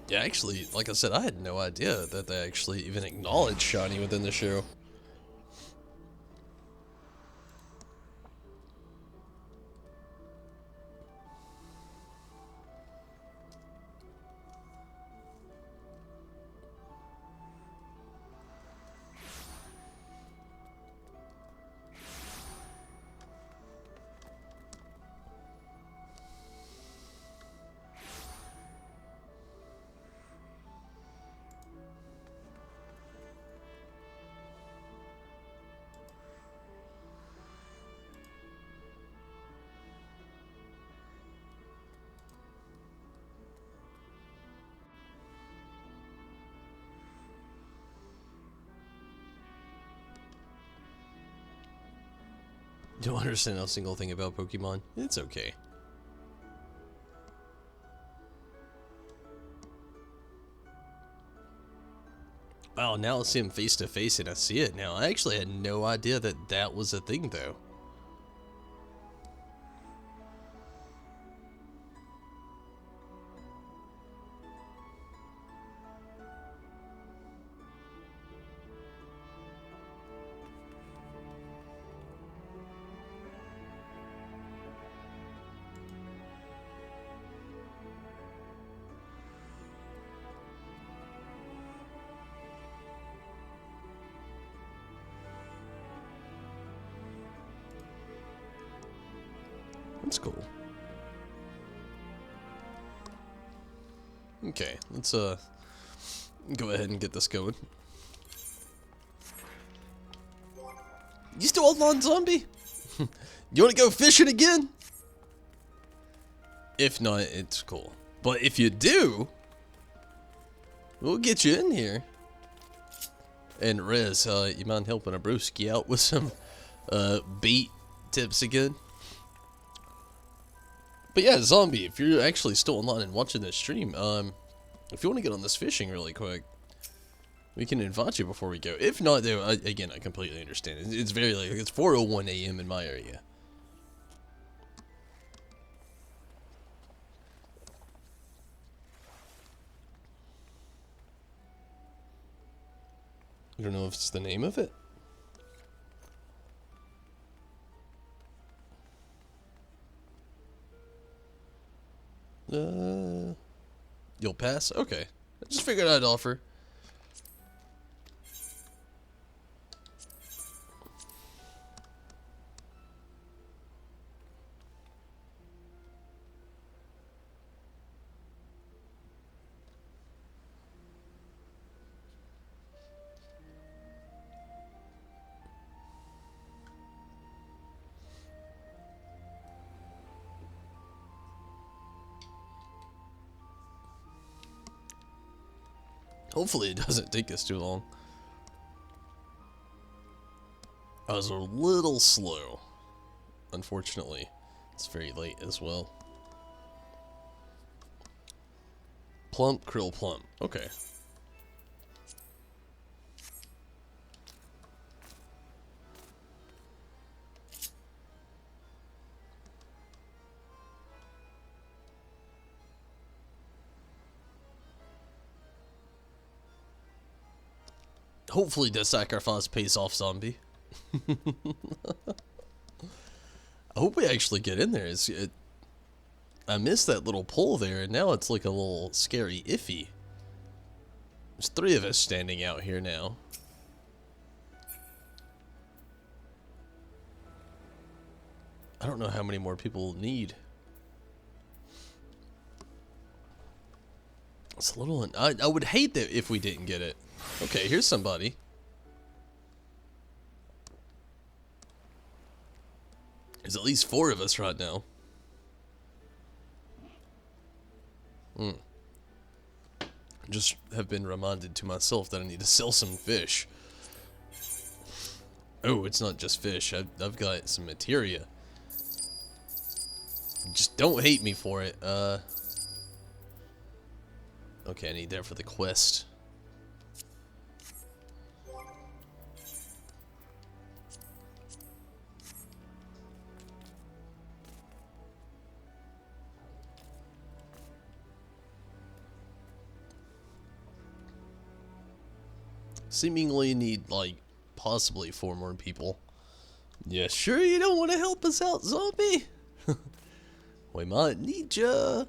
Yeah, actually, like I said, I had no idea that they actually even acknowledged shiny within the show. Don't understand a single thing about Pokemon. It's okay. Wow, now I see him face to face and I see it now. I actually had no idea that that was a thing though. That's cool. Okay, let's go ahead and get this going. You still online, zombie? You want to go fishing again? If not, it's cool. But if you do, we'll get you in here. And Rez, you mind helping a broski out with some bait tips again? But yeah, zombie, if you're actually still online and watching this stream, if you want to get on this fishing really quick, we can invite you before we go. If not, though, again, I completely understand. It's very late. It's 4:01 a.m. in my area. I don't know if it's the name of it. You'll pass? Okay. I just figured I'd offer. Hopefully it doesn't take us too long. I was a little slow. Unfortunately, it's very late as well. Plump, krill, plump. Okay. Hopefully the sacrifice pays off, zombie. I hope we actually get in there. I missed that little pole there, and now it's like a little scary iffy. There's 3 of us standing out here now. I don't know how many more people need. It's a little... I would hate that if we didn't get it. Okay, here's somebody. There's at least 4 of us right now. Just have been reminded to myself that I need to sell some fish. Oh, it's not just fish. I've got some materia. Just don't hate me for it. Okay, I need that for the quest. Seemingly need, like, possibly 4 more people. Yeah, sure you don't want to help us out, zombie? We might need ya.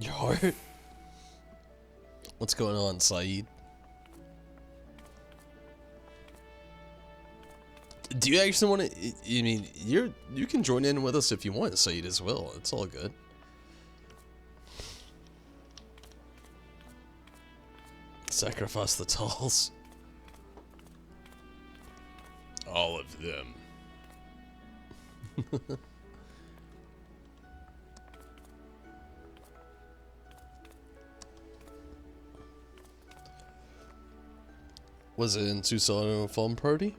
Your heart? What's going on, Saeed? Do you actually want to? I mean, you can join in with us if you want, Saeed, as well. It's all good. Sacrifice the talls. All of them. Was it in Susano Farm Party?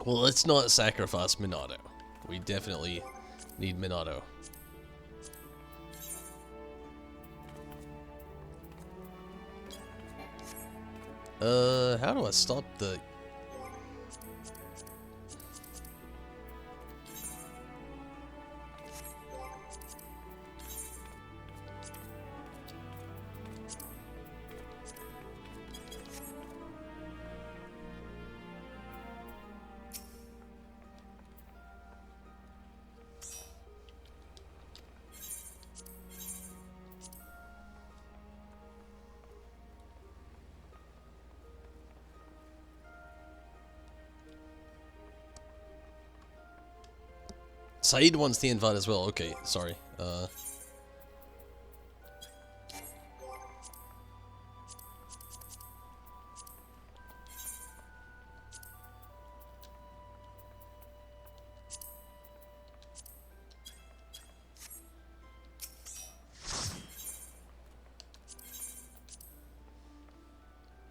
Well, let's not sacrifice Minato. We definitely need Minato. How do I stop the... Saeed wants the invite as well. Okay, sorry.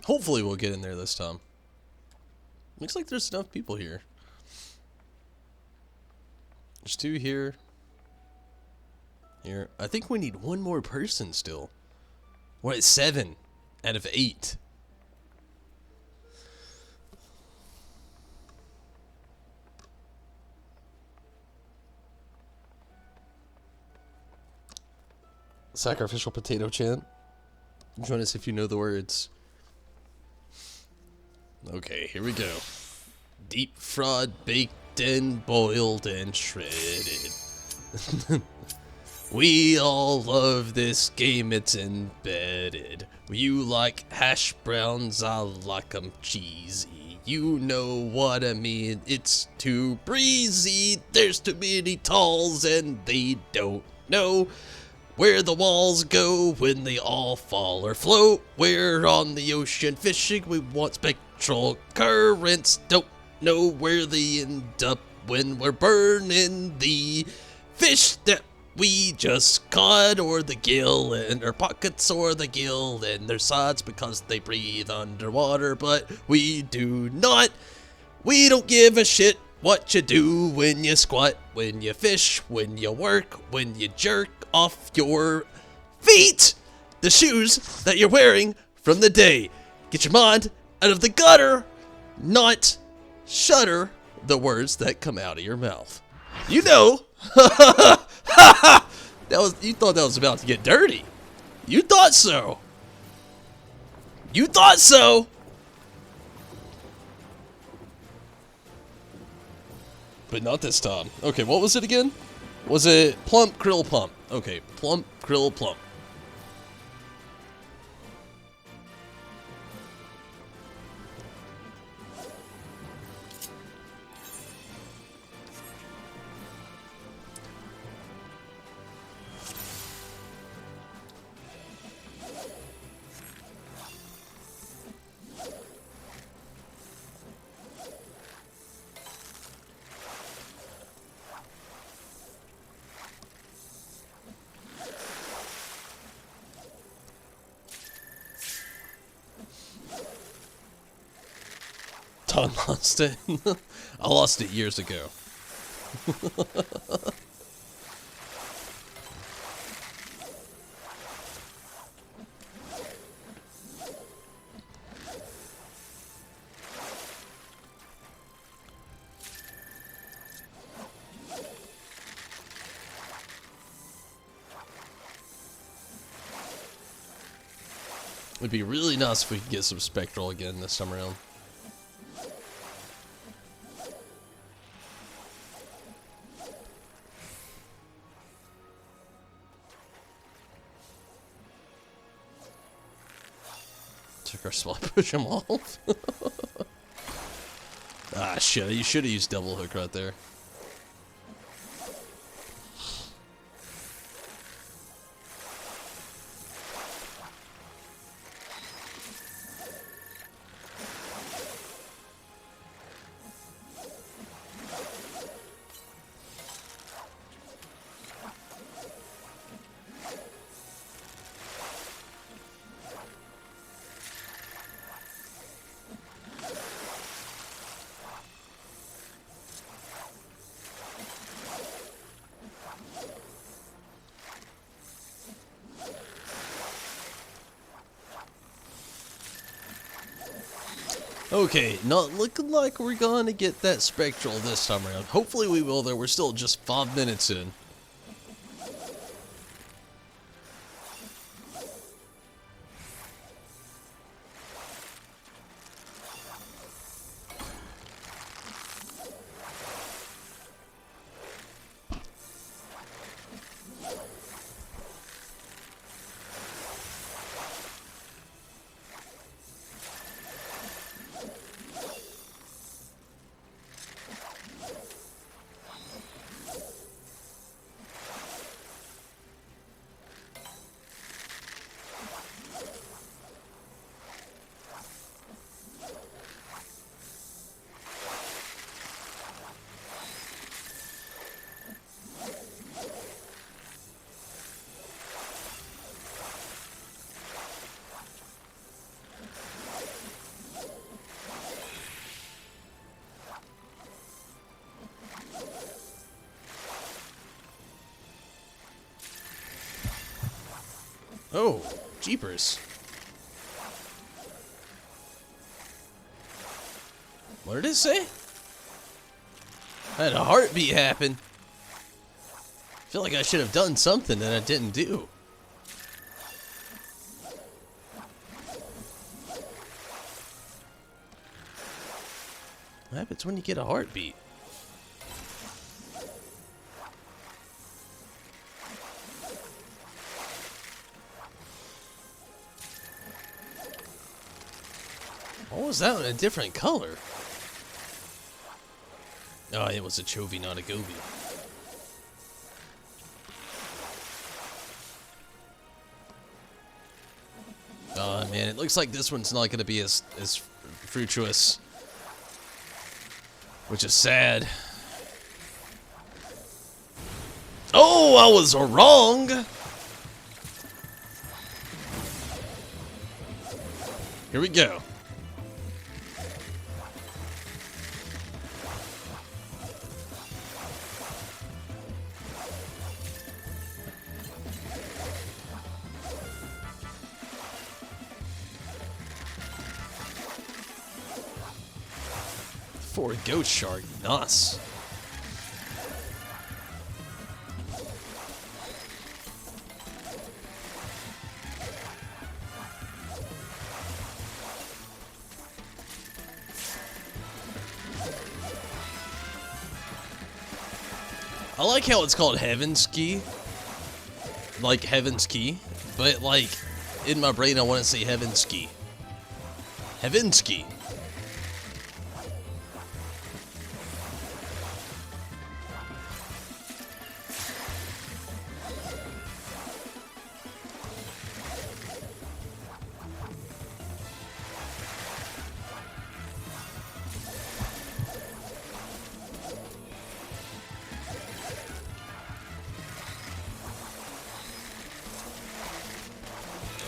Hopefully we'll get in there this time. Looks like there's enough people here. There's 2 here. Here. I think we need 1 more person still. We're at 7 out of 8. Sacrificial potato chant. Join us if you know the words. Okay, here we go. Deep fried, baked and boiled and shredded. We all love this game, it's embedded. You like hash browns, I like 'em cheesy. You know what I mean, it's too breezy. There's too many talls and they don't know where the walls go when they all fall or float. We're on the ocean fishing, we want spectral currents. Don't know where they end up when we're burning the fish that we just caught, or the gill in their pockets, or the gill in their sides, because they breathe underwater, but we do not. We don't give a shit what you do when you squat, when you fish, when you work, when you jerk off your feet, the shoes that you're wearing from the day. Get your mind out of the gutter, not shudder the words that come out of your mouth. You know, you thought that was about to get dirty. You thought so. You thought so. But not this time. Okay, what was it again? Was it plump, krill, plump? Okay, plump, krill, plump. Tom lost it. I lost it years ago. It'd be really nice if we could get some spectral again this time around. Took our spot, push him off. Ah, shit, you should have used double hook right there. Okay, not looking like we're gonna get that spectral this time around. Hopefully we will, though. We're still just 5 minutes in. Oh, jeepers. What did it say? I had a heartbeat happen. I feel like I should have done something that I didn't do. What happens when you get a heartbeat? What was that in a different color? Oh, it was a Chovy, not a Goby. Oh man, it looks like this one's not going to be as fructuous. Which is sad. Oh, I was wrong! Here we go. For a ghost shark, nice. I like how it's called Heaven's Key. Like Heaven's Key. But like, in my brain I want to say Heaven's Key. Heaven's Key.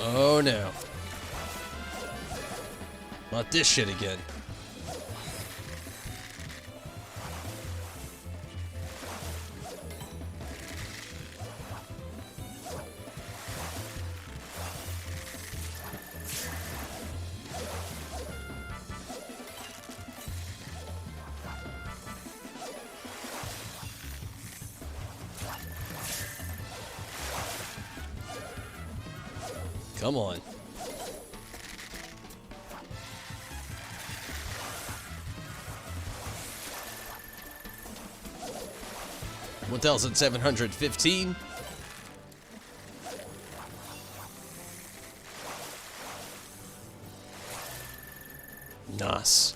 Oh no. Not this shit again. Come on. $1,715. Nice.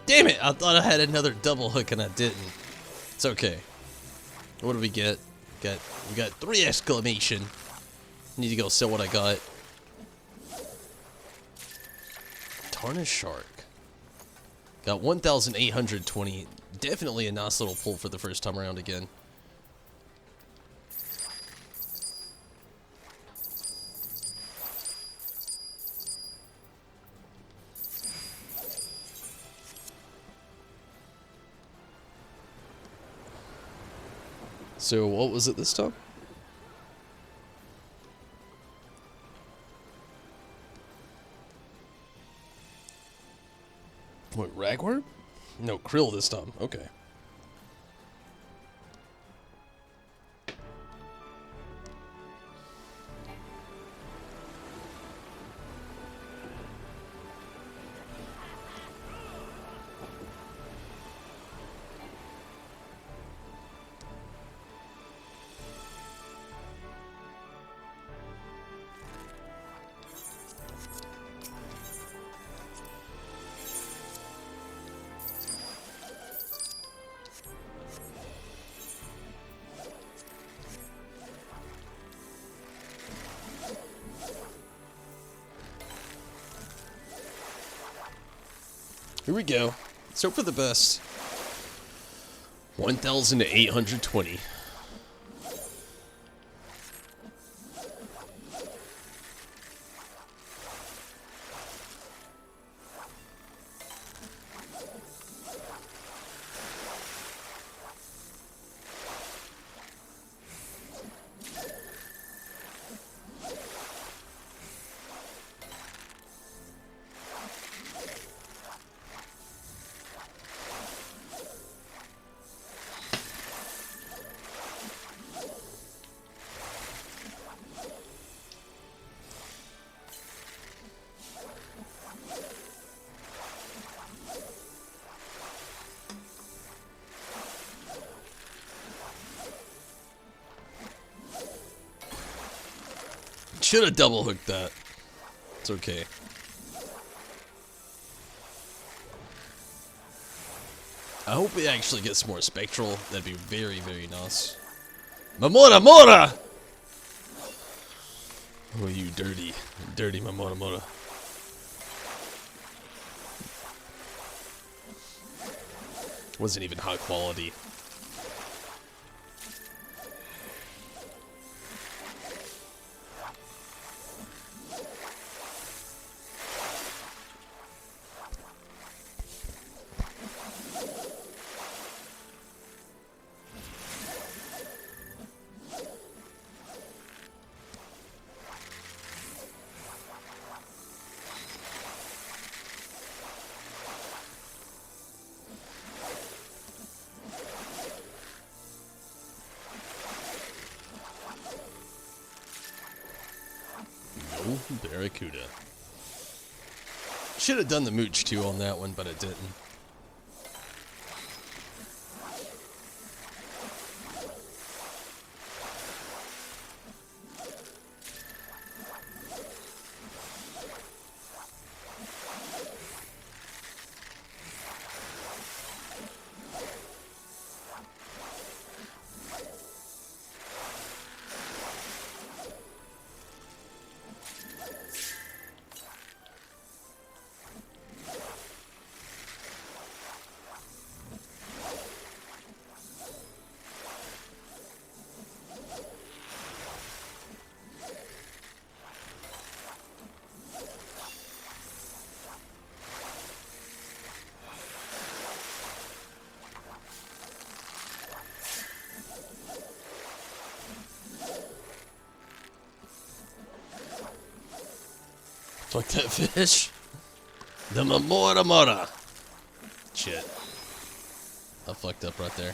Damn it! I thought I had another double hook and I didn't. It's okay. What do we get? We got 3 exclamation. Need to go sell what I got. Tarnished shark. Got 1,820. Definitely a nice little pull for the first time around again. So what was it this time? What, ragworm? No, krill this time. Okay. Here we go. Let's hope for the best. 1,820. Should have double hooked that. It's okay. I hope it actually gets more spectral. That'd be very, very nice. Mamora Mora! Oh, you dirty, dirty Mamora Mora. Wasn't even high quality. No Barracuda. Should have done the mooch too on that one, but it didn't. Fuck that fish. The Mamora Mora. Shit. I fucked up right there.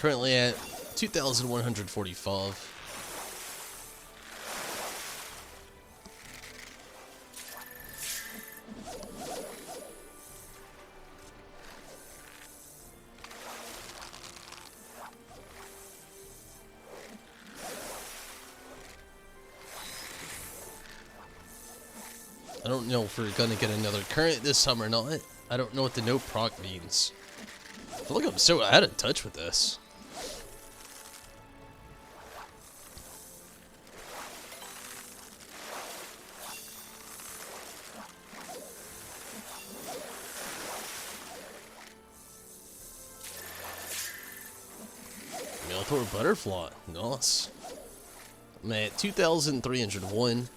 Currently at 2,145. I don't know if we're gonna get another current this time or not. I don't know what the no proc means. I feel like I'm so out of touch with this. Meltor Butterfly, nice. I'm at 2,301.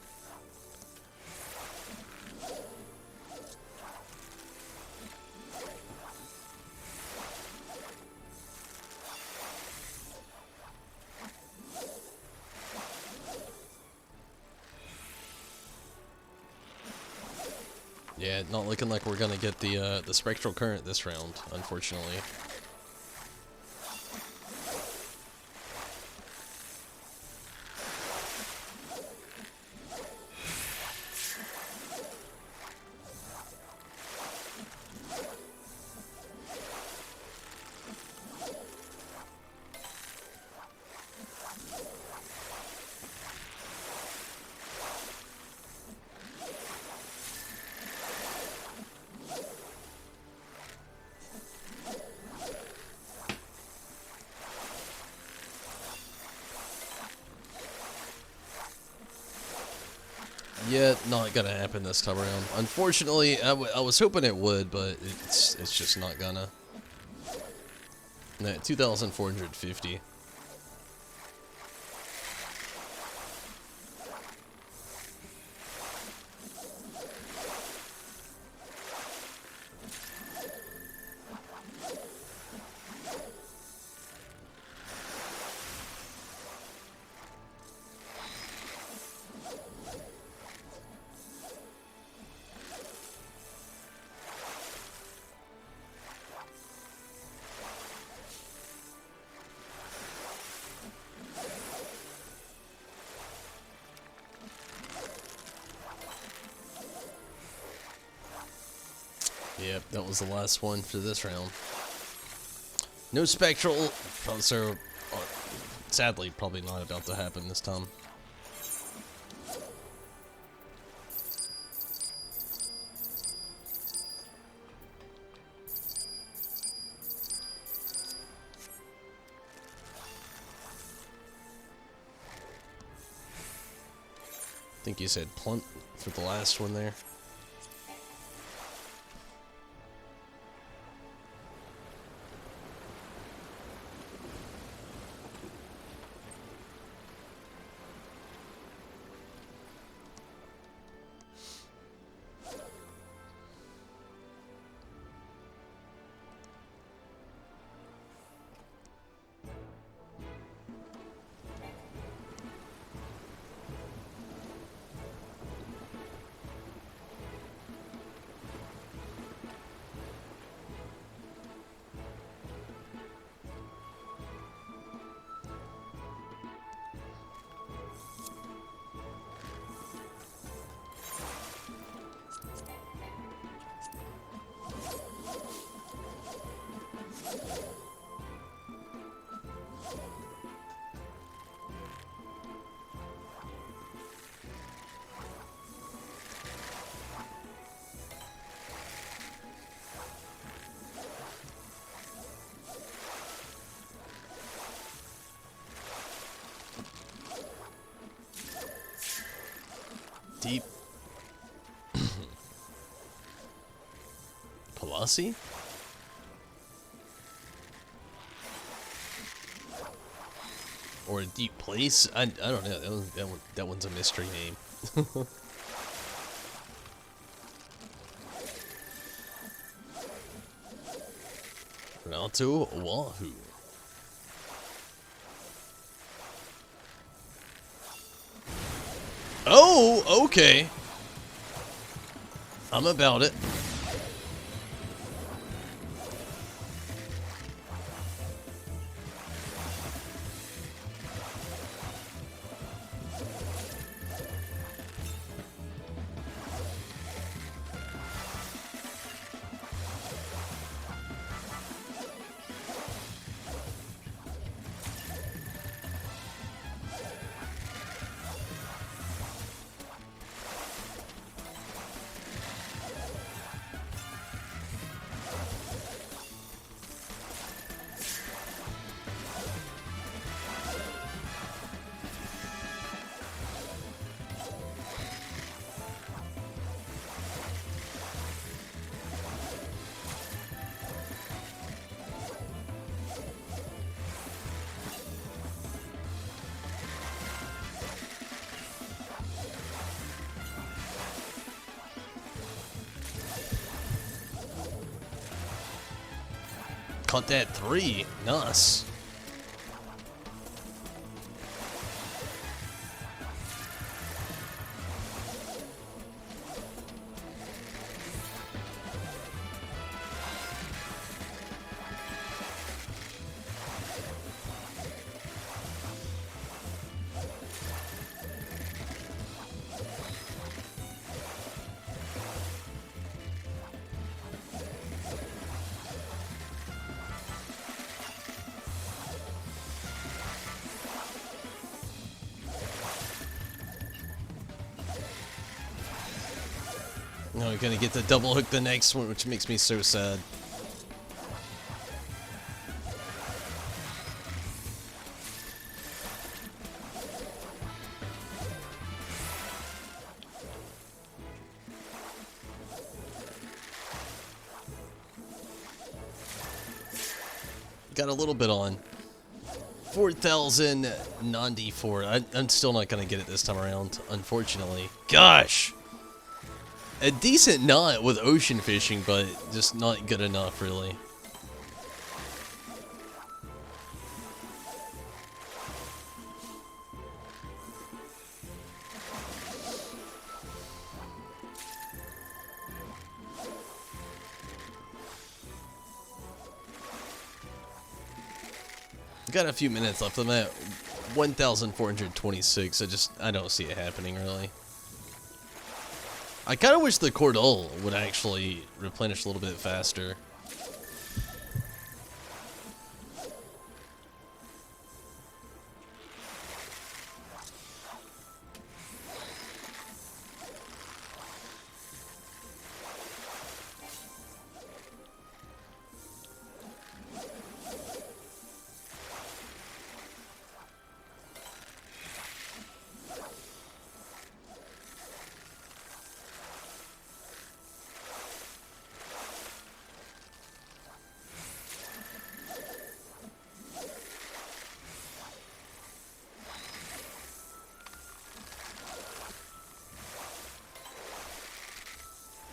Yeah, not looking like we're gonna get the spectral current this round, unfortunately. Yep, not gonna happen this time around. Unfortunately, I was hoping it would, but it's just not gonna. Nah, 2,450. Yep, that was the last one for this round. No spectral, so sadly, probably not about to happen this time. I think you said plunt for the last one there. Deep. Pelosi? Or a deep place? I don't know. That one's a mystery name. Ronaldo Wahoo. Oh, okay. I'm about it. Caught that 3. Nice. No, we're gonna get the double hook the next one, which makes me so sad. got a little bit on. 4,094. I'm still not going to get it this time around, unfortunately. Gosh! A decent knot with ocean fishing, but just not good enough, really. Got a few minutes left. I'm at 1,426. I don't see it happening, really. I kind of wish the Cordal would actually replenish a little bit faster.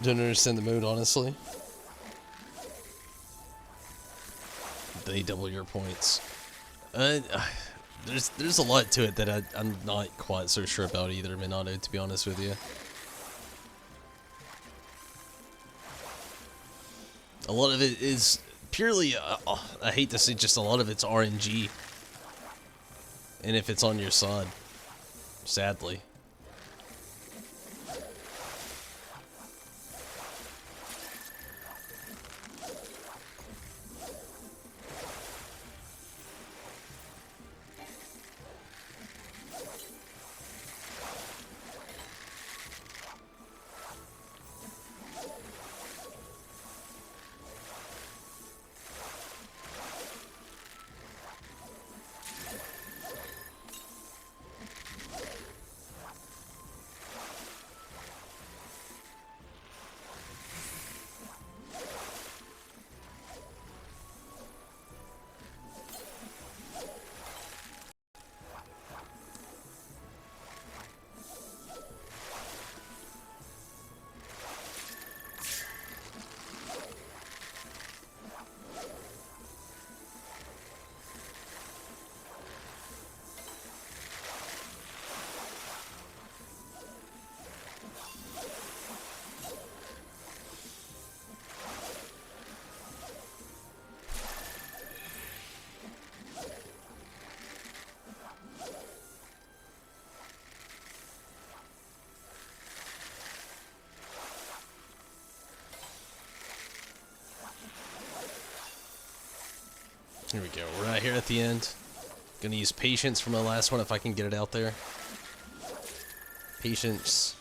Don't understand the mode, honestly. They double your points. There's a lot to it that I'm not quite so sure about either, Minato, to be honest with you. A lot of it is purely, I hate to say, just a lot of it's RNG. And if it's on your side, sadly. Here we go. We're right here at the end. Gonna use patience for my last one if I can get it out there. Patience.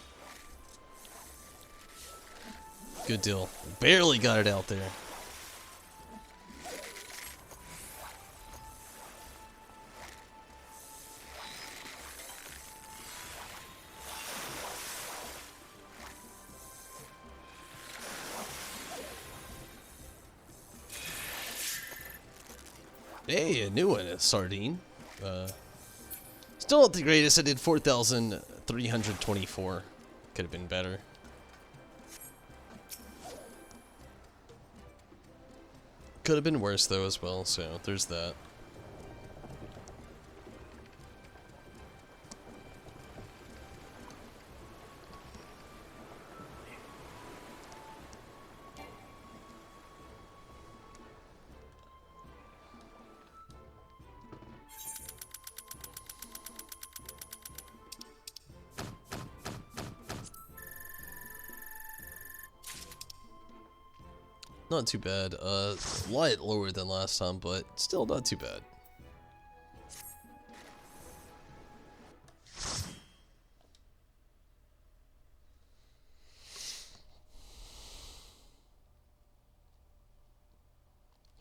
Good deal. Barely got it out there. Hey, a new one, a sardine. Still not the greatest. I did 4,324. Could have been better. Could have been worse though as well, so there's that. Not too bad. Light lower than last time, but still not too bad.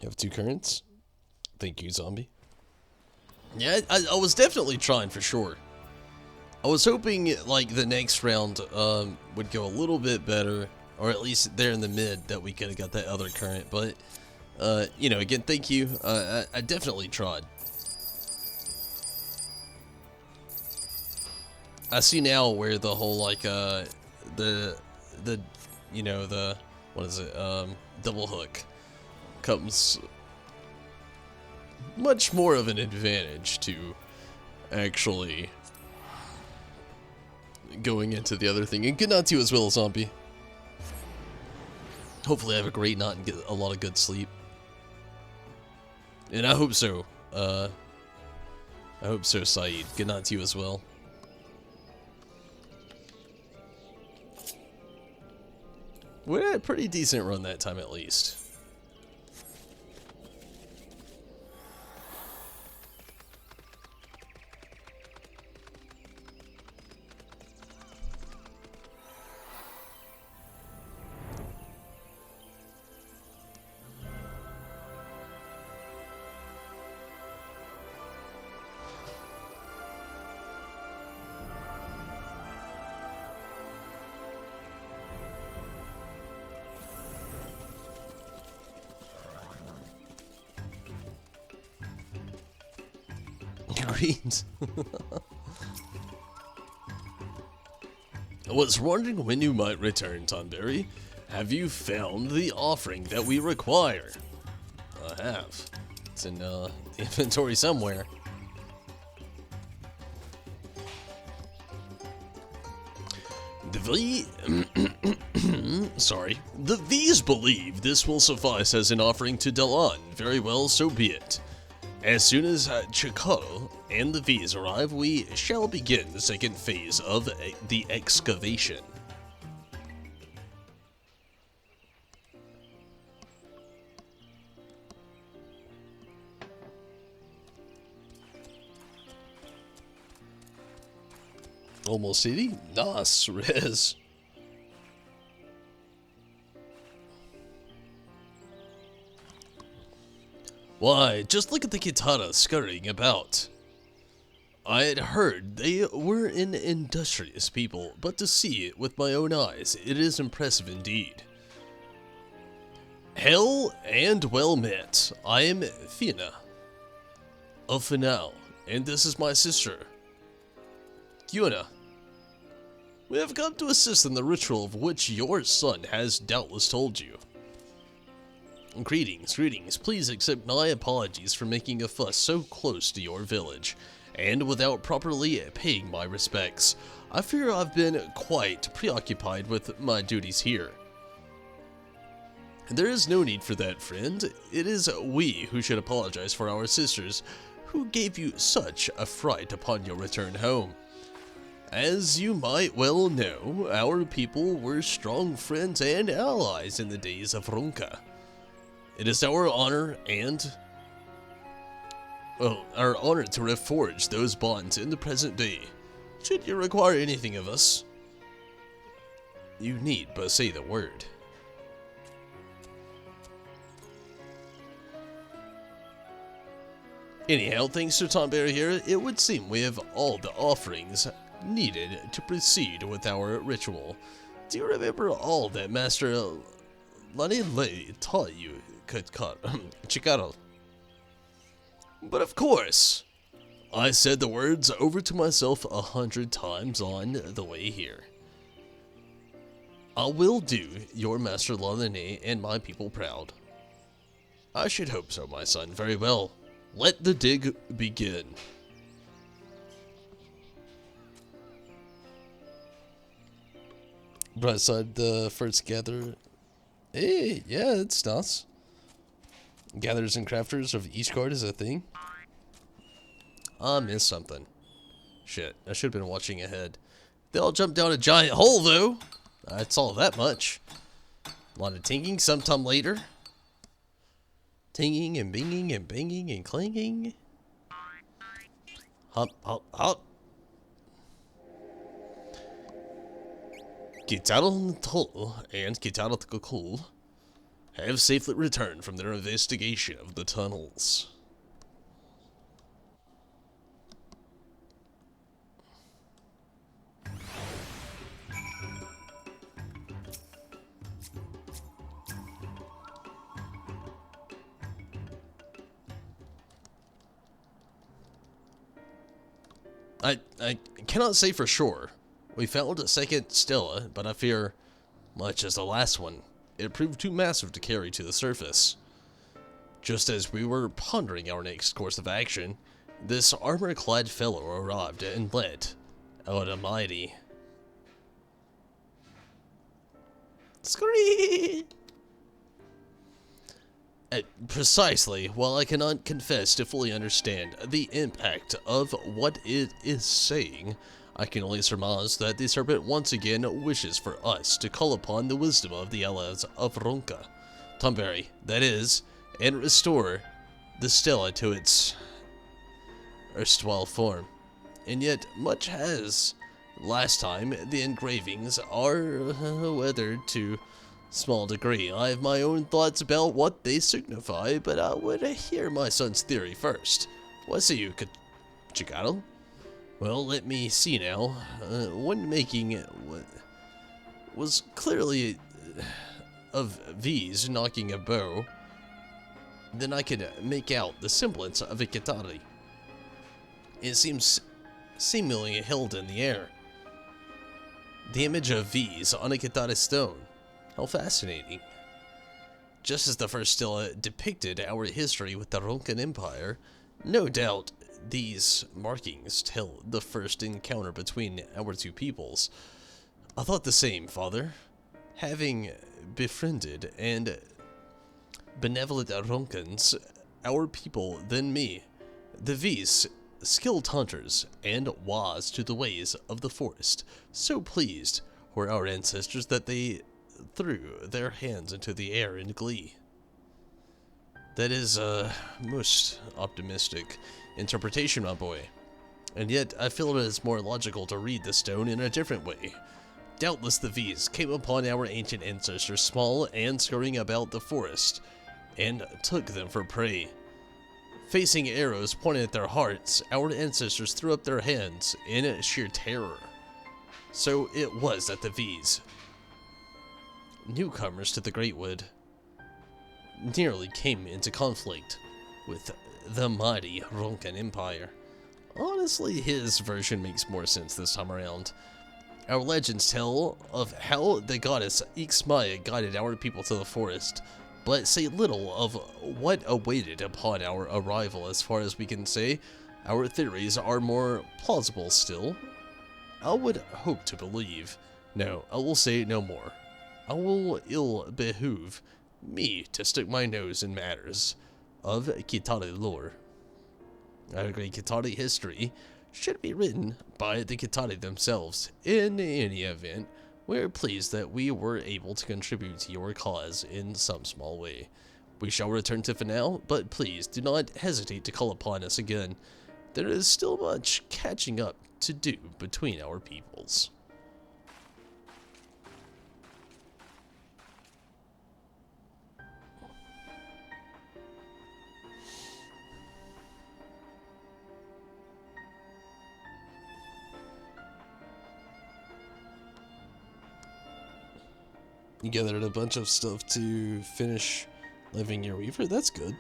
You have 2 currents? Thank you, zombie. Yeah, I was definitely trying for sure. I was hoping like the next round would go a little bit better. Or at least there in the mid that we could have got that other current, but You know, again, thank you. I definitely tried. I see now where the whole, like, you know, the, what is it, double hook comes much more of an advantage to actually going into the other thing. And good night to you as well, Zombie. Hopefully I have a great night and get a lot of good sleep. And I hope so. I hope so, Saeed. Good night to you as well. We had a pretty decent run that time at least. Greens. I was wondering when you might return, Tonberry. Have you found the offering that we require? I have. It's in the inventory somewhere. The V's believe this will suffice as an offering to Dalan. Very well, so be it. As soon as Chikaro and the V's arrive, we shall begin the second phase of the excavation. Almost city? Nice, Rez. Why, just look at the Kitara scurrying about. I had heard they were an industrious people, but to see it with my own eyes, it is impressive indeed. Hail and well met. I am Fina of Finau, and this is my sister, Yuna. We have come to assist in the ritual of which your son has doubtless told you. Greetings, greetings. Please accept my apologies for making a fuss so close to your village, and without properly paying my respects. I fear I've been quite preoccupied with my duties here. There is no need for that, friend. It is we who should apologize for our sisters, who gave you such a fright upon your return home. As you might well know, our people were strong friends and allies in the days of Runka. It is our honor our honor to reforge those bonds in the present day. Should you require anything of us, you need but say the word. Anyhow, thanks to Tonberry here, it would seem we have all the offerings needed to proceed with our ritual. Do you remember all that Master Lanile taught you, Chikaro? But of course, I said the words over to myself 100 times on the way here. I will do your Master Lanile and my people proud. I should hope so, my son. Very well. Let the dig begin. Bright side, the first gather. Hey, yeah, it's nice. Gatherers and crafters of each card is a thing. I missed something. Shit, I should have been watching ahead. They all jumped down a giant hole, though. That's all that much. A lot of tinging sometime later. Tinging and binging and banging and clanging. Hop, hop, hop. Kitaro and Kitaro have safely returned from their investigation of the tunnels. I cannot say for sure. We found a second Stella, but I fear, much as the last one, it proved too massive to carry to the surface. Just as we were pondering our next course of action, this armor-clad fellow arrived and led out a mighty... Scream! Precisely, while I cannot confess to fully understand the impact of what it is saying, I can only surmise that the serpent once again wishes for us to call upon the wisdom of the Elas of Ronka, Tumberry, that is, and restore the Stella to its erstwhile form. And yet, much as last time, the engravings are weathered to small degree. I have my own thoughts about what they signify, but I would hear my son's theory first. What say you, Chikado? Well, let me see now. One making was clearly of V's knocking a bow. Then I could make out the semblance of a Kitari. It seems seemingly held in the air. The image of V's on a Kitari stone. How fascinating. Just as the first Stella depicted our history with the Ronkan Empire, no doubt these markings tell the first encounter between our two peoples. I thought the same, Father. Having befriended and benevolent Ronkans, our people, then me, the V's, skilled hunters, and wise to the ways of the forest, so pleased were our ancestors that they threw their hands into the air in glee. That is a most optimistic interpretation, my boy. And yet, I feel it is more logical to read the stone in a different way. Doubtless the V's came upon our ancient ancestors small and scurrying about the forest, and took them for prey. Facing arrows pointed at their hearts, our ancestors threw up their hands in sheer terror. So it was that the V's, newcomers to the Great Wood, nearly came into conflict with the mighty Ronkan Empire. Honestly, his version makes more sense this time around. Our legends tell of how the goddess Ixmaya guided our people to the forest, but say little of what awaited upon our arrival. As far as we can say, our theories are more plausible still. I would hope to believe. No, I will say no more. I will ill behoove me to stick my nose in matters of Kitari lore. Our great Kitari history should be written by the Kitari themselves. In any event, we are pleased that we were able to contribute to your cause in some small way. We shall return to Finale, but please do not hesitate to call upon us again. There is still much catching up to do between our peoples. You gathered a bunch of stuff to finish living your weaver. That's good.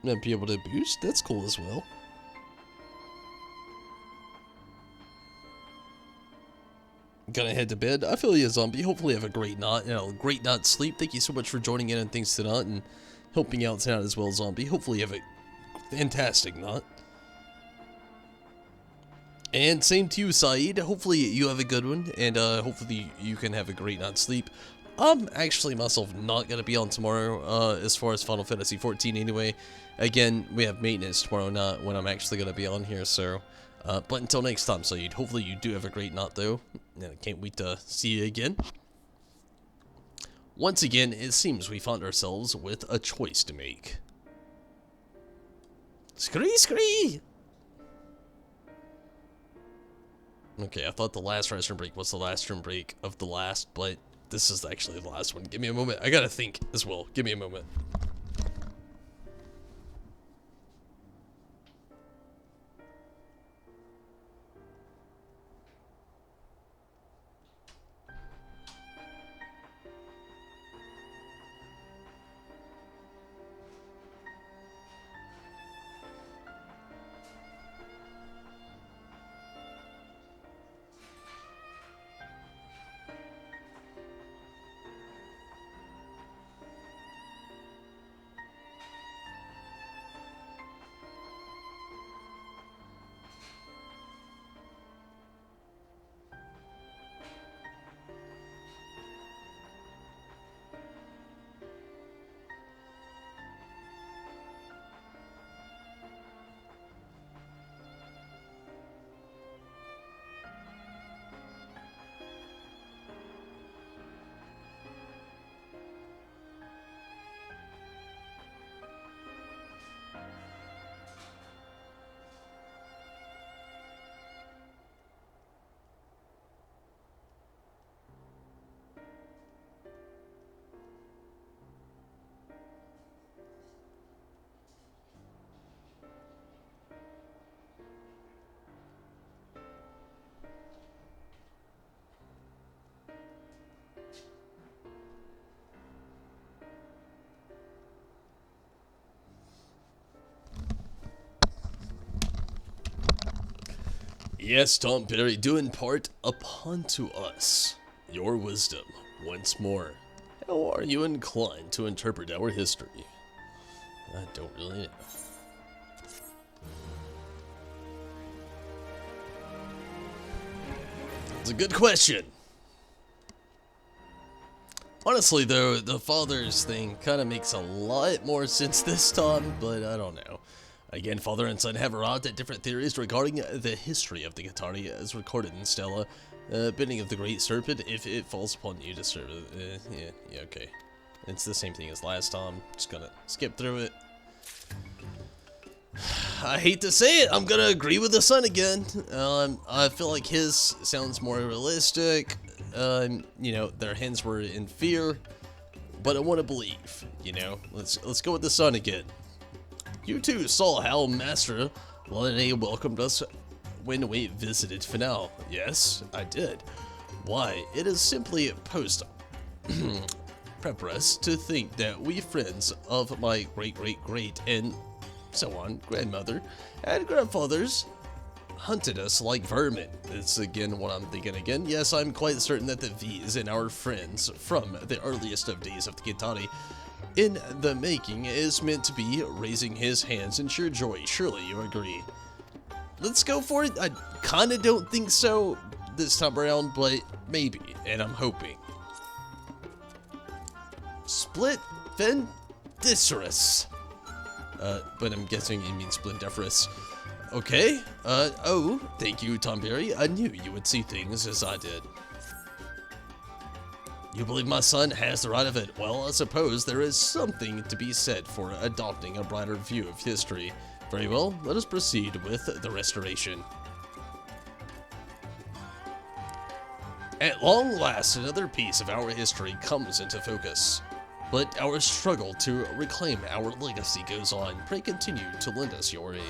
And be able to boost. That's cool as well. Gonna head to bed. I feel you, Zombie. Hopefully you have a great night. Great night's sleep. Thank you so much for joining in and things tonight and helping out tonight as well, Zombie. Hopefully you have a fantastic night. And same to you, Saeed. Hopefully you have a good one, and hopefully you can have a great night's sleep. I'm actually myself not going to be on tomorrow, as far as Final Fantasy XIV anyway. Again, we have maintenance tomorrow night when I'm actually going to be on here, so... but until next time, Saeed, hopefully you do have a great night, though. And I can't wait to see you again. Once again, it seems we found ourselves with a choice to make. Scree, scree! Okay, I thought the last restroom break was the last room break of the last, but this is actually the last one. Give me a moment. I gotta think as well. Give me a moment. Yes, Tom Perry, do impart upon to us your wisdom once more. How are you inclined to interpret our history? I don't really know. It's a good question. Honestly, though, the fathers thing kind of makes a lot more sense this time, but I don't know. Again, father and son have arrived at different theories regarding the history of the Qatari as recorded in Stela. Bending of the Great Serpent, if it falls upon you to serve it. Yeah, okay. It's the same thing as last time. Just gonna skip through it. I hate to say it, I'm gonna agree with the son again. I feel like his sounds more realistic. You know, their hands were in fear, but I want to believe. You know, let's go with the son again. You too saw how Master Lene welcomed us when we visited Finale. Yes, I did. Why, it is simply post prepress to think that we friends of my great and so on grandmother and grandfathers hunted us like vermin. It's again what I'm thinking again. Yes, I'm quite certain that the V's and our friends from the earliest of days of the Qatari in the making is meant to be raising his hands in sheer joy. Surely you agree. Let's go for it. I kinda don't think so this time around, but maybe, and I'm hoping. Split Vendicerus. But I'm guessing you mean splendiferous. Okay, oh, thank you, Tom Berry. I knew you would see things as I did. You believe my son has the right of it? Well, I suppose there is something to be said for adopting a brighter view of history. Very well, let us proceed with the restoration. At long last, another piece of our history comes into focus. But our struggle to reclaim our legacy goes on. Pray continue to lend us your aid.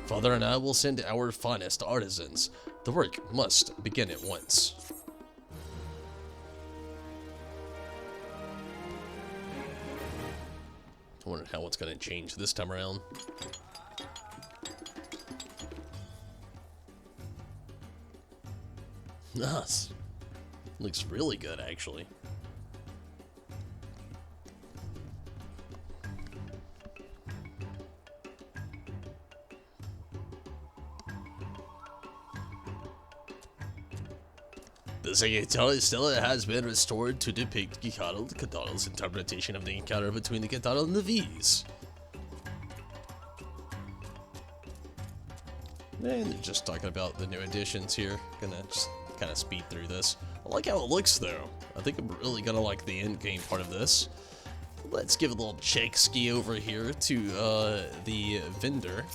Father and I will send our finest artisans. The work must begin at once. I wonder how it's going to change this time around. Nice. Looks really good, actually. The Secretary Stela has been restored to depict Qatari's interpretation of the encounter between the Qatari and the V's. And they're just talking about the new additions here. Gonna just kind of speed through this. I like how it looks, though. I think I'm really gonna like the end game part of this. Let's give a little check ski over here to the vendor.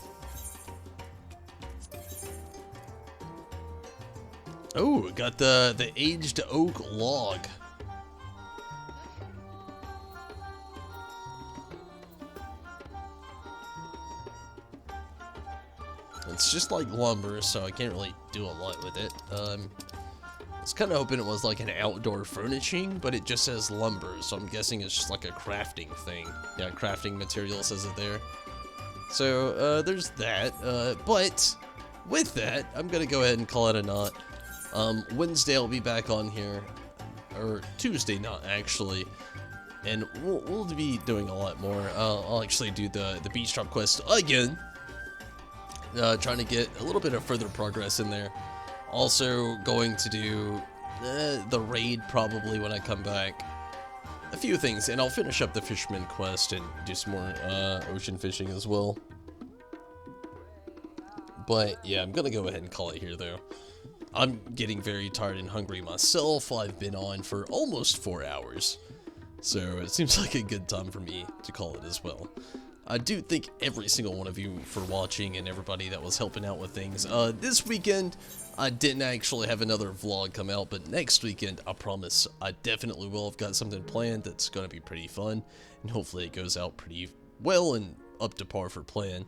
Oh, got the aged oak log. It's just like lumber, so I can't really do a lot with it. I was kind of hoping it was like an outdoor furnishing, but it just says lumber, so I'm guessing it's just like a crafting thing. Yeah, crafting material says it there. So, there's that. But with that, I'm gonna go ahead and call it a knot. Wednesday I'll be back on here, or Tuesday not actually, and we'll be doing a lot more. I'll actually do the beach drop quest again, trying to get a little bit of further progress in there. Also going to do the raid probably when I come back. A few things, and I'll finish up the fisherman quest and do some more ocean fishing as well. But yeah, I'm gonna go ahead and call it here though. I'm getting very tired and hungry myself. I've been on for almost 4 hours, so it seems like a good time for me to call it as well. I do thank every single one of you for watching and everybody that was helping out with things. This weekend, I didn't actually have another vlog come out, but next weekend, I promise, I definitely will. I've got something planned that's going to be pretty fun, and hopefully it goes out pretty well and up to par for plan.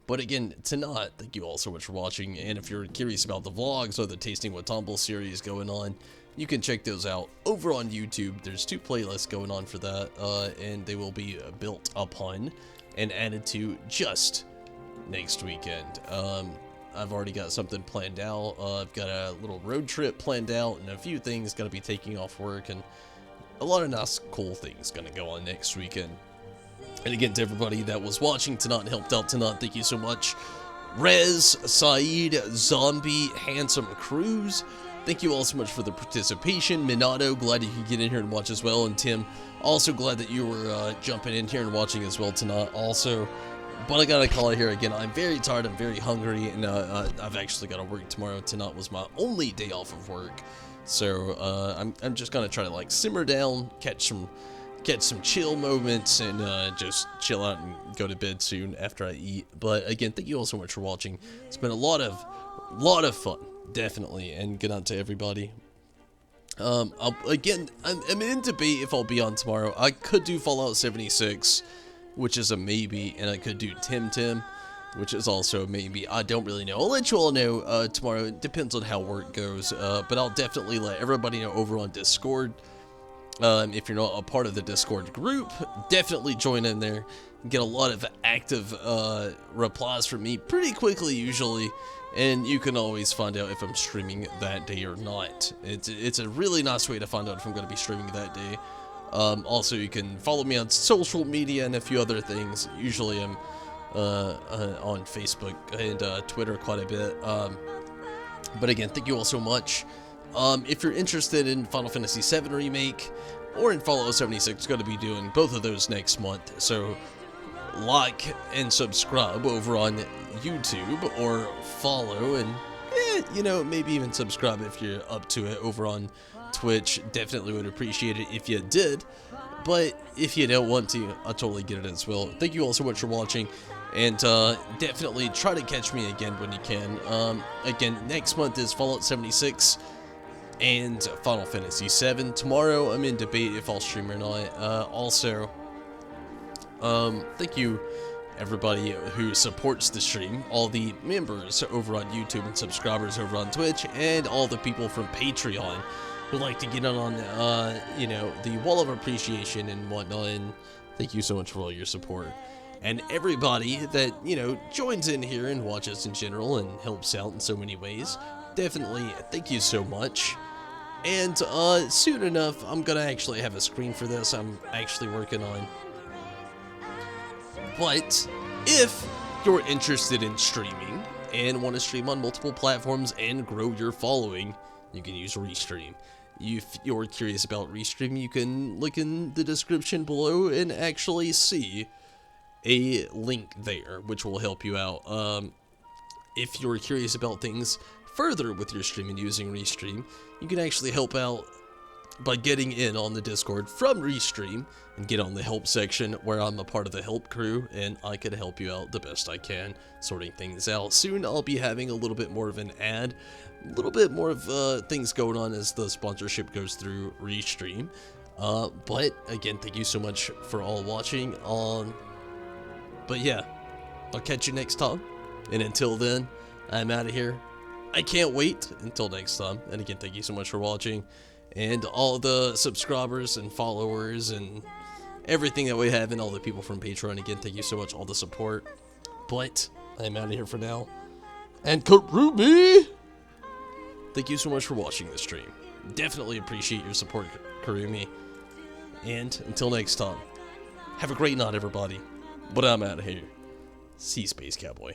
But again, tonight, thank you all so much for watching, and if you're curious about the vlogs or the Tasting with Tomble series going on, you can check those out over on YouTube. There's 2 playlists going on for that, and they will be built upon and added to just next weekend. I've already got something planned out. I've got a little road trip planned out and a few things gonna be taking off work, and a lot of nice cool things gonna go on next weekend. And again, to everybody that was watching tonight and helped out tonight, thank you so much. Rez, Saeed, Zombie, Handsome Cruz, thank you all so much for the participation. Minato, glad you could get in here and watch as well. And Tim, also glad that you were jumping in here and watching as well tonight also. But I gotta call it here again, I'm very tired, I'm very hungry, and I've actually got to work tomorrow. Tonight was my only day off of work. So I'm just gonna try to like simmer down, catch some chill moments, and just chill out and go to bed soon after I eat. But again, thank you all so much for watching. It's been a lot of fun, definitely, and good night to everybody. I'm in debate if I'll be on tomorrow. I could do Fallout 76, which is a maybe, and I could do Tim, which is also a maybe. I don't really know. I'll let you all know tomorrow. It depends on how work goes, but I'll definitely let everybody know over on Discord. If you're not a part of the Discord group, definitely join in there. Get a lot of active replies from me pretty quickly usually, and you can always find out if I'm streaming that day or not. It's a really nice way to find out if I'm going to be streaming that day. Also, you can follow me on social media and a few other things. Usually I'm on Facebook and Twitter quite a bit. But again, thank you all so much. If you're interested in Final Fantasy VII Remake or in Fallout 76, going to be doing both of those next month. So like and subscribe over on YouTube, or follow and, you know, maybe even subscribe if you're up to it over on Twitch. Definitely would appreciate it if you did. But if you don't want to, I totally get it as well. Thank you all so much for watching. And definitely try to catch me again when you can. Again, next month is Fallout 76 and Final Fantasy VII. Tomorrow, I'm in debate if I'll stream or not. Also, thank you everybody who supports the stream, all the members over on YouTube and subscribers over on Twitch, and all the people from Patreon who like to get on, you know, the wall of appreciation and whatnot. And thank you so much for all your support. And everybody that, you know, joins in here and watches in general and helps out in so many ways, definitely thank you so much. And soon enough, I'm gonna actually have a screen for this. I'm actually working on. But if you're interested in streaming and want to stream on multiple platforms and grow your following, you can use Restream. If you're curious about Restream, you can look in the description below and actually see a link there, which will help you out. If you're curious about things further with your streaming using Restream, you can actually help out by getting in on the Discord from Restream and get on the help section, where I'm a part of the help crew and I could help you out the best I can, sorting things out. Soon I'll be having a little bit more of an ad, a little bit more of things going on as the sponsorship goes through Restream. But again, thank you so much for all watching. But yeah, I'll catch you next time, and until then, I'm out of here. I can't wait until next time. And again, thank you so much for watching, and all the subscribers and followers and everything that we have, and all the people from Patreon. Again, thank you so much, all the support. But I'm out of here for now. And Karumi, thank you so much for watching this stream. Definitely appreciate your support, Karumi. And until next time, have a great night, everybody. But I'm out of here. See you, Space Cowboy.